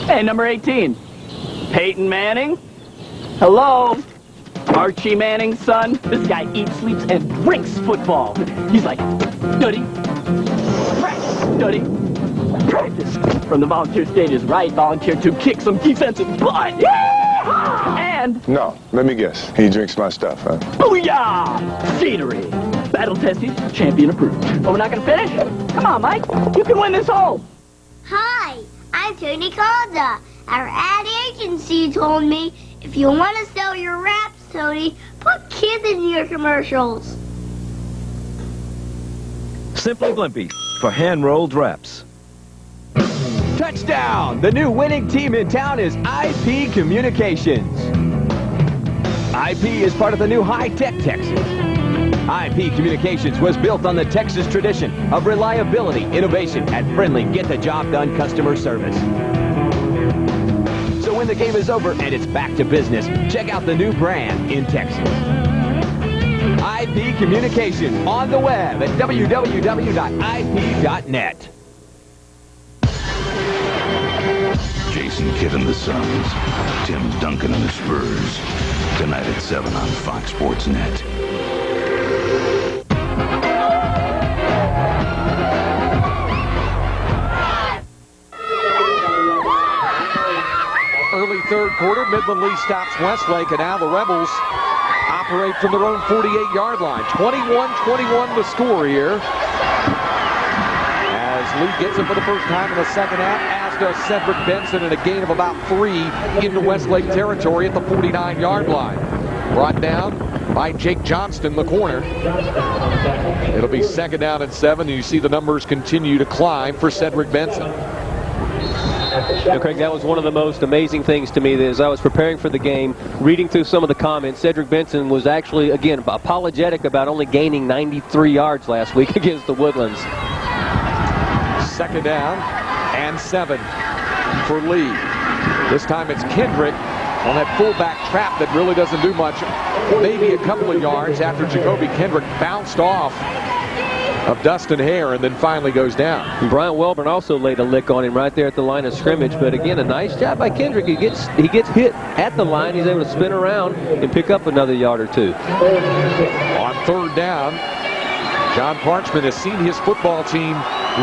Hey, number 18, Peyton Manning. Hello, Archie Manning's son. This guy eats, sleeps, and drinks football. He's like, study, practice, study, practice. From the volunteer stages, right? Volunteer to kick some defensive butt. Yeah! And No, let me guess. He drinks my stuff, huh? booyah! Scenery. Battle tested, champion approved. But we're not gonna finish? Come on, Mike. You can win this hole. Hi, I'm Tony Calda. Our ad agency told me if you want to sell your wraps, Tony, put kids in your commercials. Simply Blimpie for hand-rolled wraps. Touchdown! The new winning team in town is IP Communications. IP is part of the new high-tech Texas. IP Communications was built on the Texas tradition of reliability, innovation, and friendly get-the-job-done customer service. So when the game is over and it's back to business, check out the new brand in Texas. IP Communications on the web at www.ip.net. Jason Kidd and the Suns. Tim Duncan and the Spurs. Tonight at 7 on Fox Sports Net. Early third quarter, Midland Lee stops Westlake, and now the Rebels operate from their own 48-yard line. 21-21 the score here. As Lee gets it for the first time in the second half, as does Cedric Benson, in a gain of about 3 into Westlake territory at the 49-yard line. Brought down by Jake Johnston, the corner. It'll be second down and 7, and you see the numbers continue to climb for Cedric Benson. Craig, that was one of the most amazing things to me as I was preparing for the game, reading through some of the comments. Cedric Benson was actually, again, apologetic about only gaining 93 yards last week against the Woodlands. Second down and 7 for Lee. This time it's Kendrick on that fullback trap that really doesn't do much. Maybe a couple of yards after Jacoby Kendrick bounced off of Dustin Hare and then finally goes down. And Brian Welburn also laid a lick on him right there at the line of scrimmage, but again, a nice job by Kendrick. He gets hit at the line. He's able to spin around and pick up another yard or two. On third down, John Parchman has seen his football team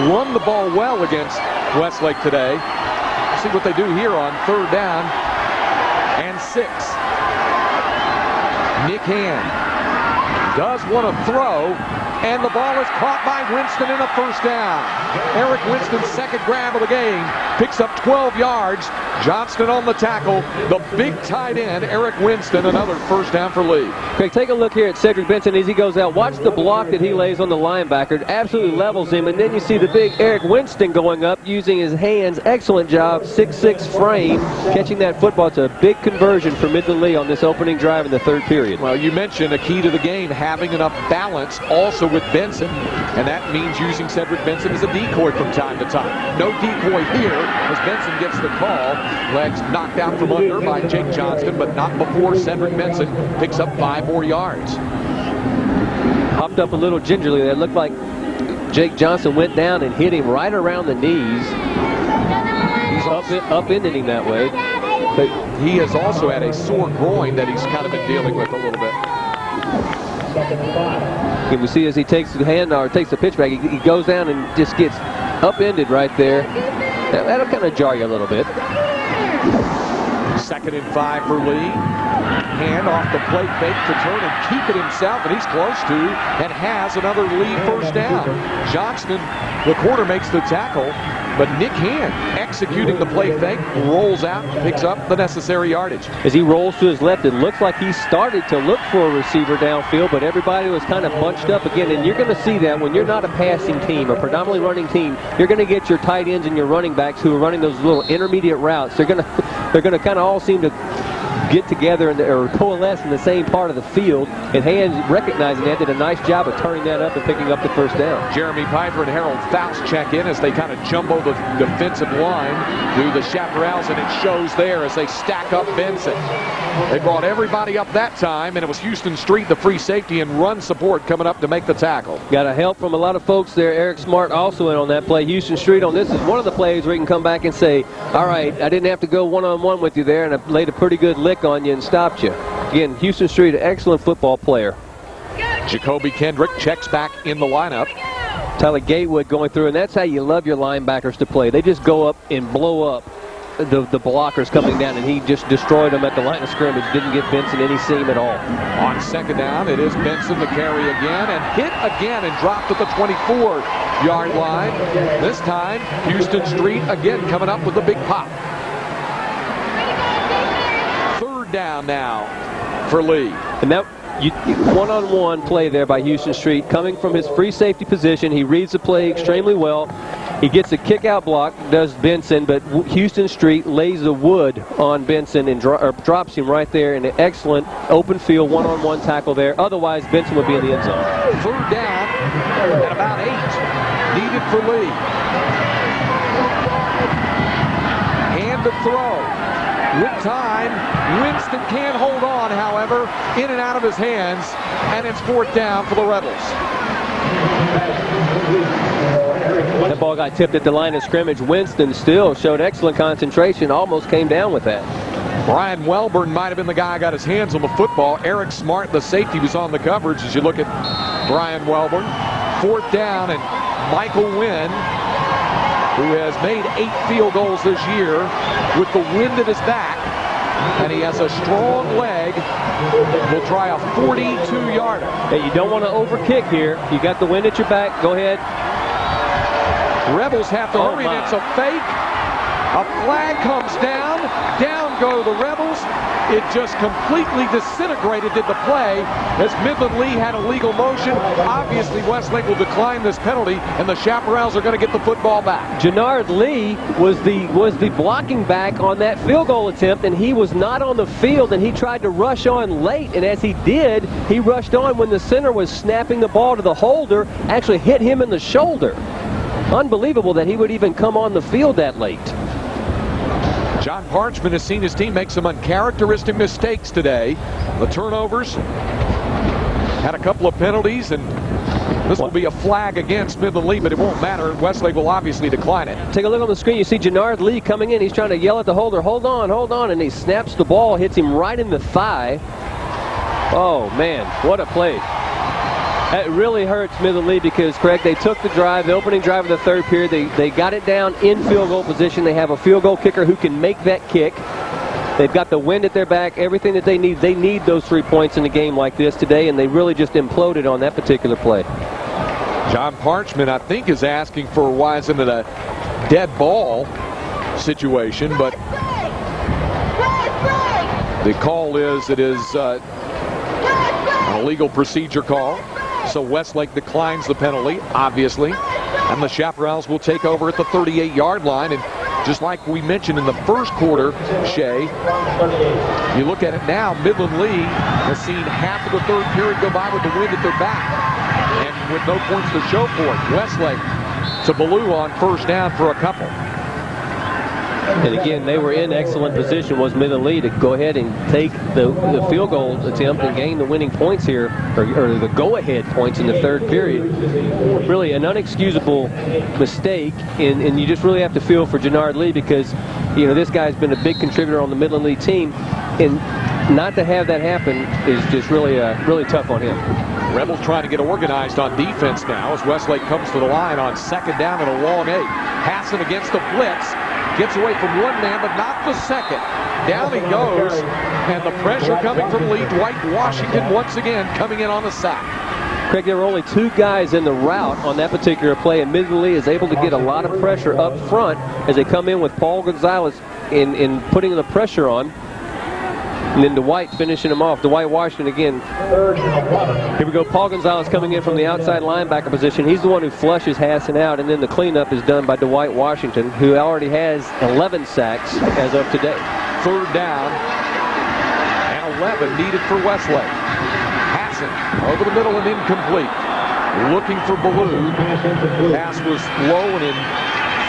run the ball well against Westlake today. See what they do here on third down and 6. Nick Hand does want to throw, and the ball is caught by Winston in a first down. Eric Winston's second grab of the game picks up 12 yards. Johnston on the tackle. The big tight end, Eric Winston, another first down for Lee. Craig, take a look here at Cedric Benson as he goes out. Watch the block that he lays on the linebacker. Absolutely levels him. And then you see the big Eric Winston going up using his hands. Excellent job. 6'6" frame. Catching that football. It's a big conversion for Midland Lee on this opening drive in the third period. Well, you mentioned a key to the game, having enough balance also with Benson. And that means using Cedric Benson as a decoy from time to time. No decoy here as Benson gets the call. Legs knocked out from under by Jake Johnston, but not before Cedric Benson picks up 5 more yards. Hopped up a little gingerly. That looked like Jake Johnson went down and hit him right around the knees. He's upended him that way. But he has also had a sore groin that he's kind of been dealing with a little bit. And we see as he takes the hand or takes the pitch back, he goes down and just gets upended right there. That'll kind of jar you a little bit. 2nd and 5 for Lee. Hand off the plate fake to turn and keep it himself, and he's close to and has another Lee first down. Johnston, the corner, makes the tackle, but Nick Hand, executing the play fake, rolls out and picks up the necessary yardage. As he rolls to his left, it looks like he started to look for a receiver downfield, but everybody was kind of bunched up again, and you're going to see that when you're not a passing team, a predominantly running team, you're going to get your tight ends and your running backs who are running those little intermediate routes. They're going to kind of all seem to get together or coalesce in the same part of the field, and Hands, recognizing that, did a nice job of turning that up and picking up the first down. Jeremy Piper and Harold Faust check in as they kind of jumbo the defensive line through the chaparrals, and it shows there as they stack up Benson. They brought everybody up that time, and it was Houston Street, the free safety, and run support coming up to make the tackle. Got a help from a lot of folks there. Eric Smart also in on that play. Houston Street on this is one of the plays where you can come back and say, all right, I didn't have to go one-on-one with you there, and I laid a pretty good lick on you and stopped you. Again, Houston Street, an excellent football player. Jacoby Kendrick checks back in the lineup. Tyler Gatewood going through, and that's how you love your linebackers to play. They just go up and blow up the blockers coming down, and he just destroyed them at the line of scrimmage. Didn't give Benson any seam at all. On 2nd down, it is Benson to carry again and hit again and dropped at the 24-yard line. This time, Houston Street again coming up with a big pop. 3rd down now for Lee. And that one-on-one play there by Houston Street, coming from his free safety position. He reads the play extremely well. He gets a kick-out block, does Benson, but Houston Street lays the wood on Benson and drops him right there in an excellent open field one-on-one tackle there. Otherwise, Benson would be in the end zone. 3rd down at about 8. Needed for Lee. Hand to throw. With time, Winston can't hold on, however, in and out of his hands, and it's 4th down for the Rebels. That ball got tipped at the line of scrimmage. Winston still showed excellent concentration, almost came down with that. Brian Welburn might have been the guy who got his hands on the football. Eric Smart, the safety, was on the coverage as you look at Brian Welburn. 4th down, and Michael Wynn, who has made 8 field goals this year with the wind at his back, and he has a strong leg, will try a 42-yarder. Hey, you don't want to overkick here. You got the wind at your back. Go ahead. Rebels have to hurry, and it's a fake. A flag comes down. Down go the Rebels. It just completely disintegrated, did the play, as Midland Lee had a legal motion. Obviously, Westlake will decline this penalty, and the Chaparrals are going to get the football back. Jannard Lee was the blocking back on that field goal attempt, and he was not on the field, and he tried to rush on late, and as he did, he rushed on when the center was snapping the ball to the holder, actually hit him in the shoulder. Unbelievable that he would even come on the field that late. John Parchman has seen his team make some uncharacteristic mistakes today. The turnovers, had a couple of penalties, and this will be a flag against Midland Lee, but it won't matter. Westlake will obviously decline it. Take a look on the screen. You see Jannard Lee coming in. He's trying to yell at the holder, hold on, and he snaps the ball, hits him right in the thigh. Oh, man, what a play. That really hurts Midland Lee because, Craig, they took the drive, the opening drive of the third period. They got it down in field goal position. They have a field goal kicker who can make that kick. They've got the wind at their back, everything that they need. They need those 3 points in a game like this today, and they really just imploded on that particular play. John Parchman, I think, is asking for why isn't it a dead ball situation, but the call is it is an illegal procedure call. So Westlake declines the penalty, obviously, and the Chaparrals will take over at the 38-yard line. And just like we mentioned in the first quarter, Shay, you look at it now, Midland Lee has seen half of the third period go by with the wind at their back and with no points to show for it. Westlake to Ballou on first down for a couple. And again, they were in excellent position, was Midland Lee, to go ahead and take the field goal attempt and gain the winning points here, or the go-ahead points in the third period. Really an unexcusable mistake, and you just really have to feel for Jannard Lee because, you know, this guy's been a big contributor on the Midland Lee team, and not to have that happen is just really tough on him. Rebels trying to get organized on defense now as Westlake comes to the line on second down and a long 8. Hassan against the blitz. Gets away from one man, but not the second. Down he goes, and the pressure coming from Lee. Dwight Washington once again coming in on the sack. Craig, there were only 2 guys in the route on that particular play, and Midland Lee is able to get a lot of pressure up front as they come in with Paul Gonzalez in putting the pressure on. And then Dwight finishing him off. Dwight Washington again. Here we go. Paul Gonzalez coming in from the outside linebacker position. He's the one who flushes Hassan out, and then the cleanup is done by Dwight Washington, who already has 11 sacks as of today. Third down and 11 needed for Westlake. Hassan over the middle and incomplete. Looking for Ballou. Pass was low and in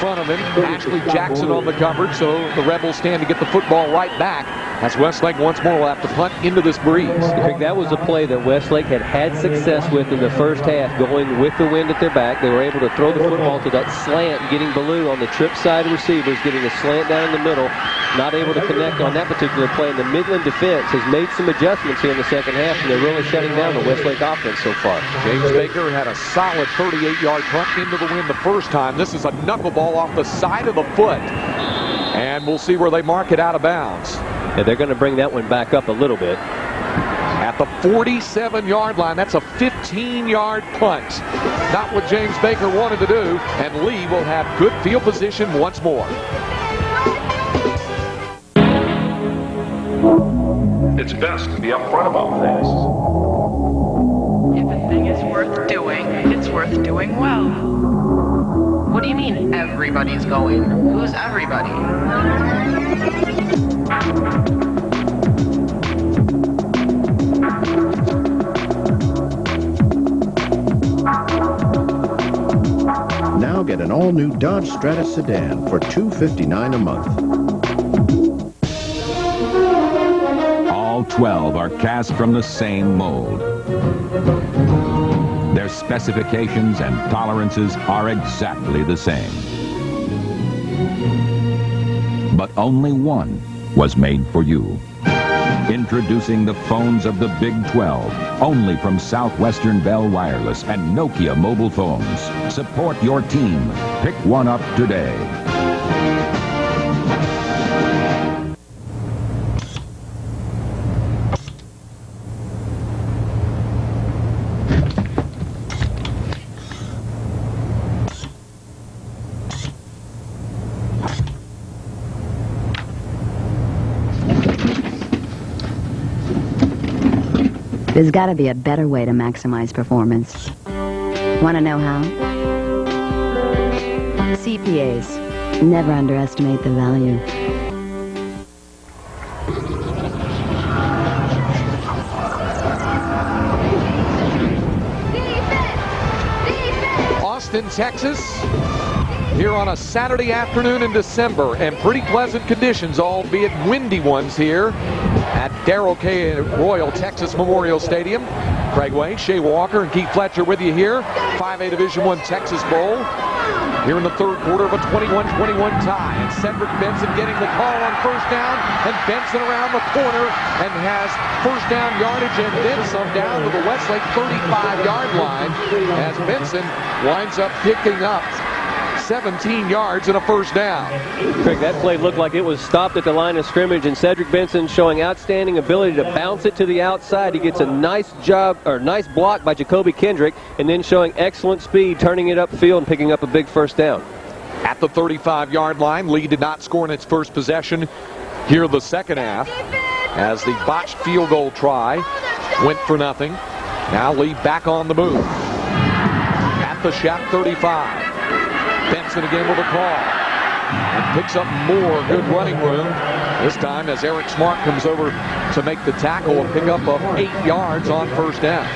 front of him. Ashley Jackson on the coverage, so the Rebels stand to get the football right back. As Westlake once more will have to punt into this breeze. That was a play that Westlake had success with in the first half, going with the wind at their back. They were able to throw the football to that slant, getting Ballou on the trip side receivers, getting a slant down in the middle, not able to connect on that particular play. And the Midland defense has made some adjustments here in the second half, and they're really shutting down the Westlake offense so far. James Baker had a solid 38-yard punt into the wind the first time. This is a knuckleball off the side of the foot, and we'll see where they mark it out of bounds. Yeah, they're going to bring that one back up a little bit. At the 47-yard line, that's a 15-yard punt. Not what James Baker wanted to do, and Lee will have good field position once more. It's best to be upfront about things. If a thing is worth doing, it's worth doing well. What do you mean everybody's going? Who's everybody? Now get an all-new Dodge Stratus sedan for $259 a month. All 12 are cast from the same mold. Their specifications and tolerances are exactly the same. But only one was made for you. Introducing the phones of the Big 12, only from Southwestern Bell Wireless and Nokia mobile phones. Support your team. Pick one up today. There's got to be a better way to maximize performance. Want to know how? CPAs. Never underestimate the value. Austin, Texas. here on a Saturday afternoon in December, and pretty pleasant conditions, albeit windy ones here at Darrell K. Royal Texas Memorial Stadium. Craig Way, Shea Walker, and Keith Fletcher with you here. 5A Division I Texas Bowl. Here in the third quarter of a 21-21 tie. And Cedric Benson getting the call on first down. And Benson around the corner and has first down yardage and then some down to the Westlake 35-yard line as Benson winds up picking up 17 yards and a first down. Craig, that play looked like it was stopped at the line of scrimmage, and Cedric Benson showing outstanding ability to bounce it to the outside. He gets a nice block by Jacoby Kendrick, and then showing excellent speed, turning it upfield and picking up a big first down. At the 35-yard line, Lee did not score in its first possession here in the second half as the botched field goal try went for nothing. Now Lee back on the move at the Shack 35. Benson again with a call and picks up more good running room. This time as Eric Smart comes over to make the tackle and pick up of 8 yards on first down.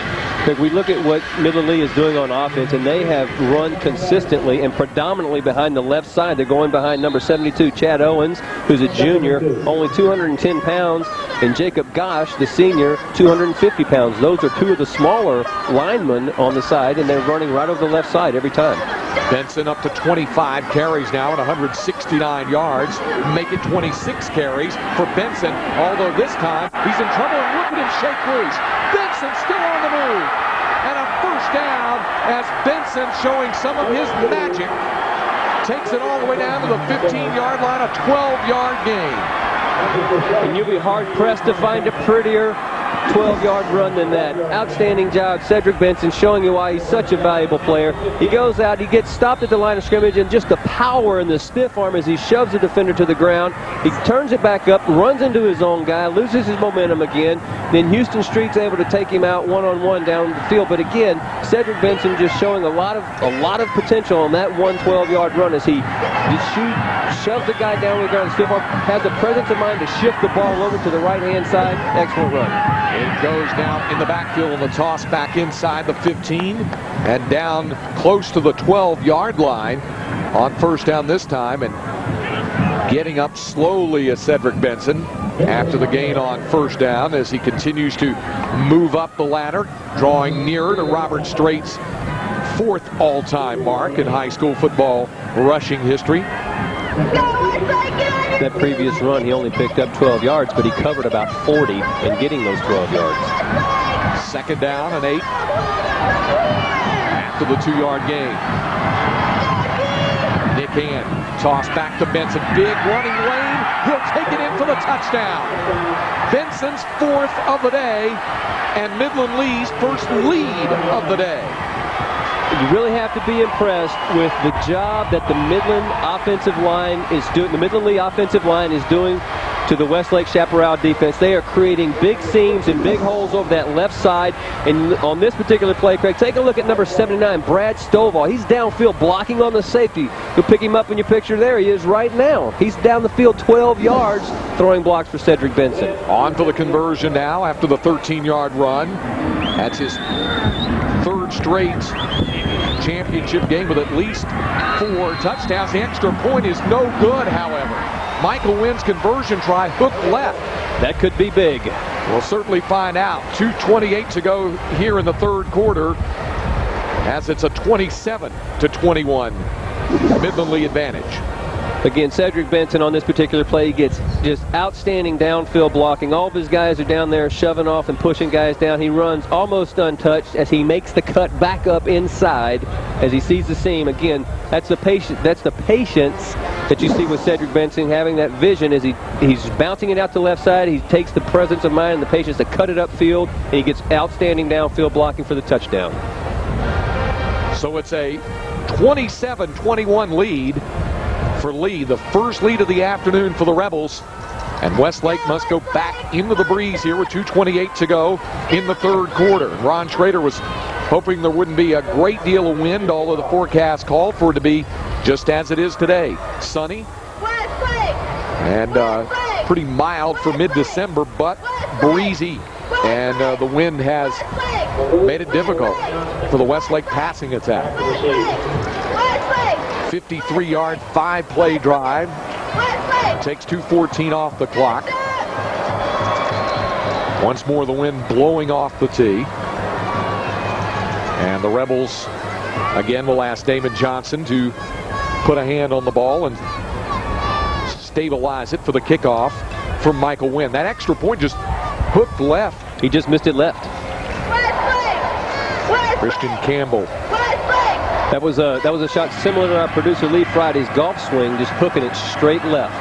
We look at what Midland Lee is doing on offense, and they have run consistently and predominantly behind the left side. They're going behind number 72, Chad Owens, who's a junior, only 210 pounds, and Jacob Gosh, the senior, 250 pounds. Those are two of the smaller linemen on the side, and they're running right over the left side every time. Benson up to 25 carries now at 169 yards. Make it 26 carries for Benson, although this time he's in trouble, and look at him shake loose. Benson still on the move. And a first down as Benson, showing some of his magic, takes it all the way down to the 15-yard line, a 12-yard gain. And you'll be hard-pressed to find a prettier 12-yard run than that. Outstanding job, Cedric Benson, showing you why he's such a valuable player. He goes out, he gets stopped at the line of scrimmage, and just the power and the stiff arm as he shoves the defender to the ground. He turns it back up, runs into his own guy, loses his momentum again. Then Houston Street's able to take him out one-on-one down the field. But again, Cedric Benson just showing a lot of potential on that 12-yard run as he shoves the guy down with the stiff arm, has the presence of mind to shift the ball over to the right-hand side. Excellent run. It goes down in the backfield on the toss back inside the 15 and down close to the 12-yard line on first down this time, and getting up slowly is Cedric Benson after the gain on first down as he continues to move up the ladder, drawing nearer to Robert Straight's 4th all-time mark in high school football rushing history. That previous run, he only picked up 12 yards, but he covered about 40 in getting those 12 yards. Second down and 8 after the 2-yard gain. Nick Hand, toss back to Benson. Big running lane. He'll take it in for the touchdown. Benson's 4th of the day and Midland Lee's first lead of the day. You really have to be impressed with the job that the Midland offensive line is doing. The Midland Lee offensive line is doing to the Westlake Chaparral defense. They are creating big seams and big holes over that left side. And on this particular play, Craig, take a look at number 79, Brad Stovall. He's downfield blocking on the safety. You'll pick him up in your picture. There he is right now. He's down the field 12 yards throwing blocks for Cedric Benson. On for the conversion now after the 13-yard run. That's his 3rd straight championship game with at least 4 touchdowns. The extra point is no good, however. Michael Wynn's conversion try hooked left. That could be big. We'll certainly find out. 2:28 to go here in the third quarter as it's a 27-21 Midland Lee advantage. Again, Cedric Benson on this particular play gets just outstanding downfield blocking. All of his guys are down there shoving off and pushing guys down. He runs almost untouched as he makes the cut back up inside as he sees the seam. Again, that's the patience that you see with Cedric Benson, having that vision as he's bouncing it out to the left side. He takes the presence of mind and the patience to cut it upfield, and he gets outstanding downfield blocking for the touchdown. So it's a 27-21 lead for Lee, the first lead of the afternoon for the Rebels. And Westlake must go back into the breeze here with 2:28 to go in the third quarter. And Ron Schrader was hoping there wouldn't be a great deal of wind, although the forecast called for it to be just as it is today. Sunny and pretty mild for mid-December, but breezy. And the wind has made it difficult for the Westlake passing attack. 53-yard, 5-play drive. Takes 2:14 off the clock. Once more the wind blowing off the tee. And the Rebels again will ask Damon Johnson to put a hand on the ball and stabilize it for the kickoff from Michael Wynn. That extra point just hooked left. He just missed it left. Christian Campbell. That was a shot similar to our producer Lee Friday's golf swing, just hooking it straight left.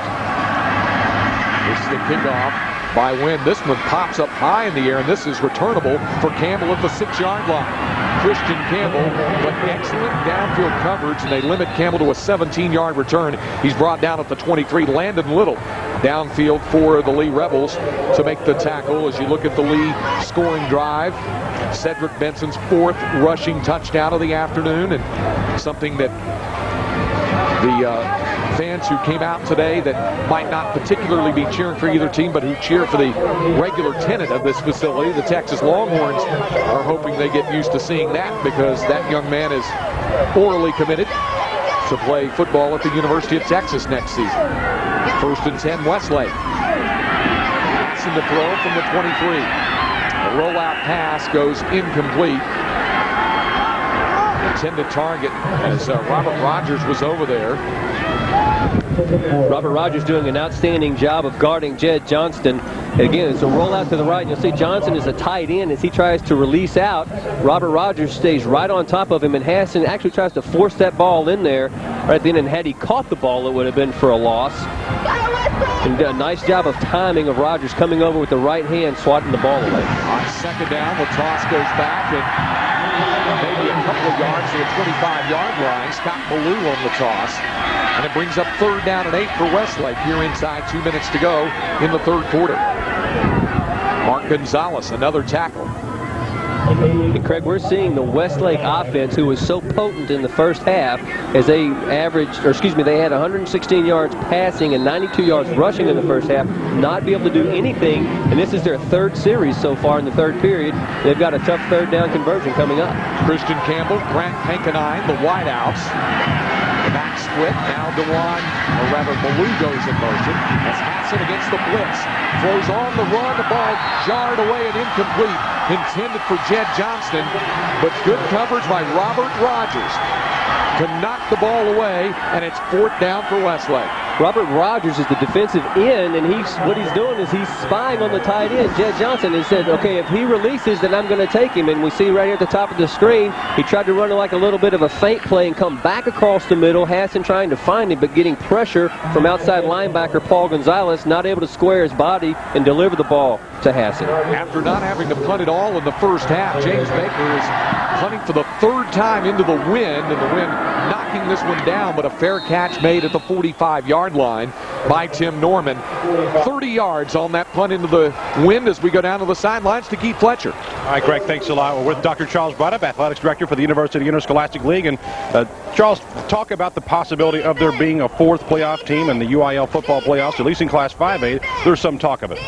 This is the kickoff by Wynn. This one pops up high in the air, and this is returnable for Campbell at the 6-yard line. Christian Campbell, but excellent downfield coverage, and they limit Campbell to a 17-yard return. He's brought down at the 23. Landon Little downfield for the Lee Rebels to make the tackle. As you look at the Lee scoring drive, Cedric Benson's 4th rushing touchdown of the afternoon, and something that the fans who came out today that might not particularly be cheering for either team, but who cheer for the regular tenant of this facility, the Texas Longhorns, are hoping they get used to seeing that, because that young man is orally committed to play football at the University of Texas next season. 1st and 10, Westlake. Pass in the throw from the 23. The rollout pass goes incomplete. Intended target as Robert Rogers was over there. Robert Rogers doing an outstanding job of guarding Jed Johnston. Again, it's a rollout to the right. You'll see Johnson is a tight end as he tries to release out. Robert Rogers stays right on top of him, and Hassan actually tries to force that ball in there right then, and had he caught the ball, it would have been for a loss. And a nice job of timing of Rogers coming over with the right hand, swatting the ball away. On 2nd down, the toss goes back, and maybe a couple of yards to the 25-yard line. Scott Ballou on the toss. And it brings up 3rd down and 8 for Westlake here inside 2 minutes to go in the 3rd quarter. Mark Gonzalez, another tackle. And Craig, we're seeing the Westlake offense, who was so potent in the first half, as they they had 116 yards passing and 92 yards rushing in the first half, not be able to do anything. And this is their 3rd series so far in the 3rd period. They've got a tough 3rd down conversion coming up. Christian Campbell, Grant Hankenine, the wideouts. The back split, now Ballou goes in motion as Hassan against the blitz. Throws on the run, the ball jarred away and incomplete. Intended for Jed Johnston, but good coverage by Robert Rogers to knock the ball away, and it's 4th down for Westlake. Robert Rogers is the defensive end, and what he's doing is he's spying on the tight end, Jed Johnson, and said, okay, if he releases, then I'm going to take him. And we see right here at the top of the screen, he tried to run like a little bit of a feint play and come back across the middle. Hassan trying to find him, but getting pressure from outside linebacker Paul Gonzalez, not able to square his body and deliver the ball to Hassan. After not having to punt it all in the first half, James Baker is punting for the 3rd time into the wind, and the wind knocking this one down, but a fair catch made at the 45-yard line by Tim Norman. 30 yards on that punt into the wind as we go down to the sidelines to Keith Fletcher. All right, Greg, thanks a lot. We're with Dr. Charles Braddock, Athletics Director for the University Interscholastic League. And Charles, talk about the possibility of there being a 4th playoff team in the UIL football playoffs, at least in Class 5A. There's some talk of it.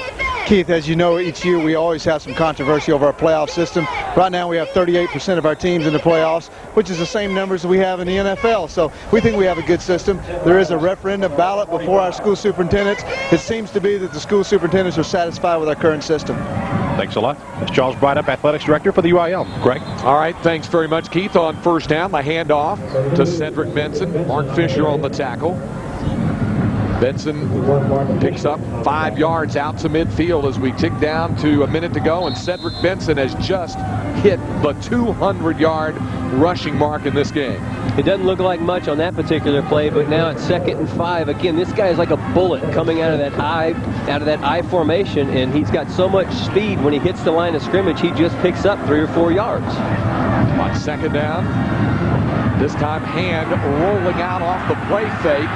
Keith, as you know, each year we always have some controversy over our playoff system. Right now we have 38% of our teams in the playoffs, which is the same numbers that we have in the NFL. So we think we have a good system. There is a referendum ballot before our school superintendents. It seems to be that the school superintendents are satisfied with our current system. Thanks a lot. That's Charles Braddock, Athletics Director for the UIL. Greg? All right, thanks very much, Keith. On 1st down, the handoff to Cedric Benson. Mark Fisher on the tackle. Benson picks up 5 yards out to midfield as we tick down to a minute to go, and Cedric Benson has just hit the 200-yard rushing mark in this game. It doesn't look like much on that particular play, but now it's 2nd and 5. Again, this guy is like a bullet coming out of that I formation, and he's got so much speed when he hits the line of scrimmage, he just picks up 3 or 4 yards. On 2nd down, this time Hand rolling out off the play fake.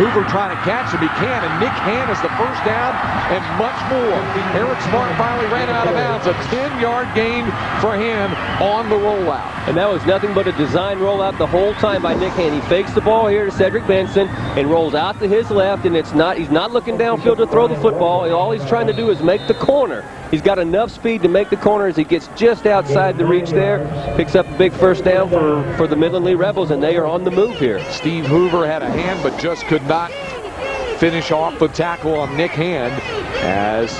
Hoover trying to catch him. He can, and Nick Hand is the first down and much more. Eric Smart finally ran out of bounds. A 10-yard gain for him on the rollout. And that was nothing but a design rollout the whole time by Nick Hand. He fakes the ball here to Cedric Benson and rolls out to his left, and he's not looking downfield to throw the football. All he's trying to do is make the corner. He's got enough speed to make the corner as he gets just outside the reach there. Picks up a big first down for the Midland Lee Rebels, and they are on the move here. Steve Hoover had a hand, but just could not finish off the tackle on Nick Hand as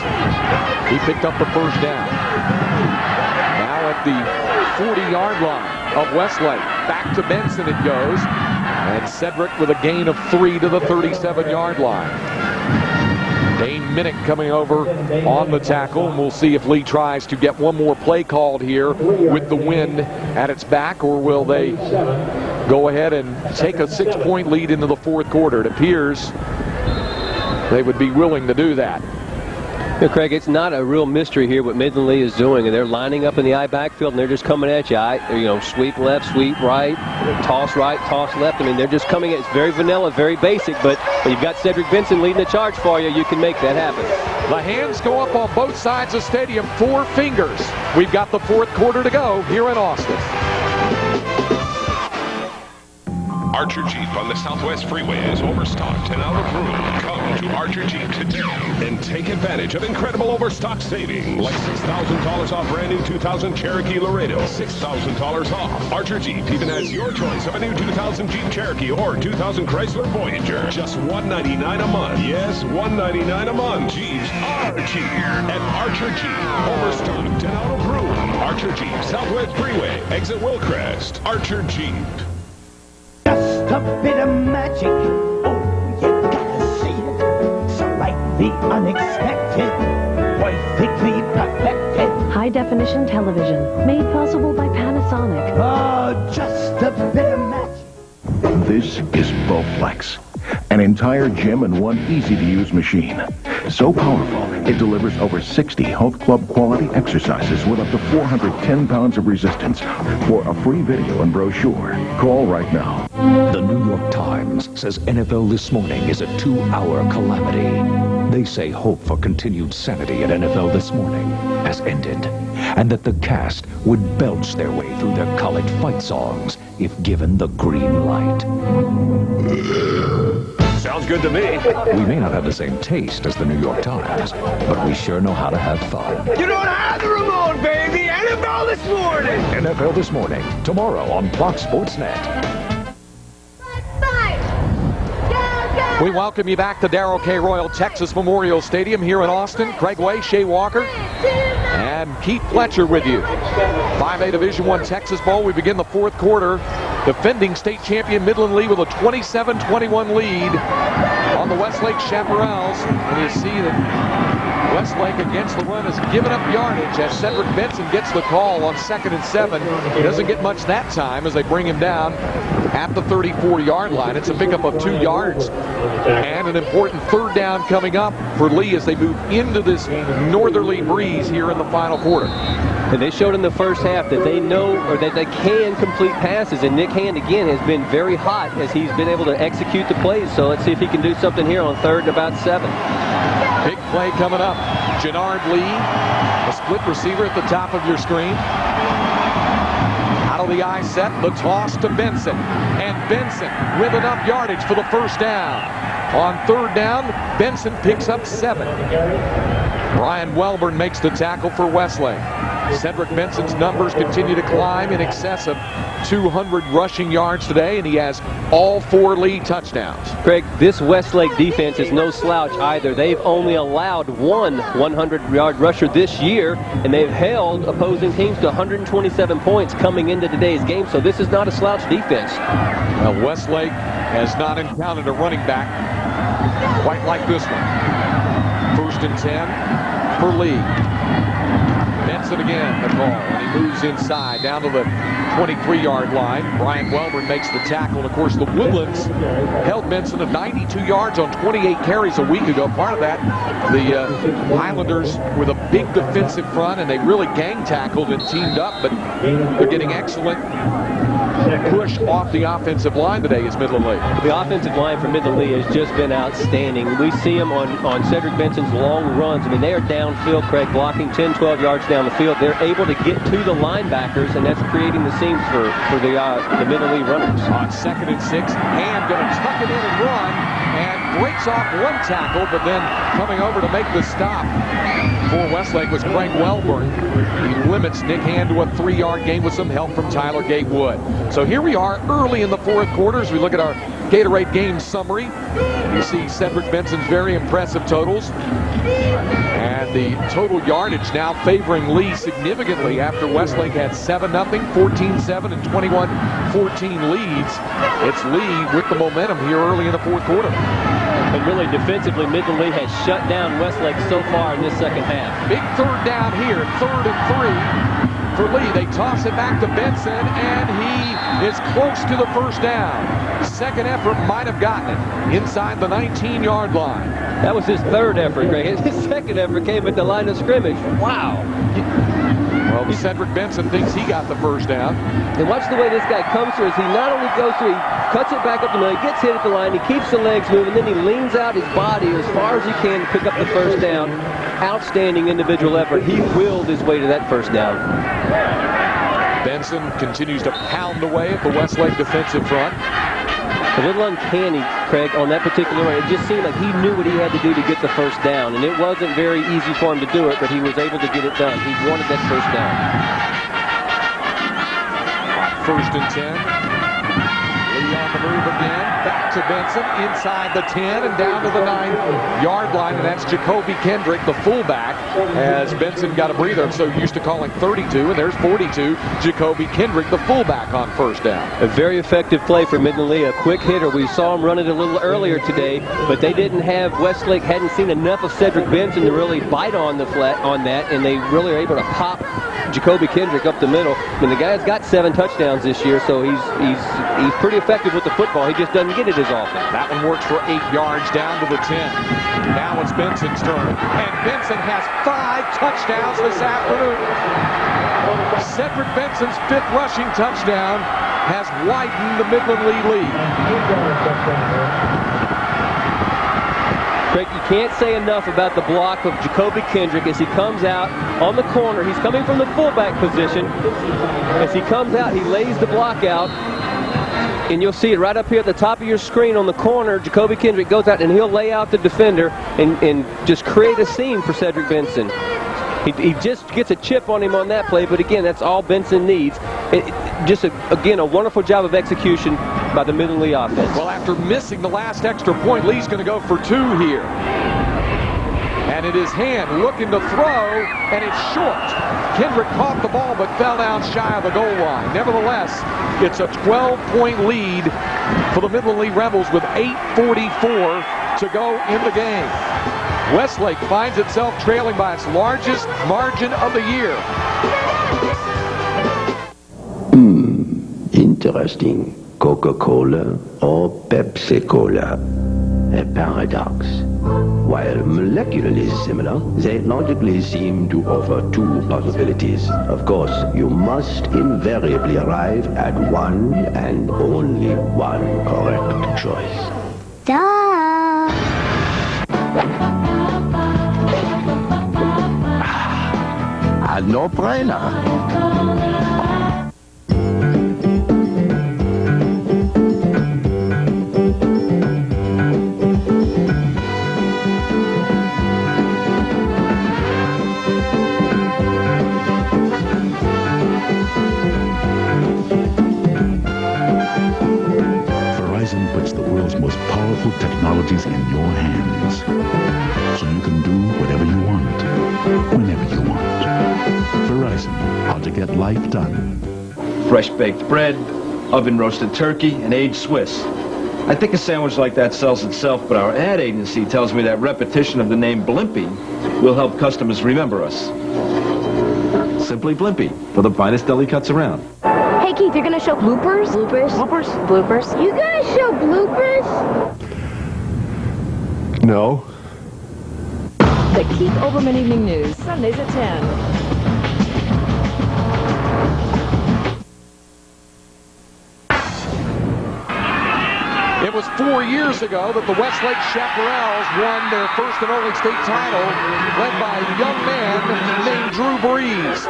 he picked up the first down. Now at the 40-yard line of Westlake. Back to Benson it goes. And Cedric with a gain of 3 to the 37-yard line. Dane Minnick coming over on the tackle, and we'll see if Lee tries to get one more play called here with the wind at its back, or will they go ahead and take a 6-point lead into the fourth quarter. It appears they would be willing to do that. Yeah, Craig, it's not a real mystery here what Midland Lee is doing, and they're lining up in the I backfield, and they're just coming at you. Sweep left, sweep right, toss left. I mean, they're just coming at. It's very vanilla, very basic, but when you've got Cedric Benson leading the charge for you, you can make that happen. The hands go up on both sides of the stadium, 4 fingers. We've got the fourth quarter to go here in Austin. Archer Jeep on the Southwest Freeway is overstocked and out of room. Come to Archer Jeep today and take advantage of incredible overstock savings. Like $6,000 off brand new 2000 Cherokee Laredo. $6,000 off. Archer Jeep even has your choice of a new 2000 Jeep Cherokee or 2000 Chrysler Voyager. Just $199 a month. Yes, $199 a month. Jeeps are cheap at Archer Jeep. Overstocked and out of room. Archer Jeep, Southwest Freeway, exit Willcrest. Archer Jeep. Just a bit of magic. Oh, you gotta see it. So like the unexpected, perfectly perfected. High-definition television, made possible by Panasonic. Oh, just a bit of magic. This is Bowflex, an entire gym in one easy-to-use machine. So powerful, it delivers over 60 health club quality exercises with up to 410 pounds of resistance. For a free video and brochure, call right now. The New York Times says NFL This Morning is a 2-hour calamity. They say hope for continued sanity at NFL This Morning has ended, and that the cast would belch their way through their college fight songs if given the green light. Sounds good to me. We may not have the same taste as the New York Times, but we sure know how to have fun. You don't have the remote, baby. NFL This Morning. NFL This Morning, tomorrow on Fox Sports Net. We welcome you back to Darrell K. Royal Texas Memorial Stadium here in Austin. Craig Way, Shea Walker, and Keith Fletcher with you. 5A Division I Texas Bowl. We begin the fourth quarter. Defending state champion Midland Lee with a 27-21 lead on the Westlake Chaparrals. And you see that Westlake against the run has given up yardage as Cedric Benson gets the call on 2nd and 7. He doesn't get much that time as they bring him down at the 34-yard line. It's a pickup of 2 yards and an important third down coming up for Lee as they move into this northerly breeze here in the final quarter. And they showed in the first half that they know, or that they can complete passes, and Nick Hand again has been very hot as he's been able to execute the plays. So let's see if he can do something here on 3rd and about 7. Big play coming up. Jannard Lee, a split receiver at the top of your screen. Out of the I set, the toss to Benson. And Benson with enough yardage for the first down. On 3rd down, Benson picks up 7. Brian Welburn makes the tackle for Westlake. Cedric Benson's numbers continue to climb in excess of 200 rushing yards today, and he has all 4 lead touchdowns. Craig, this Westlake defense is no slouch either. They've only allowed 1 100-yard rusher this year, and they've held opposing teams to 127 points coming into today's game, so this is not a slouch defense. Well, Westlake has not encountered a running back quite like this one. 1st and 10 for Lee. Benson again, the call, and he moves inside down to the 23-yard line. Brian Welburn makes the tackle, and of course the Woodlands held Benson to 92 yards on 28 carries a week ago. Part of that, the Highlanders with a big defensive front, and they really gang tackled and teamed up, but they're getting excellent push off the offensive line today is Midland Lee. The offensive line for Midland Lee has just been outstanding. We see them on Cedric Benson's long runs. I mean, they are downfield, Craig, blocking 10, 12 yards down the field. They're able to get to the linebackers, and that's creating the seams for the Midland Lee runners. On 2nd and 6, Hand going to tuck it in and run, and breaks off one tackle, but then coming over to make the stop for Westlake was Craig Welburn. He limits Nick Hand to a 3-yard gain with some help from Tyler Gatewood. So here we are early in the 4th quarter as we look at our Gatorade game summary. You see Cedric Benson's very impressive totals. And the total yardage now favoring Lee significantly after Westlake had 7-0, 14-7, and 21-14 leads. It's Lee with the momentum here early in the 4th quarter. And really defensively, Midland Lee has shut down Westlake so far in this second half. Big 3rd down here, 3rd and 3 for Lee. They toss it back to Benson, and he is close to the 1st down. Second effort might have gotten it inside the 19-yard line. That was his 3rd effort, Greg. His 2nd effort came at the line of scrimmage. Wow. Well, Cedric Benson thinks he got the 1st down. And watch the way this guy comes through. As he not only goes through, he cuts it back up the middle, he gets hit at the line, he keeps the legs moving, then he leans out his body as far as he can to pick up the 1st down. Outstanding individual effort. He willed his way to that 1st down. Benson continues to pound away at the Westlake defensive front. A little uncanny, Craig, on that particular run. It just seemed like he knew what he had to do to get the 1st down, and it wasn't very easy for him to do it, but he was able to get it done. He wanted that 1st down. 1st and 10. Lee on the move again. Back to Benson inside the 10 and down to the 9-yard line, and that's Jacoby Kendrick, the fullback, as Benson got a breather. I'm so used to calling 32, and there's 42. Jacoby Kendrick, the fullback, on 1st down. A very effective play for Midland Lee, a quick hitter. We saw him run it a little earlier today, but they didn't have, Westlake hadn't seen enough of Cedric Benson to really bite on the flat on that, and they really are able to pop Jacoby Kendrick up the middle. I mean, the guy's got 7 touchdowns this year, so he's pretty effective with the football. He just doesn't get it as often. That one works for 8 yards down to the 10. Now it's Benson's turn, and Benson has 5 touchdowns this afternoon. Cedric Benson's 5th rushing touchdown has widened the Midland Lee lead. Craig, you can't say enough about the block of Jacoby Kendrick as he comes out on the corner. He's coming from the fullback position. As he comes out, he lays the block out. And you'll see it right up here at the top of your screen on the corner. Jacoby Kendrick goes out and he'll lay out the defender and just create a seam for Cedric Benson. He just gets a chip on him on that play, but again, that's all Benson needs. Again, a wonderful job of execution by the Midland Lee offense. Well, after missing the last extra point, Lee's going to go for 2 here. And it is Hand looking to throw, and it's short. Kendrick caught the ball but fell down shy of the goal line. Nevertheless, it's a 12-point lead for the Midland Lee Rebels with 8:44 to go in the game. Westlake finds itself trailing by its largest margin of the year. Interesting. Coca-Cola or Pepsi-Cola? A paradox. While molecularly similar, they logically seem to offer 2 possibilities. Of course, you must invariably arrive at one and only one correct choice. Duh. A no-brainer. Puts the world's most powerful technologies in your hands, so you can do whatever you want, whenever you want. Verizon, how to get life done. Fresh baked bread, oven roasted turkey, and aged Swiss. I think a sandwich like that sells itself, but our ad agency tells me that repetition of the name Blimpie will help customers remember us. Simply Blimpie, for the finest deli cuts around. Hey, Keith, you're going to show bloopers? Bloopers? Bloopers? Bloopers? You going to show bloopers? No. The Keith Olbermann Evening News, Sundays at 10. was 4 years ago that the Westlake Chaparrals won their first and only state title, led by a young man named Drew Breeze.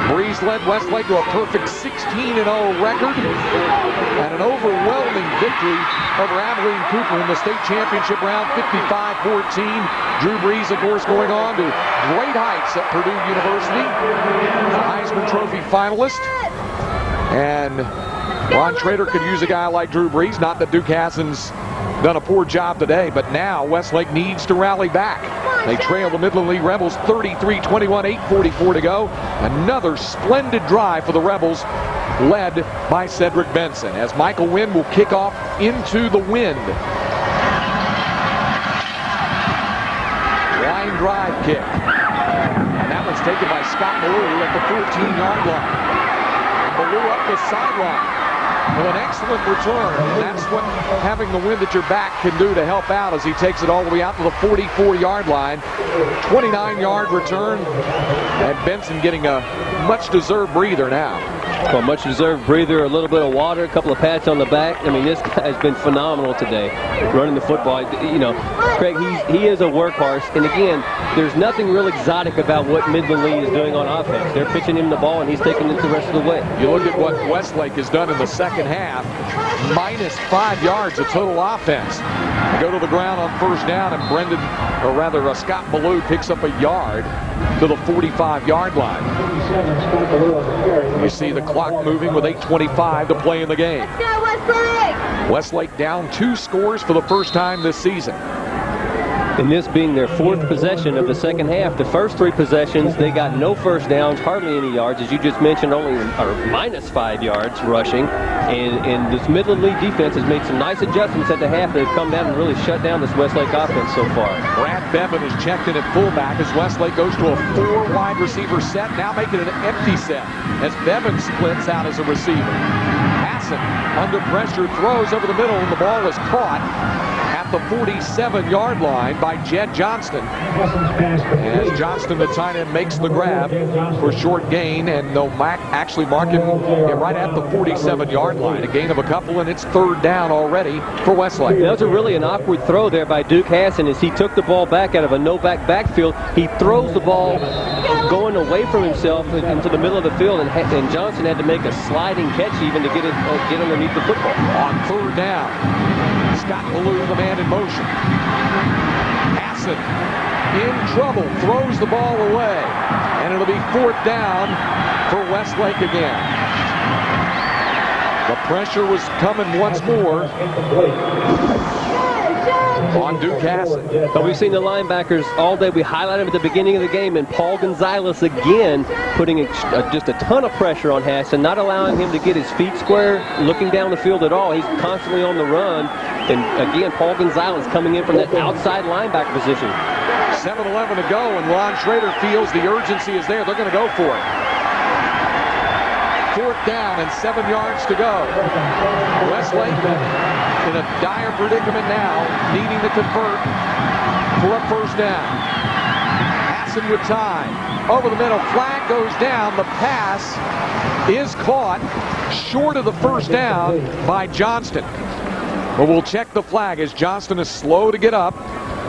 Breeze led Westlake to a perfect 16-0 record and an overwhelming victory over Abilene Cooper in the state championship round, 55-14. Drew Breeze, of course, going on to great heights at Purdue University, a Heisman Trophy finalist. And Ron Trader could use a guy like Drew Breeze. Not that Duke hasn't done a poor job today, but now Westlake needs to rally back. They trail the Midland Lee Rebels 33-21, 8:44 to go. Another splendid drive for the Rebels, led by Cedric Benson, as Michael Wynn will kick off into the wind. Line drive kick. And that one's taken by Scott Ballou at the 14-yard line. Ballou up the sideline with an excellent return. And that's what having the wind at your back can do to help out, as he takes it all the way out to the 44-yard line. 29-yard return. And Benson getting a much-deserved breather now. Well, much-deserved breather, a little bit of water, a couple of pats on the back. I mean, this guy has been phenomenal today, running the football. You know, Craig, he is a workhorse. And again, there's nothing real exotic about what Midland Lee is doing on offense. They're pitching him the ball, and he's taking it the rest of the way. You look at what Westlake has done in the second half, -5 yards of total offense. They go to the ground on first down, and Scott Ballou picks up a yard to the 45-yard line. You see the clock moving with 8:25 to play in the game. Westlake down 2 scores for the first time this season. And this being their 4th possession of the second half, the first 3 possessions, they got no first downs, hardly any yards, as you just mentioned, only -5 yards rushing. And this Midland Lee defense has made some nice adjustments at the half. They've come down and really shut down this Westlake offense so far. Brad Bevan is checked in at fullback as Westlake goes to a 4 wide receiver set, now making it an empty set as Bevan splits out as a receiver. Hassan under pressure throws over the middle, and the ball is caught at the 47-yard line by Jed Johnston. As Johnston, the tight end, makes the grab for short gain, and they'll actually mark him right at the 47-yard line. A gain of a couple, and it's 3rd down already for Westlake. That was really an awkward throw there by Duke Hassan as he took the ball back out of a no-back backfield. He throws the ball going away from himself into the middle of the field, and Johnson had to make a sliding catch even to get underneath the football. On 3rd down, Scott Ballou, the man in motion. Hassan in trouble, throws the ball away, and it'll be 4th down for Westlake again. The pressure was coming once more on Duke Hassan. But we've seen the linebackers all day. We highlighted them at the beginning of the game, and Paul Gonzalez again putting just a ton of pressure on Hassan, not allowing him to get his feet square, looking down the field at all. He's constantly on the run. And again, Paul Gonzalez coming in from that outside linebacker position. 7:11 to go, and Ron Schrader feels the urgency is there. They're going to go for it. 4th down and 7 yards to go. Westlake in a dire predicament now, needing to convert for a 1st down. Hassan with time. Over the middle, flag goes down. The pass is caught short of the 1st down by Johnston. But we'll check the flag as Johnston is slow to get up.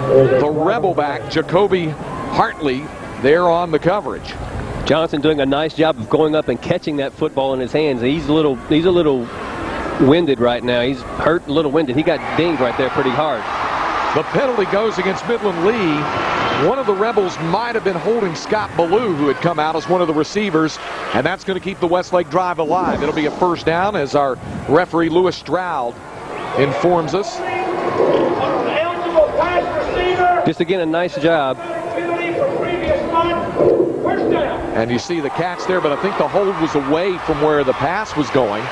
The Rebel back, Jacoby Hartley, there on the coverage. Johnson doing a nice job of going up and catching that football in his hands. He's a little winded right now. He's hurt, a little winded. He got dinged right there pretty hard. The penalty goes against Midland Lee. One of the Rebels might have been holding Scott Ballou, who had come out as one of the receivers, and that's going to keep the Westlake drive alive. It'll be a 1st down, as our referee Lewis Stroud informs us. Just again, a nice job. And you see the catch there, but I think the hold was away from where the pass was going.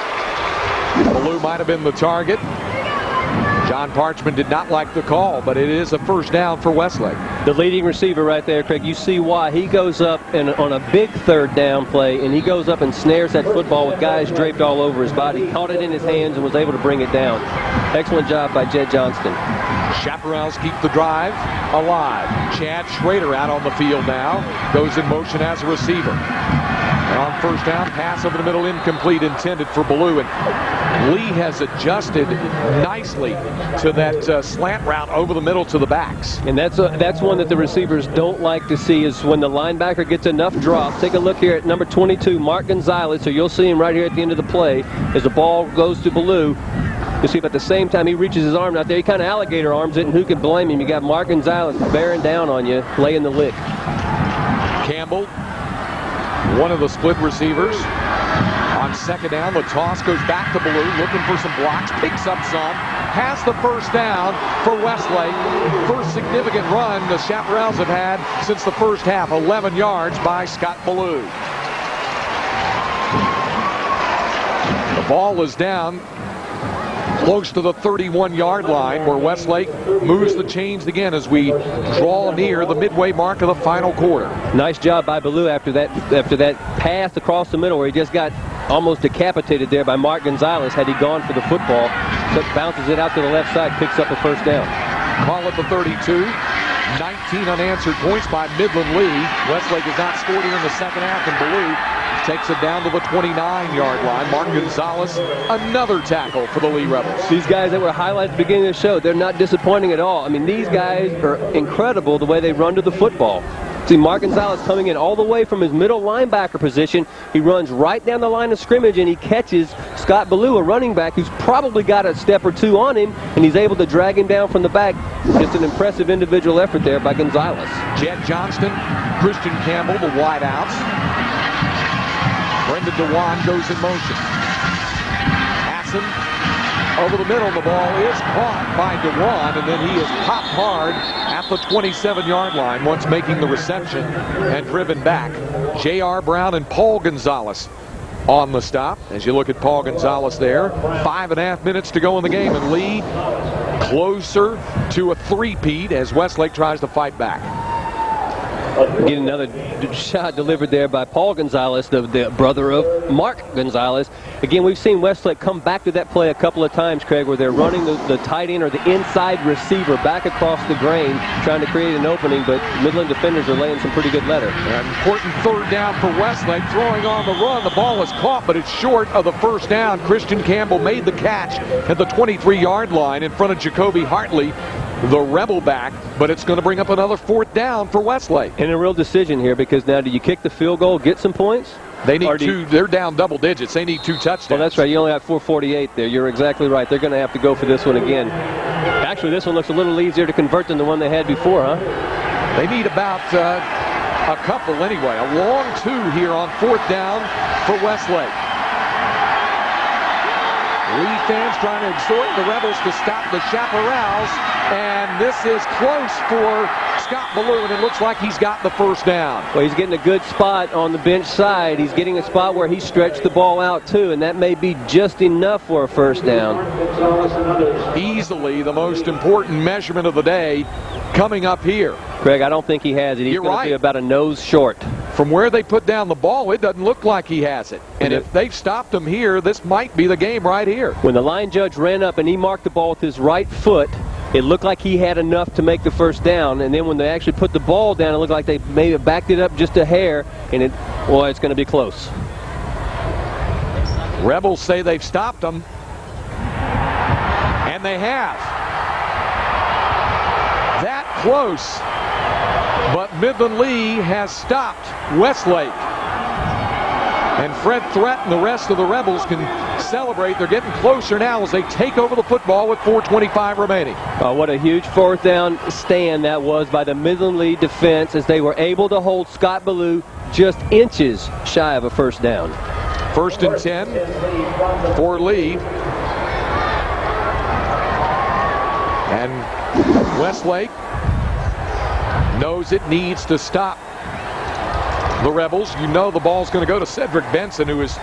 Ballou might have been the target. John Parchman did not like the call, but it is a 1st down for Westlake. The leading receiver right there, Craig, you see why. He goes up and on a big 3rd down play, and he goes up and snares that football with guys draped all over his body. Caught it in his hands and was able to bring it down. Excellent job by Jed Johnston. Chaparrals keep the drive alive. Chad Schrader out on the field now. Goes in motion as a receiver. And on first down, pass over the middle, incomplete, intended for Ballou. And Lee has adjusted nicely to that slant route over the middle to the backs. And that's one that the receivers don't like to see, is when the linebacker gets enough drop. Take a look here at number 22, Mark Gonzalez. So you'll see him right here at the end of the play as the ball goes to Ballou. You see, but at the same time, he reaches his arm out there. He kind of alligator arms it, and who can blame him? You got Mark Gonzalez bearing down on you, laying the lick. Campbell, one of the split receivers. On second down, the toss goes back to Ballou, looking for some blocks, picks up some, has the first down for Westlake. First significant run the Chaparrals have had since the first half, 11 yards by Scott Ballou. The ball is down close to the 31-yard line, where Westlake moves the chains again as we draw near the midway mark of the final quarter. Nice job by Ballou after that pass across the middle, where he just got almost decapitated there by Mark Gonzalez. Had he gone for the football, so bounces it out to the left side, picks up a first down. Call it the 32. 19 unanswered points by Midland Lee. Westlake has not scored here in the second half, and Ballou takes it down to the 29-yard line. Mark Gonzalez, another tackle for the Lee Rebels. These guys that were highlighted at the beginning of the show, they're not disappointing at all. I mean, these guys are incredible the way they run to the football. See, Mark Gonzalez coming in all the way from his middle linebacker position. He runs right down the line of scrimmage, and he catches Scott Ballou, a running back who's probably got a step or two on him, and he's able to drag him down from the back. Just an impressive individual effort there by Gonzalez. Jed Johnston, Christian Campbell, the wideouts. Brendan DeWan goes in motion. Hassan over the middle. The ball is caught by DeWan, and then he is popped hard at the 27-yard line once making the reception and driven back. J.R. Brown and Paul Gonzalez on the stop. As you look at Paul Gonzalez there, 5.5 minutes to go in the game, and Lee closer to a three-peat as Westlake tries to fight back. Get another shot delivered there by Paul Gonzalez, the brother of Mark Gonzalez. Again, we've seen Westlake come back to that play a couple of times, Craig, where they're running the tight end or the inside receiver back across the grain, trying to create an opening, but Midland defenders are laying some pretty good letter. An important third down for Westlake, throwing on the run. The ball is caught, but it's short of the first down. Christian Campbell made the catch at the 23-yard line in front of Jacoby Hartley, the Rebel back, but it's going to bring up another fourth down for Westlake. And a real decision here, because now do you kick the field goal, get some points? They need two. They're down double digits. They need 2 touchdowns. Well, that's right. You only have 4:48 there. You're exactly right. They're going to have to go for this one again. Actually, this one looks a little easier to convert than the one they had before, huh? They need about a couple anyway. A long 2 here on fourth down for Westlake. Lee fans trying to exhort the Rebels to stop the Chaparrals, and this is close for Scott Ballou, and it looks like he's got the first down. Well, he's getting a good spot on the bench side. He's getting a spot where he stretched the ball out too, and that may be just enough for a first down. Easily the most important measurement of the day coming up here. Greg, I don't think he has it. He's going to be about a nose short. From where they put down the ball, it doesn't look like he has it. And if they've stopped him here, this might be the game right here. When the line judge ran up and he marked the ball with his right foot, it looked like he had enough to make the first down. And then when they actually put the ball down, it looked like they may have backed it up just a hair. And it's going to be close. Rebels say they've stopped him. And they have. That close. But Midland Lee has stopped Westlake. And Fred Threat and the rest of the Rebels can celebrate. They're getting closer now as they take over the football with 4:25 remaining. What a huge fourth down stand that was by the Midland Lee defense, as they were able to hold Scott Ballou just inches shy of a first down. 1st and 10 for Lee. And Westlake knows it needs to stop the Rebels. You know the ball's going to go to Cedric Benson, who is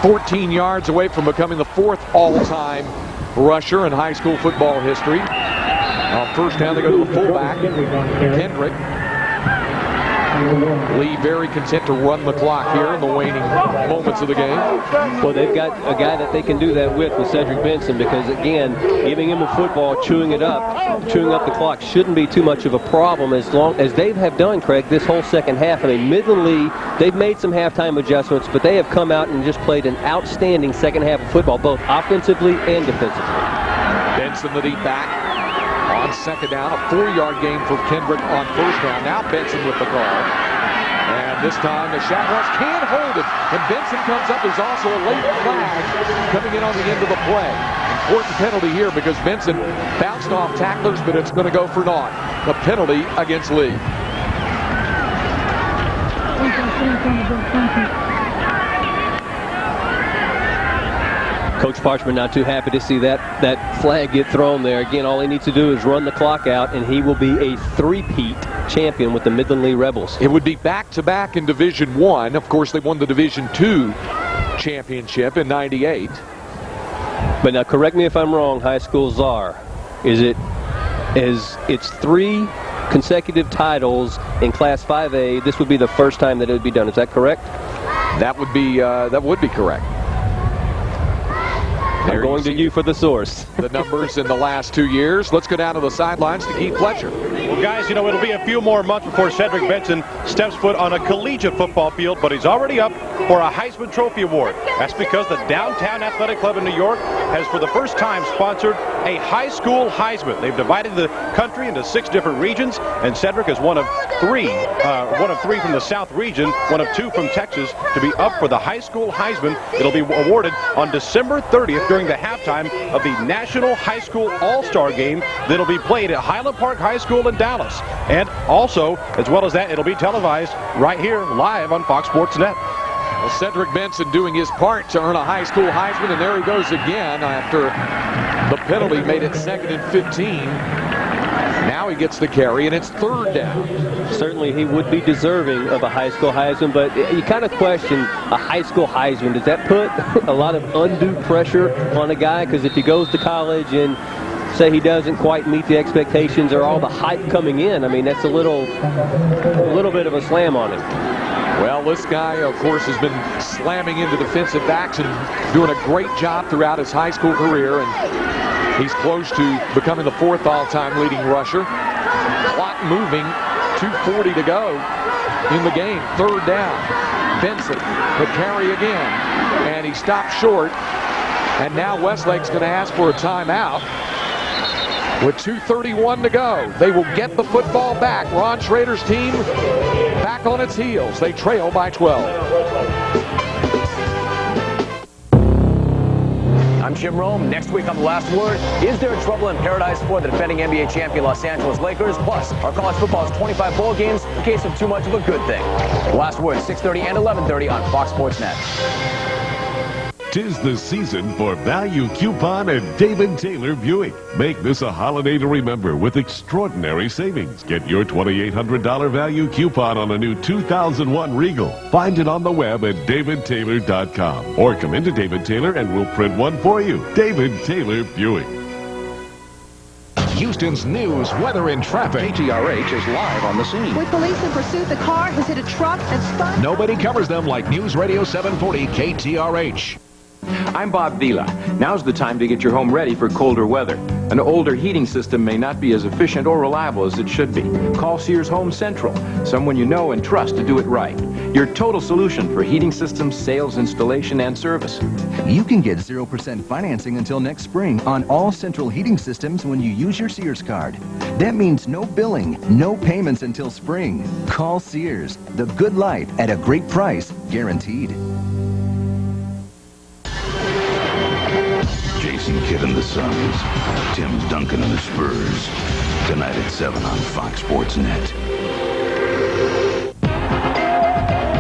14 yards away from becoming the 4th all-time rusher in high school football history. On first down, they go to the fullback, Kendrick. Lee very content to run the clock here in the waning moments of the game. Well, they've got a guy that they can do that with Cedric Benson, because, again, giving him the football, chewing up the clock shouldn't be too much of a problem, as long as they have done, Craig, this whole second half. I mean, Midland Lee, they've made some halftime adjustments, but they have come out and just played an outstanding second half of football, both offensively and defensively. Benson, the deep back, on second down. A 4-yard gain for Kendrick on first down. Now Benson with the call. And this time the Chaparrals can't hold it. And Benson comes up. There's also a late flag coming in on the end of the play. Important penalty here because Benson bounced off tacklers, but it's going to go for naught. The penalty against Lee. Coach Parchman not too happy to see that flag get thrown there. Again, all he needs to do is run the clock out, and he will be a three-peat champion with the Midland Lee Rebels. It would be back-to-back in Division I. Of course, they won the Division II championship in '98. But now, correct me if I'm wrong, high school czar. It's 3 consecutive titles in Class 5A. This would be the first time that it would be done. Is that correct? That would be correct. I'm going to you for the source. The numbers in the last 2 years. Let's go down to the sidelines to Keith Fletcher. Well, guys, you know, it'll be a few more months before Cedric Benson steps foot on a collegiate football field, but he's already up for a Heisman Trophy Award. That's because the Downtown Athletic Club in New York has, for the first time, sponsored a high school Heisman. They've divided the country into 6 different regions, and Cedric is one of 3 from the South region, one of 2 from Texas, to be up for the high school Heisman. It'll be awarded on December 30th during the halftime of the National High School All-Star Game that'll be played at Highland Park High School in Dallas. And also, as well as that, it'll be televised right here live on Fox Sports Net. Well, Cedric Benson doing his part to earn a high school Heisman, and there he goes again after the penalty made it 2nd and 15. Now he gets the carry, and it's 3rd down. Certainly he would be deserving of a high school Heisman, but you kind of question a high school Heisman. Does that put a lot of undue pressure on a guy? Because if he goes to college and say he doesn't quite meet the expectations or all the hype coming in, I mean, that's a little bit of a slam on him. Well, this guy, of course, has been slamming into defensive backs and doing a great job throughout his high school career, and he's close to becoming the 4th all-time leading rusher. Clock moving, 2:40 to go in the game. 3rd down. Benson, the carry again, and he stopped short. And now Westlake's going to ask for a timeout. With 2:31 to go, they will get the football back. Ron Schrader's team back on its heels. They trail by 12. I'm Jim Rome. Next week on The Last Word, is there trouble in paradise for the defending NBA champion Los Angeles Lakers? Plus, our college football's 25 bowl games in case of too much of a good thing. The Last Word, 6:30 and 11:30 on Fox Sports Net. 'Tis the season for Value Coupon at David Taylor Buick. Make this a holiday to remember with extraordinary savings. Get your $2,800 value coupon on a new 2001 Regal. Find it on the web at davidtaylor.com. Or come into David Taylor and we'll print one for you. David Taylor Buick. Houston's news, weather, and traffic. KTRH is live on the scene. With police in pursuit, the car has hit a truck and spun. Nobody covers them like News Radio 740 KTRH. I'm Bob Vila. Now's the time to get your home ready for colder weather. An older heating system may not be as efficient or reliable as it should be. Call Sears Home Central, someone you know and trust to do it right. Your total solution for heating systems, sales, installation, and service. You can get 0% financing until next spring on all central heating systems when you use your Sears card. That means no billing, no payments until spring. Call Sears. The good life at a great price, guaranteed. Jason Kidd and the Suns, Tim Duncan and the Spurs. Tonight at 7 on Fox Sports Net.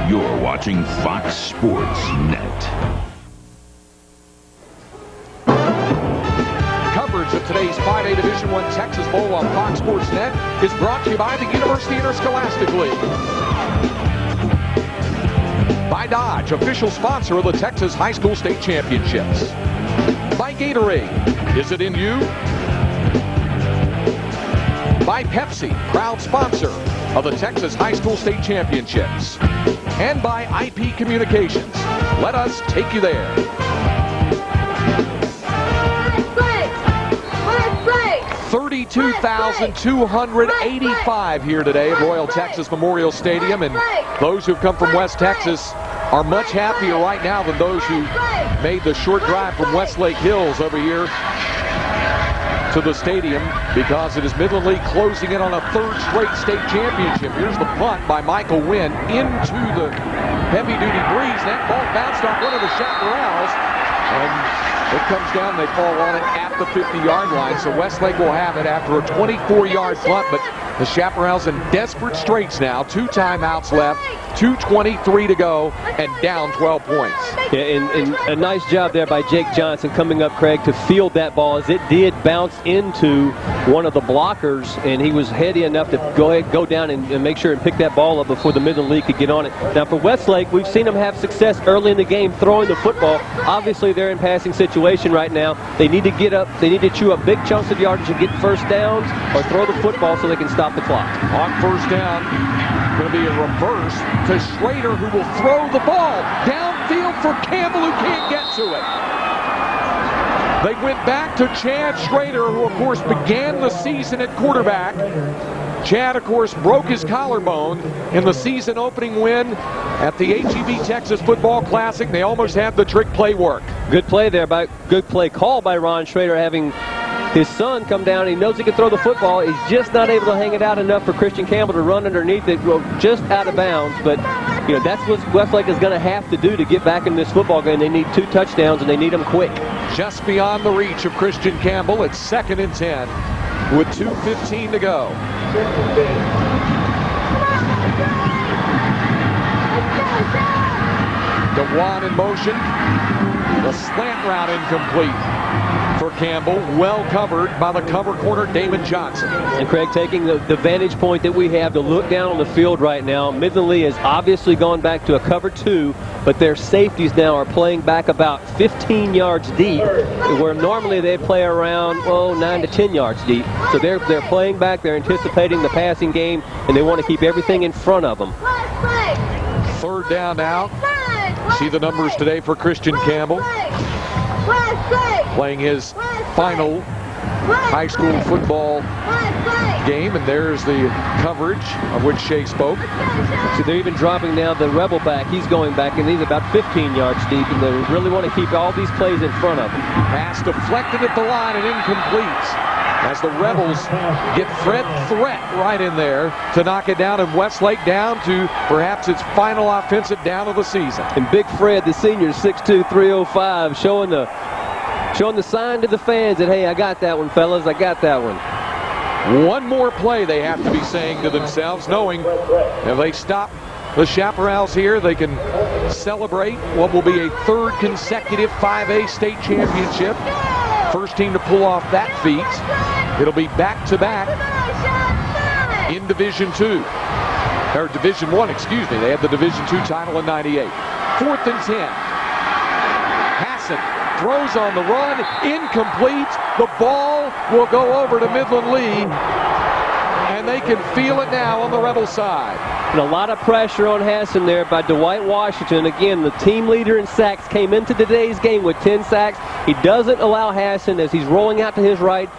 You're watching Fox Sports Net. Coverage of today's 5A Division I Texas Bowl on Fox Sports Net is brought to you by the University Interscholastic League. By Dodge, official sponsor of the Texas High School State Championships. By Gatorade, is it in you? By Pepsi, proud sponsor of the Texas High School State Championships. And by IP Communications. Let us take you there. 32,285 here today at Royal Texas Memorial Stadium, and those who've come from West Texas are much happier right now than those who made the short drive from Westlake Hills over here to the stadium, because it is Midland Lee closing in on a third straight state championship. Here's the punt by Michael Wynn into the heavy-duty breeze. That ball bounced off one of the chaparrals, and it comes down, they fall on it at the 50-yard line. So Westlake will have it after a 24-yard punt, but the Chaparrals in desperate straits now. 2 timeouts left, 2:23 to go, and down 12 points. Yeah, and a nice job there by Jake Johnson coming up, Craig, to field that ball, as it did bounce into one of the blockers, and he was heady enough to go down and make sure and pick that ball up before the Midland Lee could get on it. Now for Westlake, we've seen them have success early in the game throwing the football. Obviously they're in passing situation right now. They need to get up, they need to chew up big chunks of yardage and get first downs or throw the football so they can stop the clock. On first down, going to be a reverse to Schrader, who will throw the ball downfield for Campbell, who can't get to it. They went back to Chad Schrader, who of course began the season at quarterback. Chad, of course, broke his collarbone in the season opening win at the HEB Texas Football Classic. They almost had the trick play work. Good play there, good play call by Ron Schrader, having his son come down. He knows he can throw the football. He's just not able to hang it out enough for Christian Campbell to run underneath it, go just out of bounds. But you know, that's what Westlake is going to have to do to get back in this football game. They need 2 touchdowns, and they need them quick. Just beyond the reach of Christian Campbell. It's 2nd and 10 with 2:15 to go. DeWan in motion. The slant route incomplete for Campbell, well covered by the cover corner Damon Johnson. And Craig, taking the vantage point that we have to look down on the field right now, Midland Lee has obviously gone back to a cover 2, but their safeties now are playing back about 15 yards deep, where normally they'd play around 9 to 10 yards deep. So they're playing back, they're anticipating the passing game, and they want to keep everything in front of them. 3rd down now. See the numbers today for Christian Campbell, playing his final high school football game, and there's the coverage of which Shea spoke. So they're even dropping now the Rebel back. He's going back, and he's about 15 yards deep, and they really want to keep all these plays in front of him. Pass deflected at the line and incomplete, as the Rebels get Fred Threat right in there to knock it down, and Westlake down to perhaps its final offensive down of the season. And Big Fred, the senior, 6'2", 305, showing the sign to the fans that, hey, I got that one, fellas, I got that one. One more play they have to be saying to themselves, knowing if they stop the Chaparrals here, they can celebrate what will be a 3rd consecutive 5A state championship. First team to pull off that feat. It'll be back-to-back in Division 2. Or Division 1, excuse me. They had the Division 2 title in '98. 4th and 10. Hassan throws on the run, incomplete. The ball will go over to Midland Lee, and they can feel it now on the Rebel side. And a lot of pressure on Hassan there by Dwight Washington. Again, the team leader in sacks, came into today's game with 10 sacks. He doesn't allow Hassan, as he's rolling out to his right,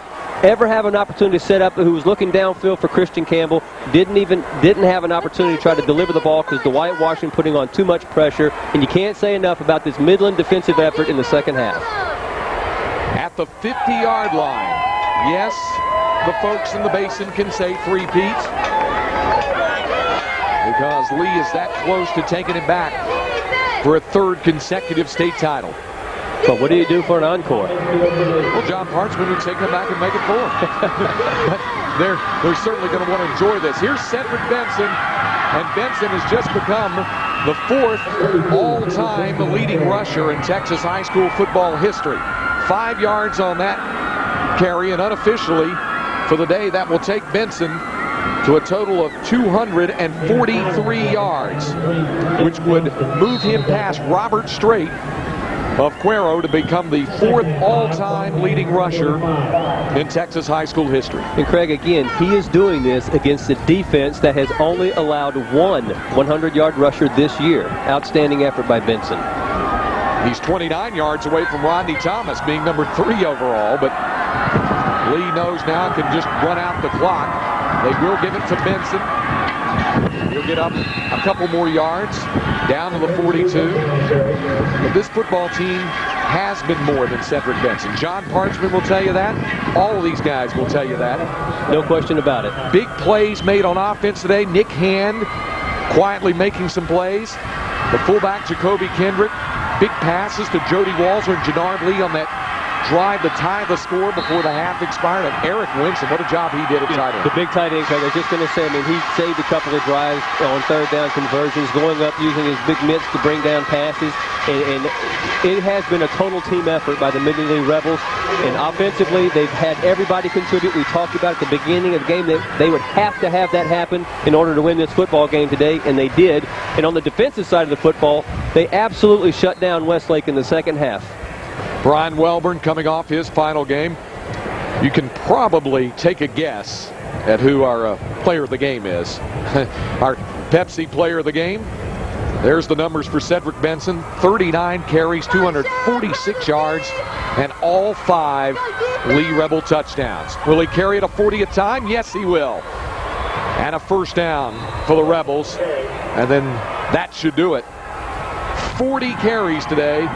ever have an opportunity to set up, who was looking downfield for Christian Campbell. Didn't have an opportunity to try to deliver the ball because Dwight Washington putting on too much pressure. And you can't say enough about this Midland defensive effort in the second half. At the 50-yard line, yes, the folks in the Basin can say three-peat, because Lee is that close to taking it back for a 3rd consecutive state title. But what do you do for an encore? Well, John Parchman would take them back and make it 4. But they're certainly going to want to enjoy this. Here's Cedric Benson, and Benson has just become the 4th all-time leading rusher in Texas high school football history. 5 yards on that carry, and unofficially for the day, that will take Benson to a total of 243 yards, which would move him past Robert Strait of Cuero to become the 4th all-time leading rusher in Texas high school history. And Craig, again, he is doing this against a defense that has only allowed one 100-yard rusher this year. Outstanding effort by Benson. He's 29 yards away from Rodney Thomas being number 3 overall, but Lee knows now can just run out the clock. They will give it to Benson. He'll get up a couple more yards, down to the 42. But this football team has been more than Cedric Benson. John Parchman will tell you that. All of these guys will tell you that. No question about it. Big plays made on offense today. Nick Hand quietly making some plays. The fullback, Jacoby Kendrick. Big passes to Jody Walzer and Jannard Lee on that drive to tie the score before the half expired. And Eric Winston, what a job he did at tight end. The big tight end, Craig, I was just going to say, I mean, he saved a couple of drives on 3rd down conversions, going up using his big mitts to bring down passes. And it has been a total team effort by the Midland Lee Rebels. And offensively, they've had everybody contribute. We talked about at the beginning of the game that they would have to have that happen in order to win this football game today, and they did. And on the defensive side of the football, they absolutely shut down Westlake in the second half. Brian Welburn coming off his final game. You can probably take a guess at who our player of the game is. Our Pepsi player of the game. There's the numbers for Cedric Benson. 39 carries, 246 yards, and all 5 Lee Rebel touchdowns. Will he carry it a 40 a time? Yes, he will. And a first down for the Rebels. And then that should do it. 40 carries today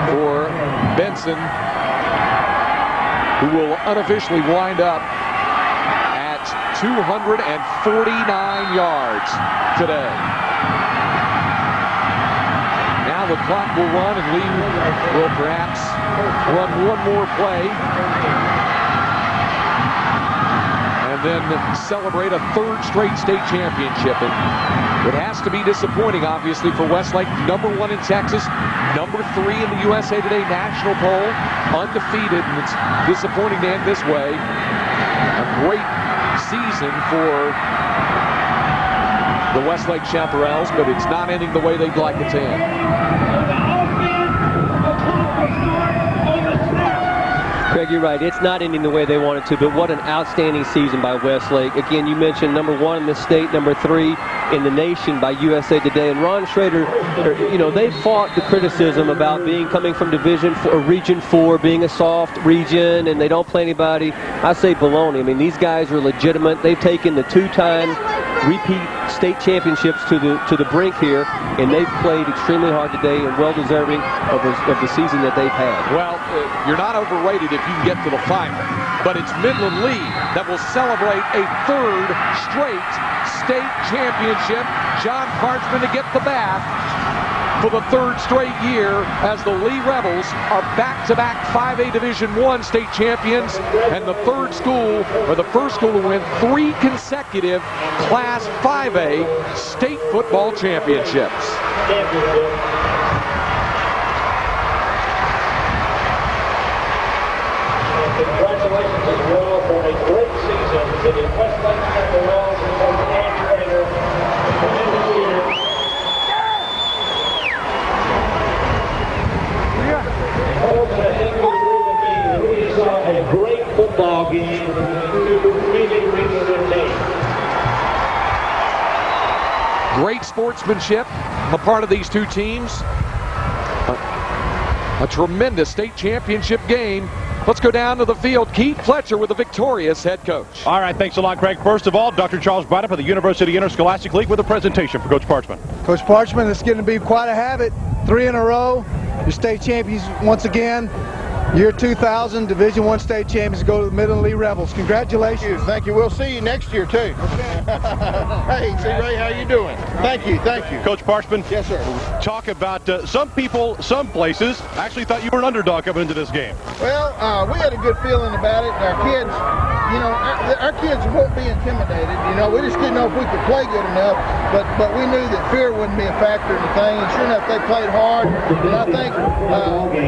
for Benson, who will unofficially wind up at 249 yards today. Now the clock will run, and Lee will perhaps run one more play and then celebrate a 3rd straight state championship. And it has to be disappointing, obviously, for Westlake. Number 1 in Texas, number 3 in the USA Today national poll, undefeated, and it's disappointing to end this way. A great season for the Westlake Chaparrals, but it's not ending the way they'd like it to end. Craig, you're right. It's not ending the way they want it to, but what an outstanding season by Westlake. Again, you mentioned number 1 in the state, number 3 in the nation by USA Today. And Ron Schrader, you know, they fought the criticism about coming from Division 4, Region 4, being a soft region, and they don't play anybody. I say baloney. I mean, these guys are legitimate. They've taken the 2-time repeat state championships to the brink here, and they've played extremely hard today and well deserving of the season that they've had. Well, you're not overrated if you can get to the final, but it's Midland Lee that will celebrate a 3rd straight state championship. John Parchman to get the bath for the 3rd straight year as the Lee Rebels are back-to-back 5A Division I state champions, and the 3rd school, or the 1st school to win 3 consecutive Class 5A state football championships. Congratulations as well for a great season to the Westlake Chaparrals and from Ann Trainer. We saw a great football game with really good team. Great sportsmanship on the part of these two teams. A tremendous state championship game. Let's go down to the field. Keith Fletcher with the victorious head coach. All right, thanks a lot, Craig. First of all, Dr. Charles Braddock of the University Interscholastic League with a presentation for Coach Parchman. Coach Parchman, it's going to be quite a habit. 3 in a row. Your state champions once again. Year 2000, Division I state champions go to the Midland Lee Rebels. Congratulations. Thank you. We'll see you next year, too. Hey, see, Ray, how you doing? Thank you. Thank you. Coach Parchman. Yes, sir. Talk about some people, some places, actually thought you were an underdog coming into this game. Well, we had a good feeling about it. Our kids you know, our kids won't be intimidated. You know, we just didn't know if we could play good enough, but we knew that fear wouldn't be a factor in the thing. And sure enough, they played hard. And I think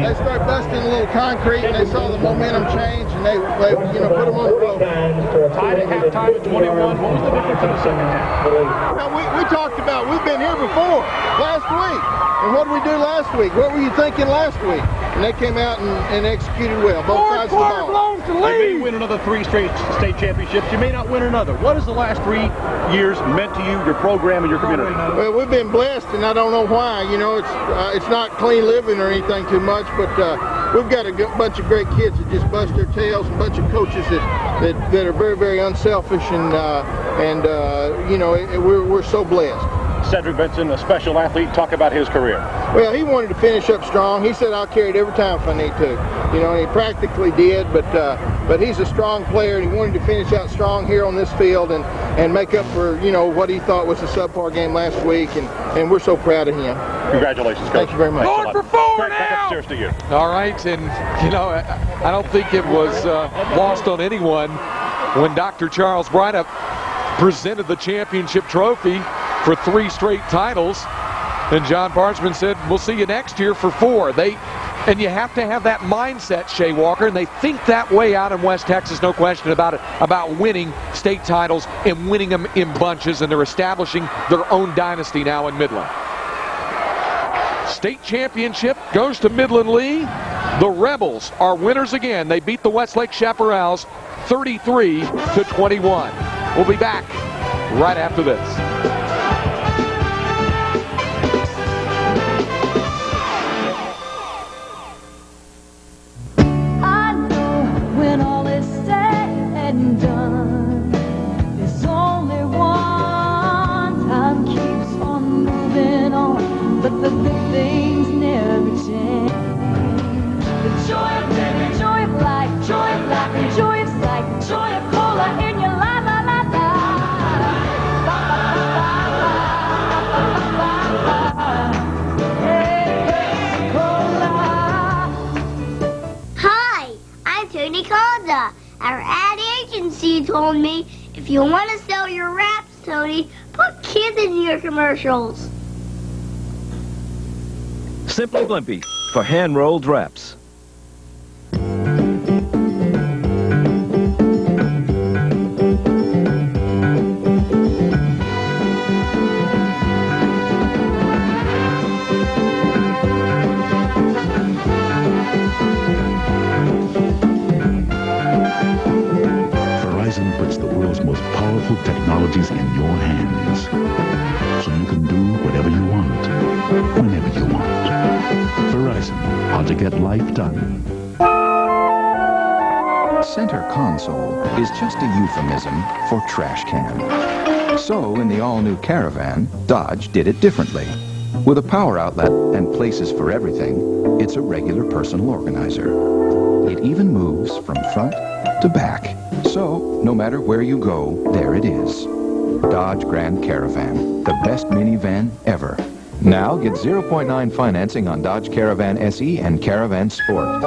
they started busting a little concrete, and they saw the momentum change, and they you know, put them on the road. Tied at halftime at 21. What was the difference in the second half? Now, we talked about, we've been here before, last week. And what did we do last week? What were you thinking last week? And they came out and executed well, both sides of the ball. You may win another 3 straight state championships. You may not win another. What has the last 3 years meant to you, your program, and your community? Well, we've been blessed, and I don't know why. You know, it's not clean living or anything too much, but we've got a bunch of great kids that just bust their tails, and a bunch of coaches that are very, very unselfish, and you know, we're so blessed. Cedric Benson, a special athlete, talk about his career. Well, he wanted to finish up strong. He said, I'll carry it every time if I need to. You know, and he practically did, but he's a strong player, and he wanted to finish out strong here on this field and make up for, you know, what he thought was a subpar game last week, and we're so proud of him. Congratulations, Coach. Thank you very much. Going for 4 now! Back upstairs to you. All right, and, you know, I don't think it was lost on anyone when Dr. Charles Bryda presented the championship trophy for 3 straight titles, and John Bargeman said, we'll see you next year for 4. And you have to have that mindset, Shea Walker, and they think that way out in West Texas, no question about it, about winning state titles and winning them in bunches, and they're establishing their own dynasty now in Midland. State championship goes to Midland Lee. The Rebels are winners again. They beat the Westlake Chaparrals 33-21. We'll be back right after this. When all is said and done, there's only one. Time keeps on moving on, but the good things never change. The joy of living, joy of life, joy of laughing, joy of sight, joy of cola in your life. Our ad agency told me if you want to sell your wraps, Tony, put kids in your commercials. Simply Blimpie for hand-rolled wraps. Puts the world's most powerful technologies in your hands, so you can do whatever you want, whenever you want. Verizon, how to get life done. Center console is just a euphemism for trash can. So, in the all-new Caravan, Dodge did it differently. With a power outlet and places for everything, it's a regular personal organizer. It even moves from front to back. So, no matter where you go, there it is. Dodge Grand Caravan, the best minivan ever. Now get 0.9 financing on Dodge Caravan SE and Caravan Sport.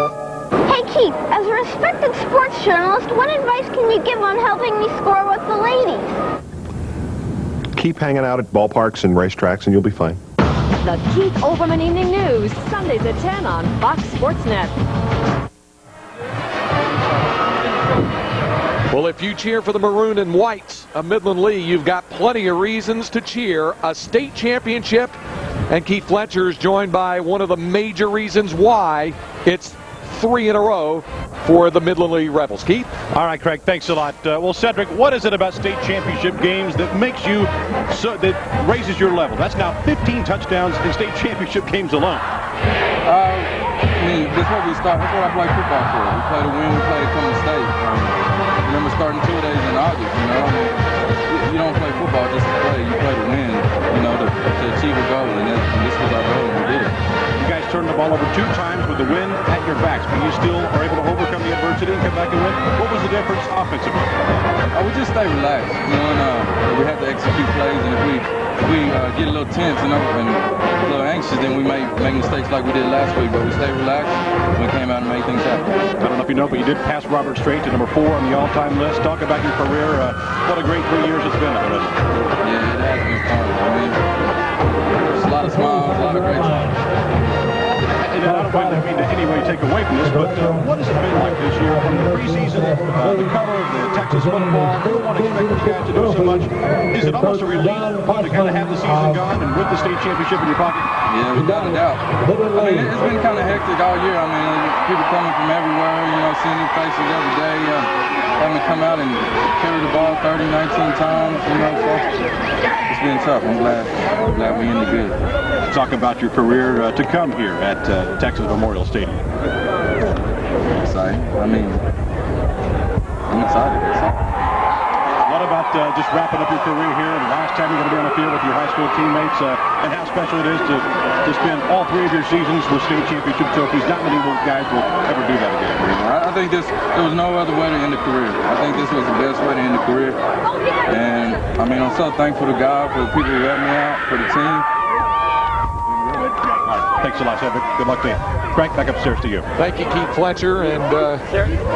Hey, Keith, as a respected sports journalist, what advice can you give on helping me score with the ladies? Keep hanging out at ballparks and racetracks and you'll be fine. The Keith Olbermann Evening News, Sundays at 10 on Fox Sports Net. Well, if you cheer for the Maroon and Whites of Midland Lee, you've got plenty of reasons to cheer. A state championship, and Keith Fletcher is joined by one of the major reasons why. It's 3 in a row for the Midland Lee Rebels. Keith? All right, Craig, thanks a lot. Well, Cedric, what is it about state championship games that makes you, that raises your level? That's now 15 touchdowns in state championship games alone. I mean, that's what we start. That's what I play football for. We play to win. We play to come to state. Remember starting 2 days in August, you know. You don't play football just to play. You play to win, you know, to achieve a goal. And this was our goal, and we did it. You guys turned the ball over 2 times with the win at your backs, but you still are able to overcome the adversity and come back and win. What was the difference offensively? We just stay relaxed, you know, and we have to execute plays, and if we we get a little tense and a little anxious, then we may make mistakes like we did last week, but we stayed relaxed and we came out and made things happen. I don't know if you know, but you did pass Robert Strait to number 4 on the all-time list. Talk about your career. What a great 3 years it's been. Yeah, it has been fun. I mean, there's a lot of smiles, a lot of great times. And I don't mean to any way take away from this, but what has it been like this year from the preseason, the cover of the Texas football? Everyone expected you guys to do so much. Is it almost a relief to kind of have the season gone and with the state championship in your pocket? Yeah, without a doubt. I mean, it's been kind of hectic all year. I mean, people coming from everywhere, you know, seeing new faces every day. Having to come out and carry the ball 30, 19 times, you know, so it's been tough. I'm glad we ended good. Talk about your career to come here at Texas Memorial Stadium. Exciting. I mean, I'm excited. What about just wrapping up your career here and the last time you're going to be on the field with your high school teammates, and how special it is to spend all 3 of your seasons with state championship trophies? Not many of those guys will ever do that again. I think there was no other way to end a career. I think this was the best way to end a career. And, I mean, I'm so thankful to God for the people who helped me out, for the team. Thanks a lot, Cedric. Good luck to you. Frank, back upstairs to you. Thank you, Keith Fletcher, and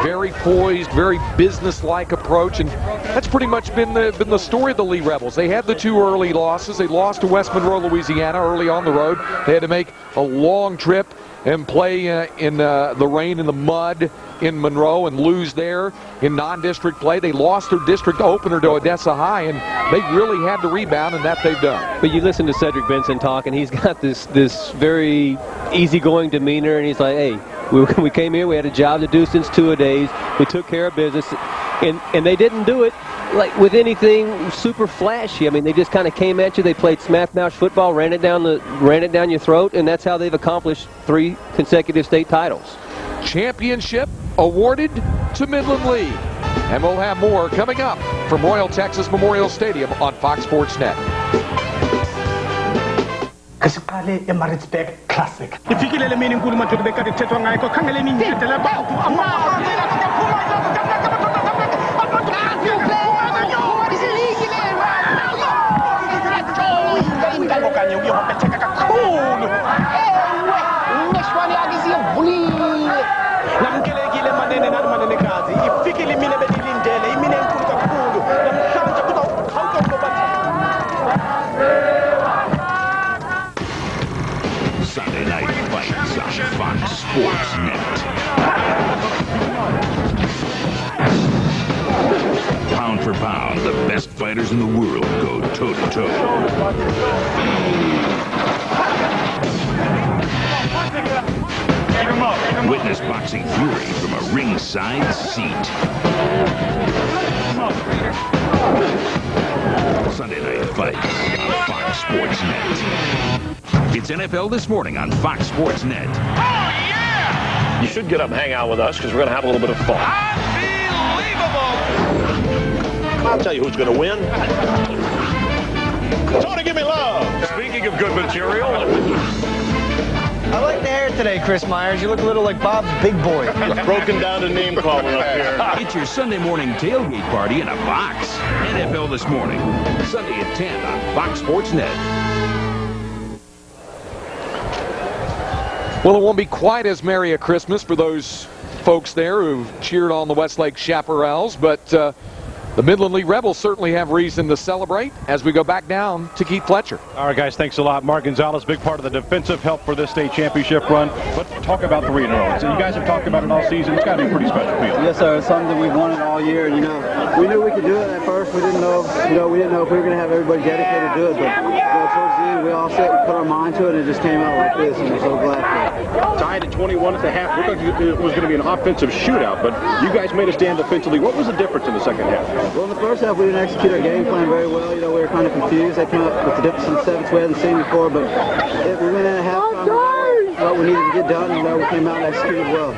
very poised, very business-like approach, and that's pretty much been the story of the Lee Rebels. They had the 2 early losses. They lost to West Monroe, Louisiana, early on the road. They had to make a long trip and play in the rain and the mud in Monroe and lose there in non-district play. They lost their district opener to Odessa High, and they really had to rebound, and that they've done. But you listen to Cedric Benson talk, and he's got this very easygoing demeanor, and he's like, hey, we came here, we had a job to do since 2 days, we took care of business, and they didn't do it like with anything super flashy. I mean, they just kind of came at you. They played smash mouth football, ran it down your throat, and that's how they've accomplished 3 consecutive state titles. Championship awarded to Midland Lee. And we'll have more coming up from Royal Texas Memorial Stadium on Fox Sports Net. Kasikale Emirates Classic. Ifikile mini nkulu matube kati tetwa ngayo ko khangele minyete la bantu kanye uyopheteka kakhulu ngeshwani yakizivulile namkelekile manene kazi ifikile mina bedilindele imine enkulu kakhulu namhlanje kuzawukhawuka ngoba Sunday Night Fights on Fox Sports Net. Pound for pound, the best fighters in the world go toe-to-toe. Witness boxing fury from a ringside seat. Sunday Night Fights on Fox Sports Net. It's NFL This Morning on Fox Sports Net. Oh, yeah! You should get up and hang out with us because we're going to have a little bit of fun. Unbelievable! I'll tell you who's going to win. Tony, give me love. Speaking of good material. I like the hair today, Chris Myers. You look a little like Bob's big boy. Broken down to name calling up here. It's your Sunday morning tailgate party in a box. NFL This Morning, Sunday at 10 on Fox Sports Net. Well, it won't be quite as merry a Christmas for those folks there who cheered on the Westlake Chaparrals, but the Midland Lee Rebels certainly have reason to celebrate as we go back down to Keith Fletcher. All right, guys, thanks a lot. Mark Gonzalez, big part of the defensive help for this state championship run. But talk about 3 in a row. So you guys have talked about it all season. It's got to be a pretty special feeling. Yes, sir. It's something that we've wanted all year. You know, we knew we could do it at first. We didn't know, we didn't know if we were going to have everybody dedicated to do it. But towards the end, we all set and put our mind to it, and it just came out like this, and we're so glad for it. Tied at 21 at the half. Looked like it was going to be an offensive shootout, but you guys made a stand defensively. What was the difference in the second half? Well, in the first half, we didn't execute our game plan very well. You know, we were kind of confused. They came up with the difference in the sevens we hadn't seen before, but we went in at halftime. What we needed to get done, and we came out and executed well.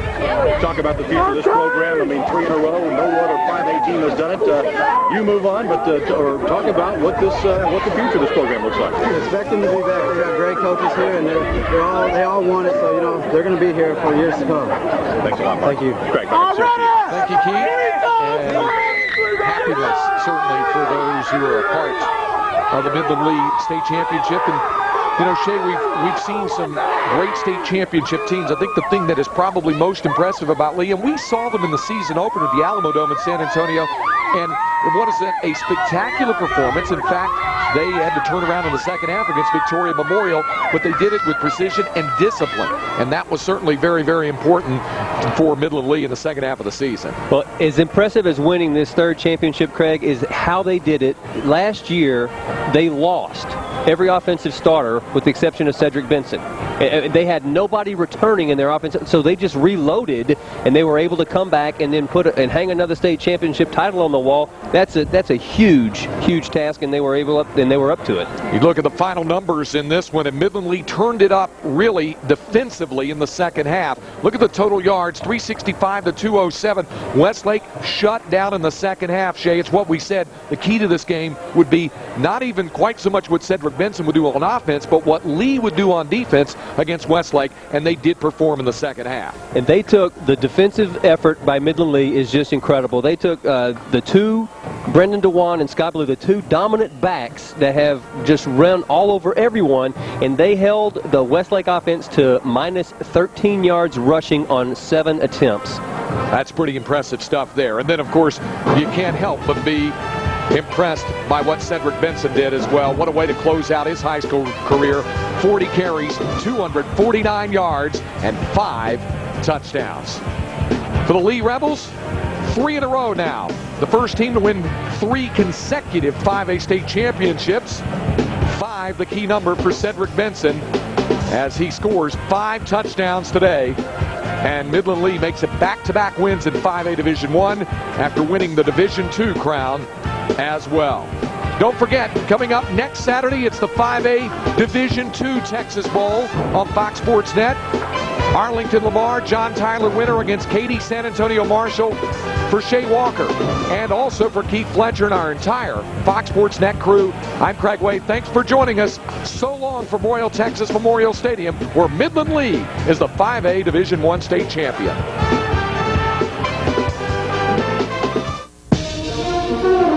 Talk about the future of this program. I mean, 3 in a row, no other 5A team has done it. You move on, but or talk about what the future of this program looks like. We expect them to be back. They got great coaches here, and they all want it. So you know, they're going to be here for years to come. Thanks a lot, Mark. Thank you. Greg, thank you, Keith. And happiness, certainly, for those who are a part of the Midland Lee State Championship. And you know, Shay, we've seen some great state championship teams. I think the thing that is probably most impressive about Lee, and we saw them in the season opener at the Alamo Dome in San Antonio, and what is that? A spectacular performance. In fact, they had to turn around in the second half against Victoria Memorial, but they did it with precision and discipline, and that was certainly very, very important for Midland Lee in the second half of the season. Well, as impressive as winning this third championship, Craig, is how they did it. Last year, they lost every offensive starter with the exception of Cedric Benson. They had nobody returning in their offense, so they just reloaded, and they were able to come back and then hang another state championship title on the wall. That's a huge, huge task, and they were up to it. You look at the final numbers in this one, and Midland Lee turned it up really defensively in the second half. Look at the total yards, 365 to 207. Westlake shut down in the second half, Shay. It's what we said. The key to this game would be not even quite so much what Cedric Benson would do on offense, but what Lee would do on defense against Westlake, and they did perform in the second half. And they took the defensive effort by Midland Lee is just incredible. They took the two, Brendan DeWan and Scott Blue, the two dominant backs that have just run all over everyone, and they held the Westlake offense to minus 13 yards rushing on 7 attempts. That's pretty impressive stuff there. And then, of course, you can't help but be impressed by what Cedric Benson did as well. What a way to close out his high school career. 40 carries, 249 yards, and 5 touchdowns. For the Lee Rebels, 3 in a row now. The first team to win 3 consecutive 5A state championships. 5, the key number for Cedric Benson, as he scores 5 touchdowns today. And Midland Lee makes it back-to-back wins in 5A Division I after winning the Division II crown as well. Don't forget, coming up next Saturday, it's the 5A Division II Texas Bowl on Fox Sports Net. Arlington Lamar, John Tyler winner against Katy San Antonio Marshall for Shay Walker, and also for Keith Fletcher and our entire Fox Sports Net crew. I'm Craig Wade. Thanks for joining us. So long from Royal Texas Memorial Stadium, where Midland Lee is the 5A Division I state champion.